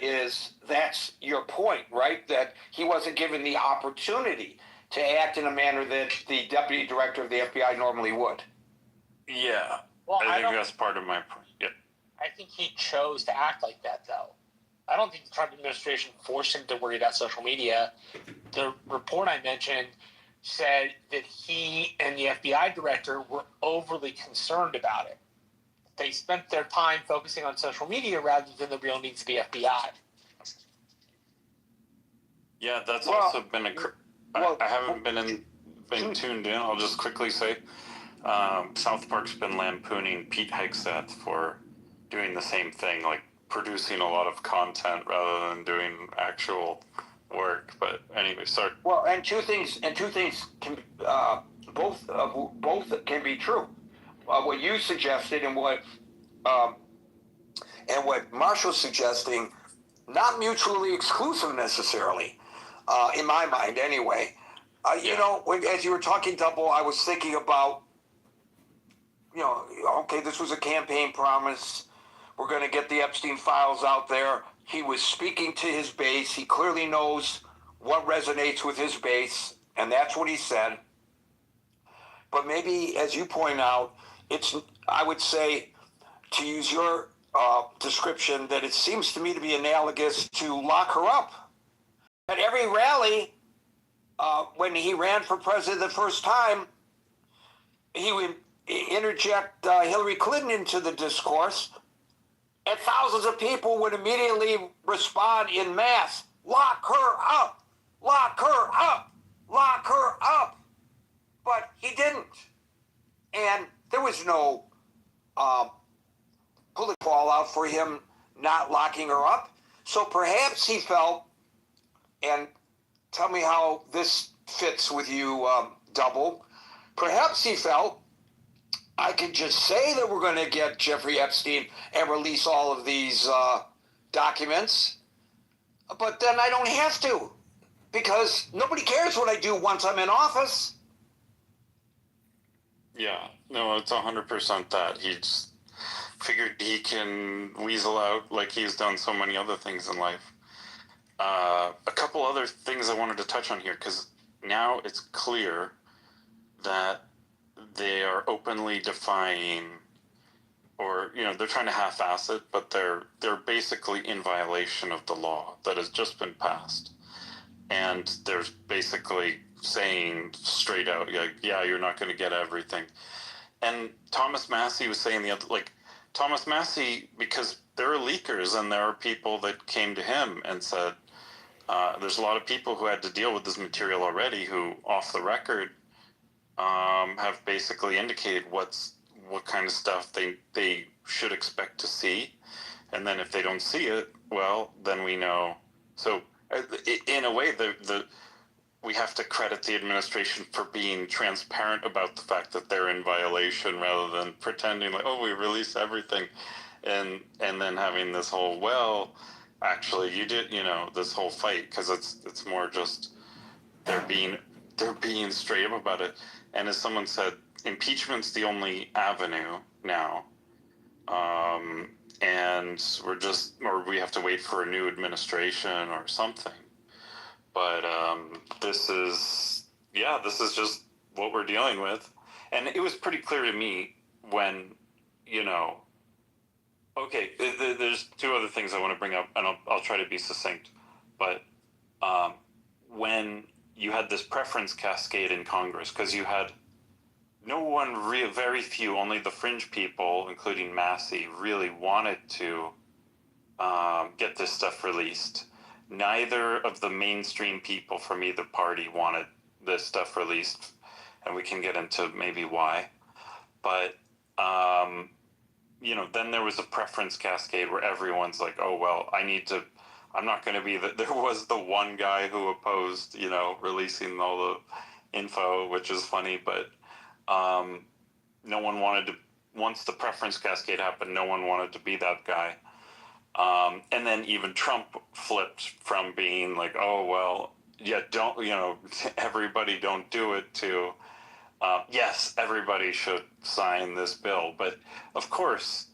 is that's your point, right? That he wasn't given the opportunity to act in a manner that the deputy director of the FBI normally would. Yeah. Well, I think that's part of my point. Yeah. I think he chose to act like that, though. I don't think the Trump administration forced him to worry about social media. The report I mentioned said that he and the FBI director were overly concerned about it. They spent their time focusing on social media rather than the real needs of the FBI. Yeah, that's also been I haven't been tuned in. I'll just quickly say, South Park's been lampooning Pete Hegseth for doing the same thing, like producing a lot of content rather than doing actual work. But anyway, sorry. Well, and two things can both can be true. What you suggested and what Marshall's suggesting, not mutually exclusive necessarily, in my mind anyway. As you were talking, Double, I was thinking about, okay, this was a campaign promise. We're going to get the Epstein files out there. He was speaking to his base. He clearly knows what resonates with his base, and that's what he said. But maybe, as you point out, I would say, to use your description, that it seems to me to be analogous to lock her up. At every rally, when he ran for president the first time, he would interject Hillary Clinton into the discourse, and thousands of people would immediately respond in mass, lock her up, lock her up, lock her up. But he didn't. And there was no political fallout for him not locking her up. So perhaps he felt, and tell me how this fits with you, Double, perhaps he felt, I could just say that we're going to get Jeffrey Epstein and release all of these documents, but then I don't have to, because nobody cares what I do once I'm in office. Yeah, no, it's 100% that. He just figured he can weasel out like he's done so many other things in life. A couple other things I wanted to touch on here, because now it's clear that they are openly defying, or they're trying to half-ass it, but they're basically in violation of the law that has just been passed, and they're basically saying straight out, yeah, you're not going to get everything. And Thomas Massey was saying Thomas Massey, because there are leakers and there are people that came to him and said, there's a lot of people who had to deal with this material already who, off the record, have basically indicated what kind of stuff they should expect to see, And then if they don't see it, well, then we know. So in a way, we have to credit the administration for being transparent about the fact that they're in violation, rather than pretending like, oh, we release everything, and then having this whole, well, actually you did, this whole fight, because it's more just they're being straight up about it. And as someone said, impeachment's the only avenue now, and we have to wait for a new administration or something. But this is just what we're dealing with. And it was pretty clear to me when, okay, there's two other things I want to bring up, and I'll try to be succinct. But when you had this preference cascade in Congress, because you had very few, only the fringe people, including Massey, really wanted to get this stuff released. Neither of the mainstream people from either party wanted this stuff released, and we can get into maybe why. But, then there was a preference cascade where everyone's like, oh, well, I'm not going to be there was the one guy who opposed, releasing all the info, which is funny, but no one wanted to, once the preference cascade happened, no one wanted to be that guy. And then even Trump flipped from being like, oh, well, yeah, don't, everybody don't do it, to, yes, everybody should sign this bill. But of course,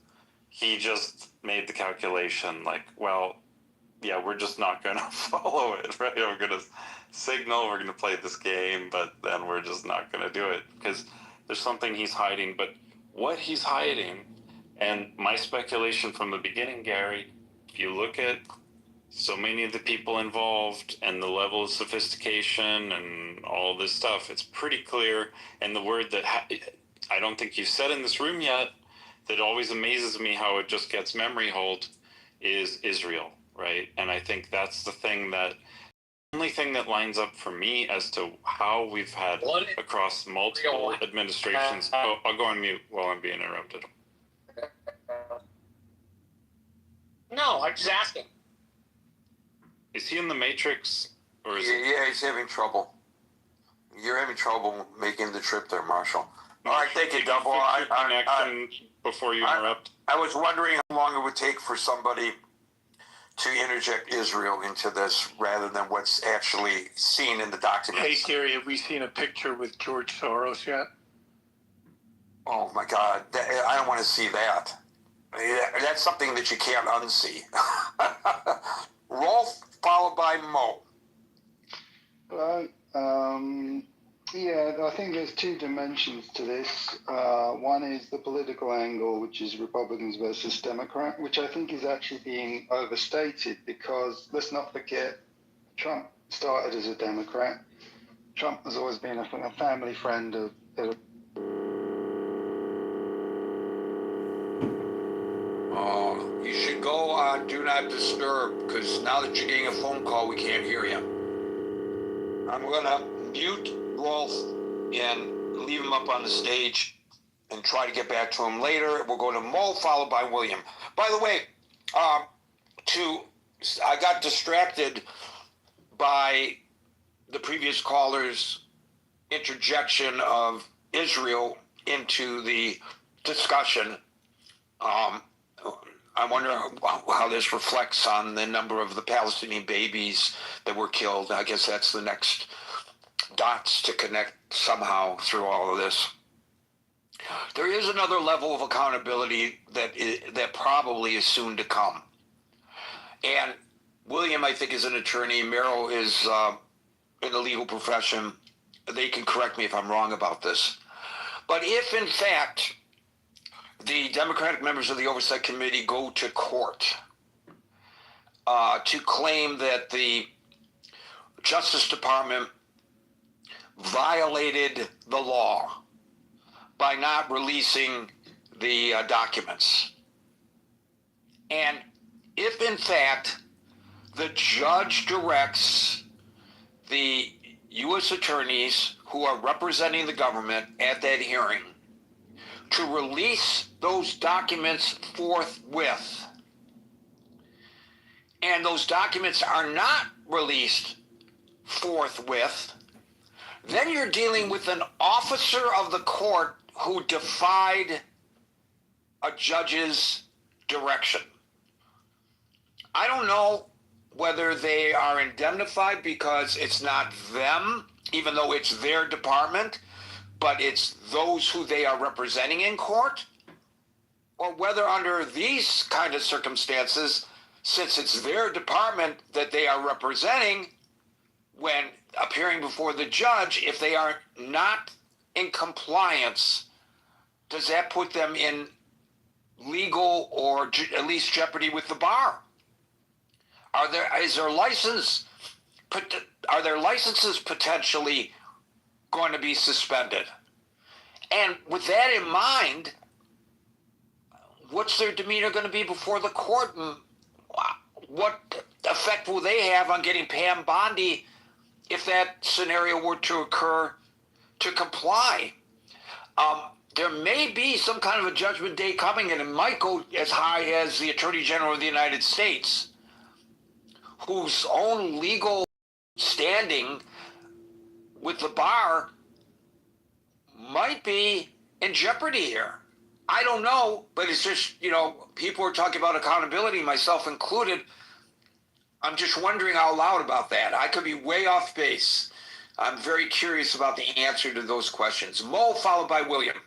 he just made the calculation like, well, yeah, we're just not going to follow it, right? We're going to signal, we're going to play this game, but then we're just not going to do it because there's something he's hiding. But what he's hiding, and my speculation from the beginning, Gary, if you look at so many of the people involved and the level of sophistication and all this stuff, it's pretty clear. And the word that I don't think you've said in this room yet, that always amazes me how it just gets memory hold, is Israel, right? And I think that's the only thing that lines up for me as to how we've had across multiple administrations. I'll go on mute while I'm being interrupted. No, I'm just asking. Is he in the Matrix, or is Yeah, he's having trouble. You're having trouble making the trip there, Marshall. All right, thank you, Double. Before you interrupt, I was wondering how long it would take for somebody to interject Israel into this rather than what's actually seen in the documents. Hey, Gary, have we seen a picture with George Soros yet? Oh, my God. I don't want to see that. That's something that you can't unsee. Rolf, followed by Mo. Yeah, I think there's two dimensions to this. One is the political angle, which is Republicans versus Democrat, which I think is actually being overstated because let's not forget, Trump started as a Democrat. Trump has always been a family friend of You should go on Do Not Disturb, because now that you're getting a phone call, we can't hear you. I'm going to mute Rolf and leave him up on the stage and try to get back to him later. We'll go to Mo, followed by William. By the way, I got distracted by the previous caller's interjection of Israel into the discussion. I wonder how this reflects on the number of the Palestinian babies that were killed. I guess that's the next dots to connect somehow through all of this. There is another level of accountability that probably is soon to come. And William, I think, is an attorney. Merrill is in the legal profession. They can correct me if I'm wrong about this. But if, in fact, the Democratic members of the Oversight Committee go to court to claim that the Justice Department violated the law by not releasing the documents. And if, in fact, the judge directs the U.S. attorneys who are representing the government at that hearing to release those documents forthwith, and those documents are not released forthwith, then you're dealing with an officer of the court who defied a judge's direction. I don't know whether they are indemnified because it's not them, even though it's their department, but it's those who they are representing in court, or whether under these kind of circumstances, since it's their department that they are representing, when appearing before the judge, if they are not in compliance, does that put them in legal or at least jeopardy with the bar? Are their licenses potentially going to be suspended? And with that in mind, what's their demeanor going to be before the court? And what effect will they have on getting Pam Bondi if that scenario were to occur to comply? There may be some kind of a judgment day coming, and it might go as high as the Attorney General of the United States, whose own legal standing with the bar might be in jeopardy here. I don't know, but it's just, people are talking about accountability, myself included. I'm just wondering out loud about that. I could be way off base. I'm very curious about the answer to those questions. Mo, followed by William.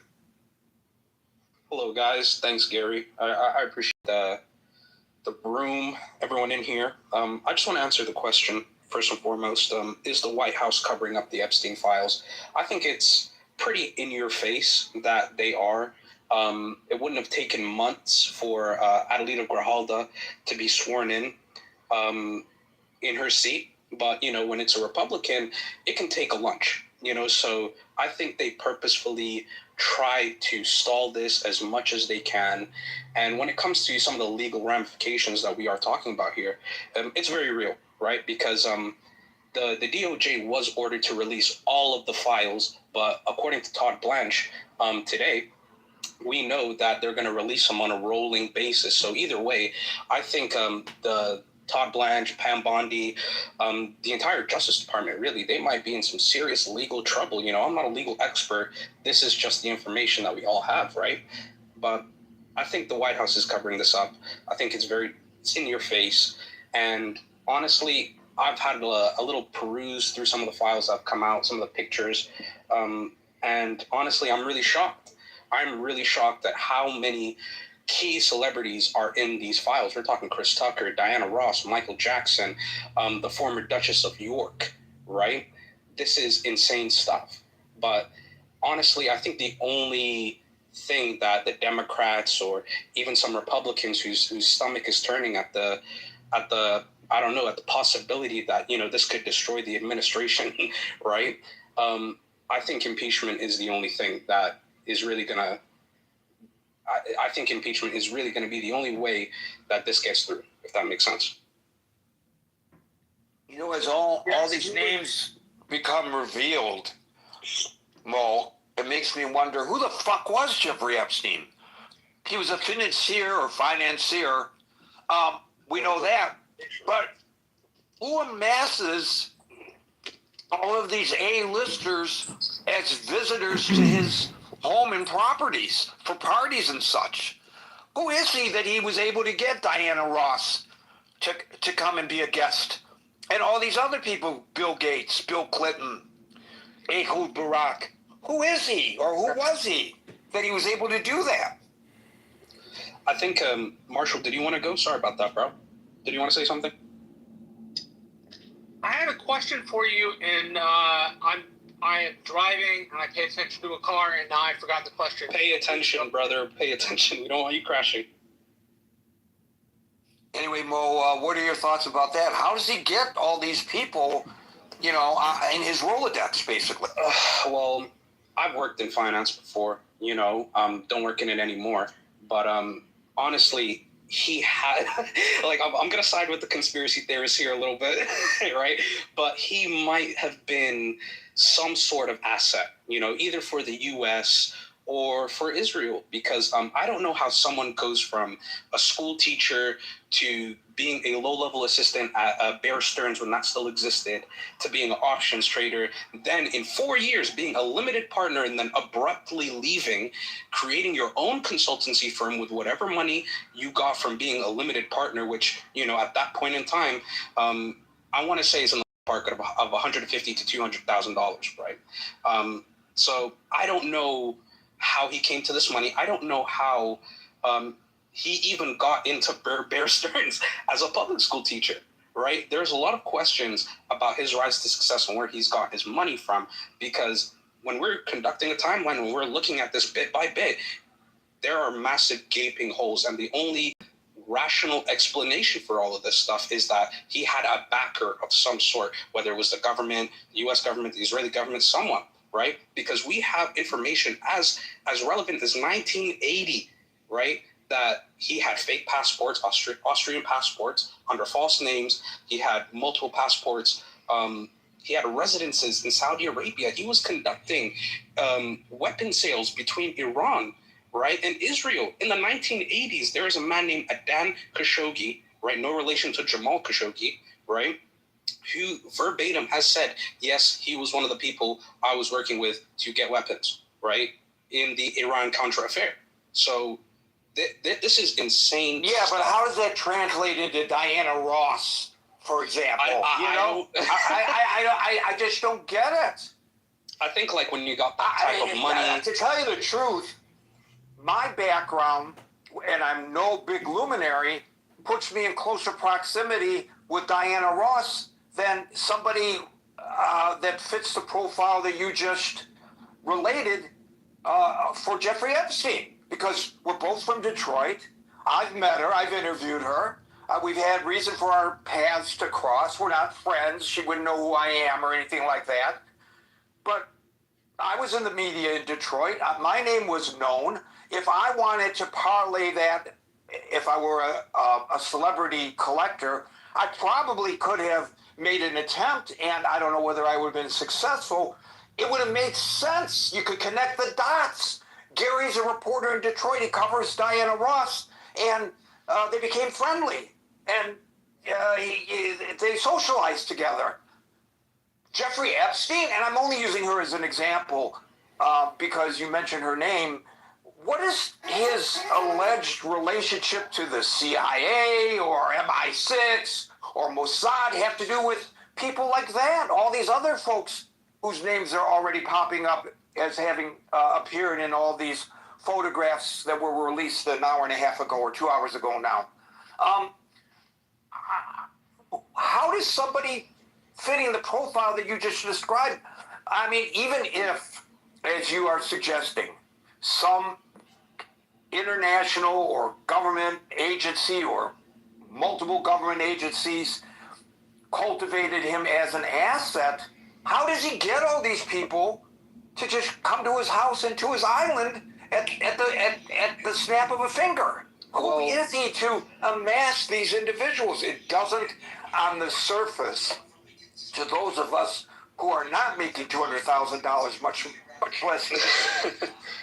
Hello, guys. Thanks, Gary. I appreciate the room, everyone in here. I just want to answer the question, first and foremost. Is the White House covering up the Epstein files? I think it's pretty in your face that they are. It wouldn't have taken months for Adelita Grijalda to be sworn in her seat. But, when it's a Republican, it can take a lunch, so I think they purposefully try to stall this as much as they can. And when it comes to some of the legal ramifications that we are talking about here, it's very real, right? Because the DOJ was ordered to release all of the files, but according to Todd Blanche today, we know that they're going to release them on a rolling basis. So either way, I think the Todd Blanche, Pam Bondi, the entire Justice Department, really, they might be in some serious legal trouble. I'm not a legal expert. This is just the information that we all have, right? But I think the White House is covering this up. I think it's in your face. And honestly, I've had a little peruse through some of the files that have come out, some of the pictures. And honestly, I'm really shocked. I'm really shocked at how many key celebrities are in these files. We're talking Chris Tucker, Diana Ross, Michael Jackson, the former Duchess of York, right? This is insane stuff. But honestly, I think the only thing that the Democrats or even some Republicans whose stomach is turning at the possibility that, this could destroy the administration, right? I think impeachment is the only thing that is really going to I think impeachment is really going to be the only way that this gets through, if that makes sense. As all these names become revealed, Mo, it makes me wonder, who the fuck was Jeffrey Epstein? He was a financier. We know that. But who amasses all of these A-listers as visitors to his home and properties for parties and such? Who is he that he was able to get Diana Ross to come and be a guest? And all these other people, Bill Gates, Bill Clinton, Ehud Barak. Who is he, or who was he, that he was able to do that? I think, Marshall, did you want to go? Sorry about that, bro. Did you want to say something? I have a question for you, and I am driving, and I pay attention to a car, and now I forgot the question. Pay attention, brother. Pay attention. We don't want you crashing. Anyway, Mo, what are your thoughts about that? How does he get all these people, in his Rolodex, basically? Well, I've worked in finance before, don't work in it anymore. But honestly, he had, I'm going to side with the conspiracy theorists here a little bit, right? But he might have been some sort of asset, either for the U.S. or for Israel, because I don't know how someone goes from a school teacher to being a low-level assistant at Bear Stearns when that still existed, to being an options trader, then in 4 years being a limited partner, and then abruptly leaving, creating your own consultancy firm with whatever money you got from being a limited partner, which, you know, at that point in time, I want to say is in the park of $150,000 to $200,000, right? So I don't know how he came to this money. I don't know how he even got into Bear Stearns as a public school teacher, right? There's a lot of questions about his rise to success and where he's got his money from, because when we're conducting a timeline, when we're looking at this bit by bit, there are massive gaping holes, and the only rational explanation for all of this stuff is that he had a backer of some sort, whether it was the government, the U.S. government, the Israeli government, someone, right? Because we have information as relevant as 1980, right? That he had fake passports, Austrian passports under false names. He had multiple passports. He had residences in Saudi Arabia. He was conducting weapon sales between Iran, right, and Israel. In the 1980s, there is a man named Adan Khashoggi, right, no relation to Jamal Khashoggi, right, who verbatim has said, yes, he was one of the people I was working with to get weapons, right, in the Iran-Contra affair. So this is insane. Yeah, but how does that translate into Diana Ross, for example? I just don't get it. I think, like, when you got that type of money... To tell you the truth, my background, and I'm no big luminary, puts me in closer proximity with Diana Ross than somebody that fits the profile that you just related for Jeffrey Epstein. Because we're both from Detroit. I've met her. I've interviewed her. We've had reason for our paths to cross. We're not friends. She wouldn't know who I am or anything like that. But I was in the media in Detroit. My name was known. If I wanted to parlay that, if I were a celebrity collector, I probably could have made an attempt, and I don't know whether I would have been successful. It would have made sense. You could connect the dots. Gary's a reporter in Detroit. He covers Diana Ross, and they became friendly, and they socialized together. Jeffrey Epstein, and I'm only using her as an example because you mentioned her name. What is his alleged relationship to the CIA or MI6 or Mossad have to do with people like that? All these other folks whose names are already popping up as having appeared in all these photographs that were released an hour and a half ago or 2 hours ago now. How does somebody fitting the profile that you just described, I mean, even if, as you are suggesting, some international or government agency or multiple government agencies cultivated him as an asset, how does he get all these people to just come to his house and to his island at the snap of a finger? Who is he to amass these individuals? It doesn't, on the surface, to those of us who are not making $200,000, much less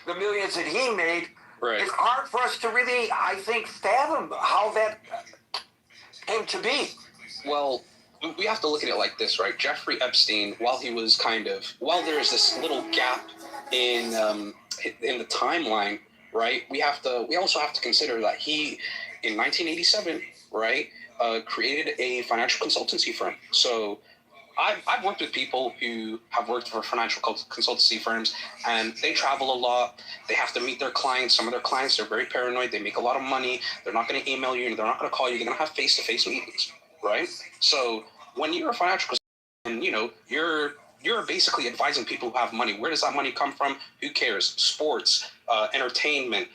the millions that he made, right. It's hard for us to really, I think, fathom how that came to be. Well, we have to look at it like this, right? Jeffrey Epstein, while there's this little gap in the timeline, right? We also have to consider that he, in 1987, right, created a financial consultancy firm. So I've worked with people who have worked for financial consultancy firms, and they travel a lot. They have to meet their clients. Some of their clients are very paranoid. They make a lot of money. They're not going to email you. They're not going to call you. They're going to have face-to-face meetings, right? So when you're a financial consultant, you know, you're basically advising people who have money. Where does that money come from? Who cares? Sports, entertainment,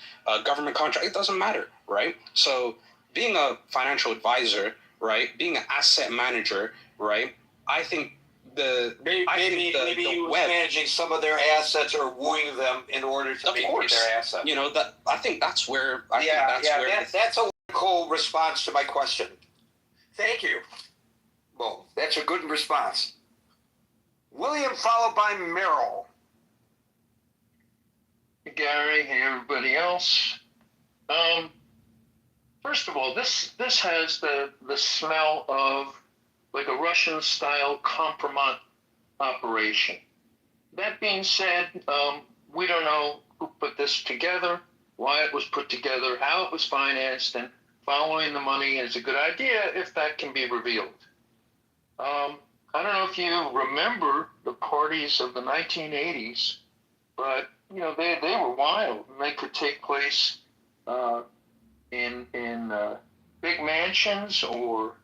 government contract. It doesn't matter, right? So being a financial advisor, right? Being an asset manager, right? I think maybe he was managing some of their assets or wooing them in order to make their assets. You know, that I think that's where that's a cool response to my question. Thank you. Well, that's a good response. William followed by Merrill. Gary. Hey, everybody else. First of all, this has the smell of like a Russian-style compromise operation. That being said, we don't know who put this together, why it was put together, how it was financed, and following the money is a good idea if that can be revealed. I don't know if you remember the parties of the 1980s, but you know they were wild, and they could take place in big mansions or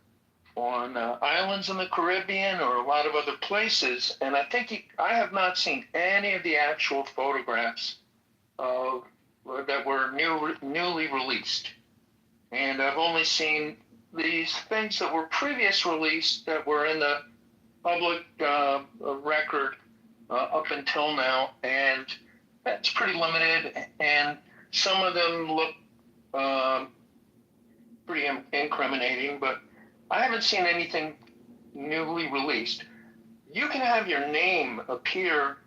on islands in the Caribbean or a lot of other places. And I think I have not seen any of the actual photographs that were newly released. And I've only seen these things that were previous released that were in the public record up until now. And that's pretty limited. And some of them look pretty incriminating, but I haven't seen anything newly released. You can have your name appear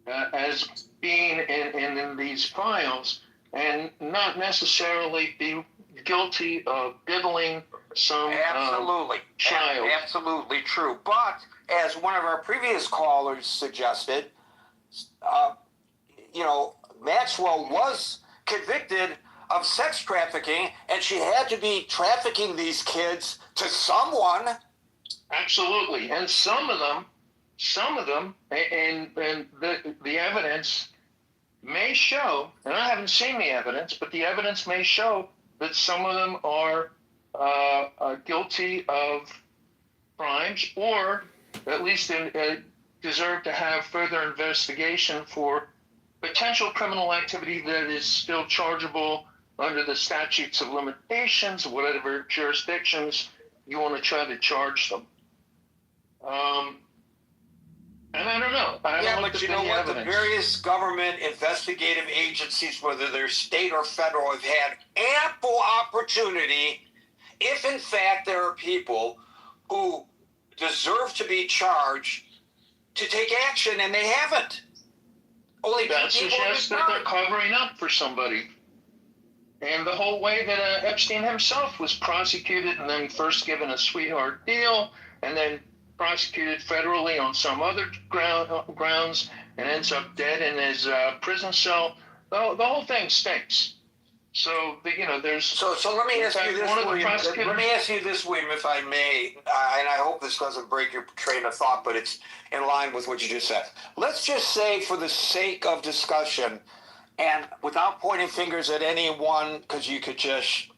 as being in these files and not necessarily be guilty of diddling some child. Absolutely true. But as one of our previous callers suggested, Maxwell was convicted of sex trafficking, and she had to be trafficking these kids to someone. Absolutely, and some of them, and the evidence may show, and I haven't seen the evidence, but the evidence may show that some of them are guilty of crimes, or at least deserve to have further investigation for potential criminal activity that is still chargeable under the statutes of limitations, whatever jurisdictions you want to try to charge them. And I don't know. But you know what? The various government investigative agencies, whether they're state or federal, have had ample opportunity, if in fact there are people who deserve to be charged, to take action, and they haven't. That suggests that they're covering up for somebody. And the whole way that Epstein himself was prosecuted and then first given a sweetheart deal and then prosecuted federally on some other grounds and ends up dead in his prison cell. The whole thing stinks. So, there's... So let me ask you this, William. Let me ask you this, William, if I may, and I hope this doesn't break your train of thought, but it's in line with what you just said. Let's just say, for the sake of discussion, and without pointing fingers at anyone, because you could just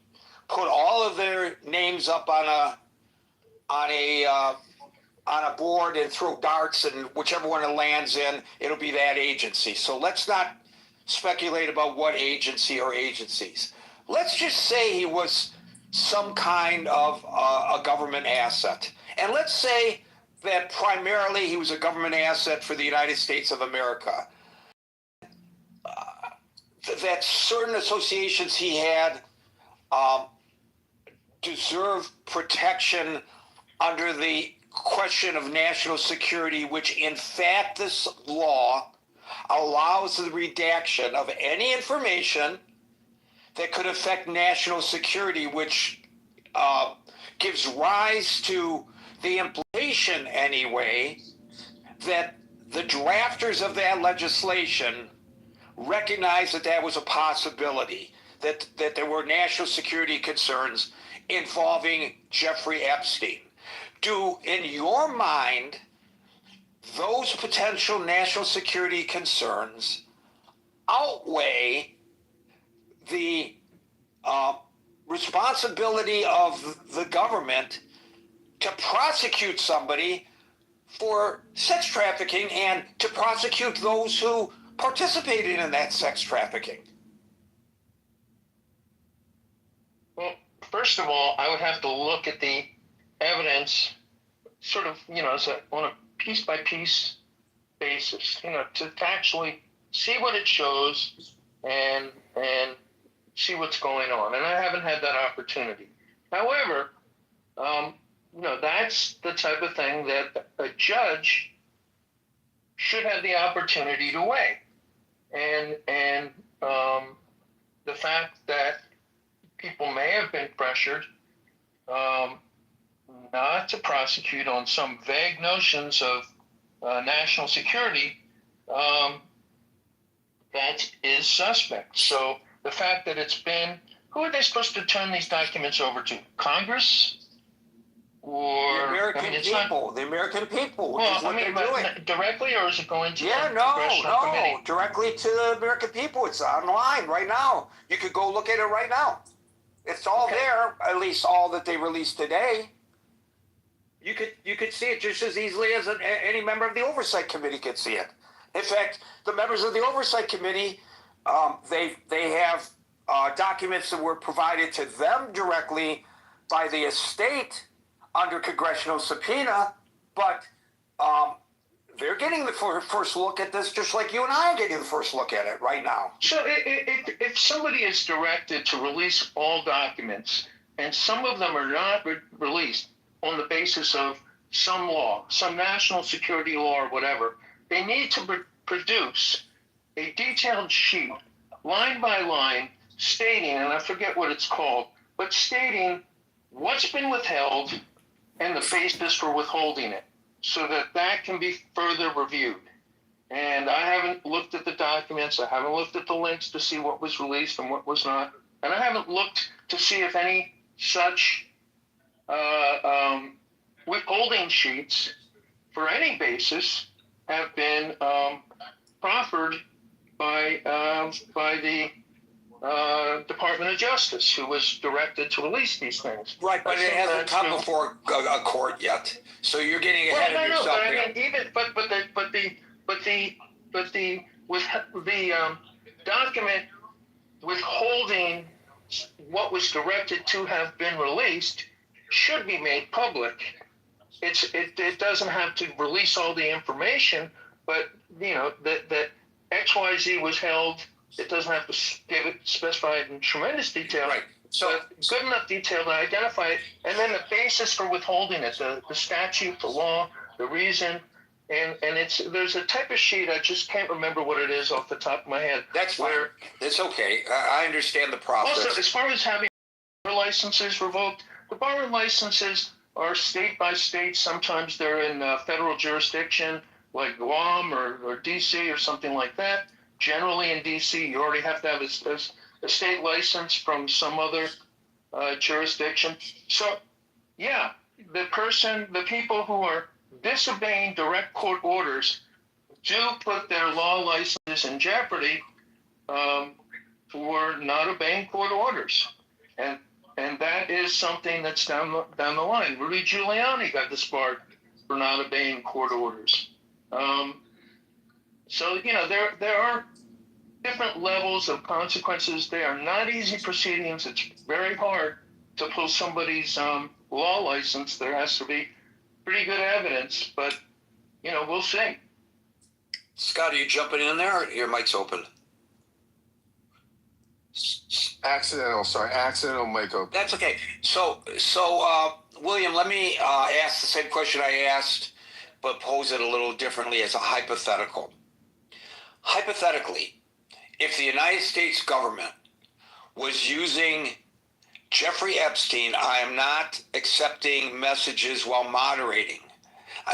put all of their names up on a board and throw darts, and whichever one it lands in, it'll be that agency. So let's not speculate about what agency or agencies. Let's just say he was some kind of a government asset. And let's say that primarily he was a government asset for the United States of America. That certain associations he had deserve protection under the question of national security, which in fact this law allows the redaction of any information that could affect national security, which gives rise to the implication anyway that the drafters of that legislation recognized that that was a possibility, that there were national security concerns involving Jeffrey Epstein. Do, in your mind, those potential national security concerns outweigh the responsibility of the government to prosecute somebody for sex trafficking and to prosecute those who participated in that sex trafficking? Well, first of all, I would have to look at the evidence sort of, on a piece-by-piece basis, to actually see what it shows and see what's going on. And I haven't had that opportunity. However, that's the type of thing that a judge should have the opportunity to weigh. and the fact that people may have been pressured not to prosecute on some vague notions of national security, that is suspect. So the fact that it's been, who are they supposed to turn these documents over to? Congress? Or the American people, not, the American people, which well, is what they're doing. Directly, or is it going to the no, committee? directly to the American people. It's online right now. You could go look at it right now. It's all there, at least all that they released today. You could see it just as easily as any member of the Oversight Committee could see it. In fact, the members of the Oversight Committee, they have documents that were provided to them directly by the estate under congressional subpoena, but they're getting the first look at this just like you and I are getting the first look at it right now. So if somebody is directed to release all documents, and some of them are not released on the basis of some law, some national security law or whatever, they need to produce a detailed sheet, line by line, stating, and I forget what it's called, but stating what's been withheld and the basis for withholding it, so that can be further reviewed. And I haven't looked at the documents. I haven't looked at the links to see what was released and what was not. And I haven't looked to see if any such withholding sheets for any basis have been proffered by the Department of Justice, who was directed to release these things. Right, but it hasn't come before a court yet. So you're getting ahead of yourself. But I mean, the document withholding what was directed to have been released should be made public. It doesn't have to release all the information, but that XYZ was held. It doesn't have to give it specified in tremendous detail. Right. So good enough detail to identify it, and then the basis for withholding it, the statute, the law, the reason, and there's a type of sheet, I just can't remember what it is off the top of my head. That's fine. It's okay. I understand the process. Also, as far as having licenses revoked, the borrowing licenses are state by state. Sometimes they're in federal jurisdiction, like Guam or D.C. or something like that. Generally in D.C., you already have to have a state license from some other jurisdiction. So, yeah, the people who are disobeying direct court orders do put their law licenses in jeopardy for not obeying court orders. And that is something that's down the line. Rudy Giuliani got disbarred for not obeying court orders. So, there are different levels of consequences. They are not easy proceedings. It's very hard to pull somebody's law license. There has to be pretty good evidence, but, we'll see. Scott, are you jumping in there? Or your mic's open. Accidental mic open. That's okay. So, William, let me ask the same question I asked, but pose it a little differently as a hypothetical. Hypothetically, if the United States government was using Jeffrey Epstein, I am not accepting messages while moderating.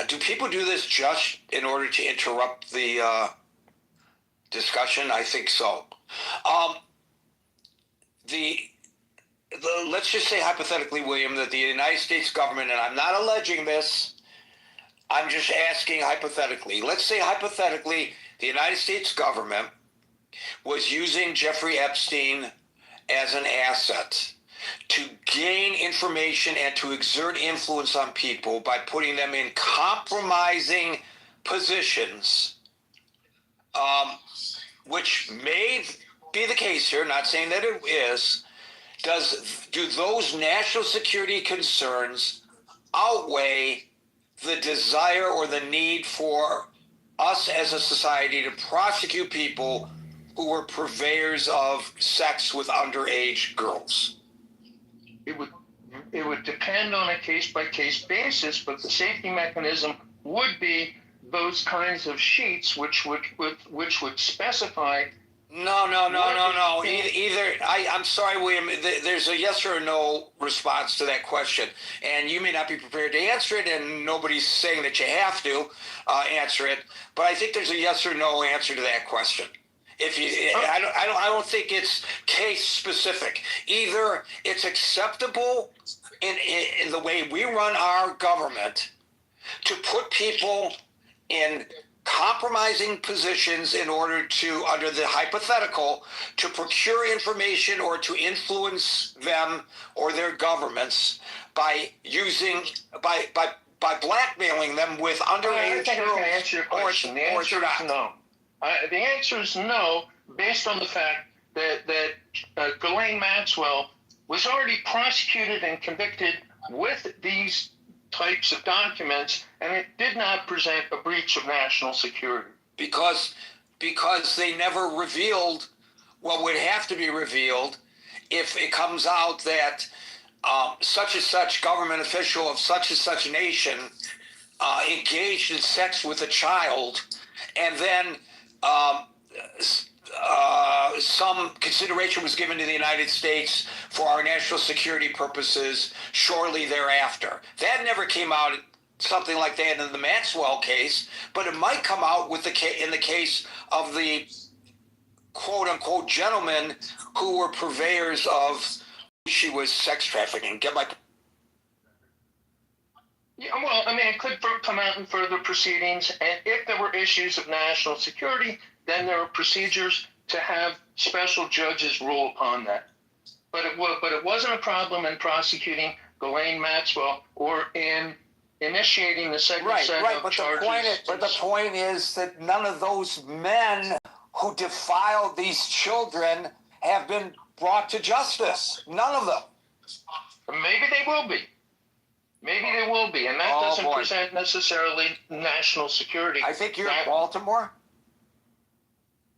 Do people do this just in order to interrupt the discussion? I think so. Let's just say hypothetically, William, that the United States government, and I'm not alleging this, I'm just asking hypothetically. Let's say hypothetically the United States government was using Jeffrey Epstein as an asset to gain information and to exert influence on people by putting them in compromising positions, which may be the case here, not saying that it is. Do those national security concerns outweigh the desire or the need for us as a society to prosecute people who were purveyors of sex with underage girls? It would depend on a case-by-case basis, but the safety mechanism would be those kinds of sheets, which would specify. No. I'm sorry, William. There's a yes or no response to that question, and you may not be prepared to answer it, and nobody's saying that you have to answer it. But I think there's a yes or no answer to that question. I don't think it's case specific. Either it's acceptable in the way we run our government to put people in compromising positions in order to, under the hypothetical, to procure information or to influence them or their governments by blackmailing them with underage. I think I can answer your question. The answer is no. The answer is no, based on the fact that Ghislaine Maxwell was already prosecuted and convicted with these types of documents, and it did not present a breach of national security. Because they never revealed what would have to be revealed if it comes out that such and such government official of such and such nation engaged in sex with a child, and then some consideration was given to the United States for our national security purposes shortly thereafter. That never came out, something like that, in the Maxwell case, but it might come out in the case of the quote-unquote gentlemen who were purveyors of, she was sex trafficking. Yeah, well, I mean, it could come out in further proceedings, and if there were issues of national security, then there are procedures to have special judges rule upon that. But it wasn't a problem in prosecuting Ghislaine Maxwell or in initiating the second set of charges. But the point is that none of those men who defiled these children have been brought to justice. None of them. Maybe they will be. Maybe they will be, and that doesn't present necessarily national security. I think you're in Baltimore.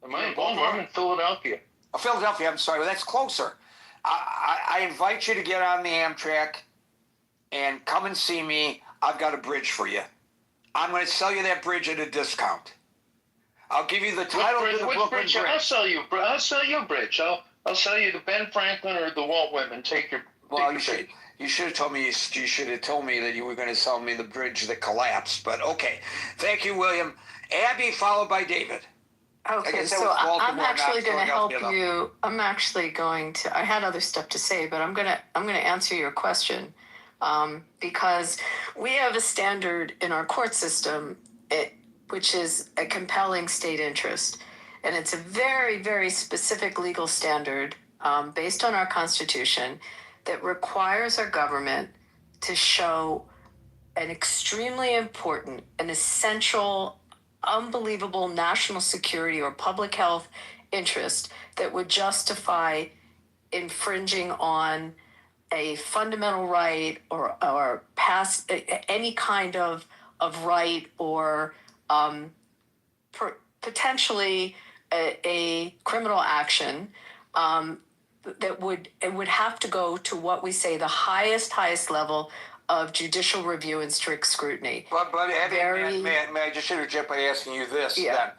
Am I in Baltimore? I'm in Philadelphia. Oh, Philadelphia, I'm sorry, but that's closer. I invite you to get on the Amtrak and come and see me. I've got a bridge for you. I'm going to sell you that bridge at a discount. I'll give you the title to the Brooklyn Bridge. I'll sell you a bridge. I'll sell you the Ben Franklin or the Walt Whitman. Take your. Well, you should have told me. You should have told me that you were going to sell me the bridge that collapsed. But okay, thank you, William. Abby, followed by David. Okay, so I'm actually going to help you. I'm actually going to. I had other stuff to say, but I'm going to answer your question because we have a standard in our court system, which is a compelling state interest, and it's a very, very specific legal standard based on our Constitution that requires our government to show an extremely important, an essential, unbelievable national security or public health interest that would justify infringing on a fundamental right or past any kind of right or potentially a criminal action that would have to go to what we say the highest level of judicial review and strict scrutiny. But Abby, may I just interject by asking you this then?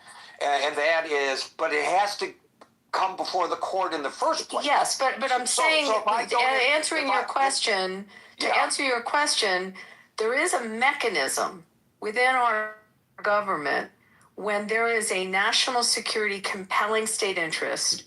And that is, but it has to come before the court in the first place. Yes, but I'm saying, answering your question, answer your question, there is a mechanism within our government when there is a national security compelling state interest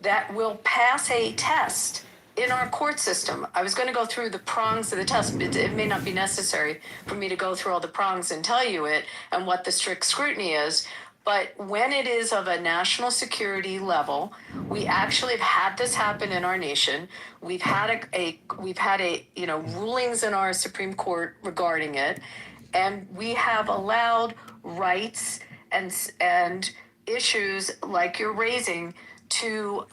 that will pass a test in our court system. I was going to go through the prongs of the test. It may not be necessary for me to go through all the prongs and tell you it and what the strict scrutiny is. But when it is of a national security level, we actually have had this happen in our nation. We've had rulings in our Supreme Court regarding it, and we have allowed rights and issues like you're raising to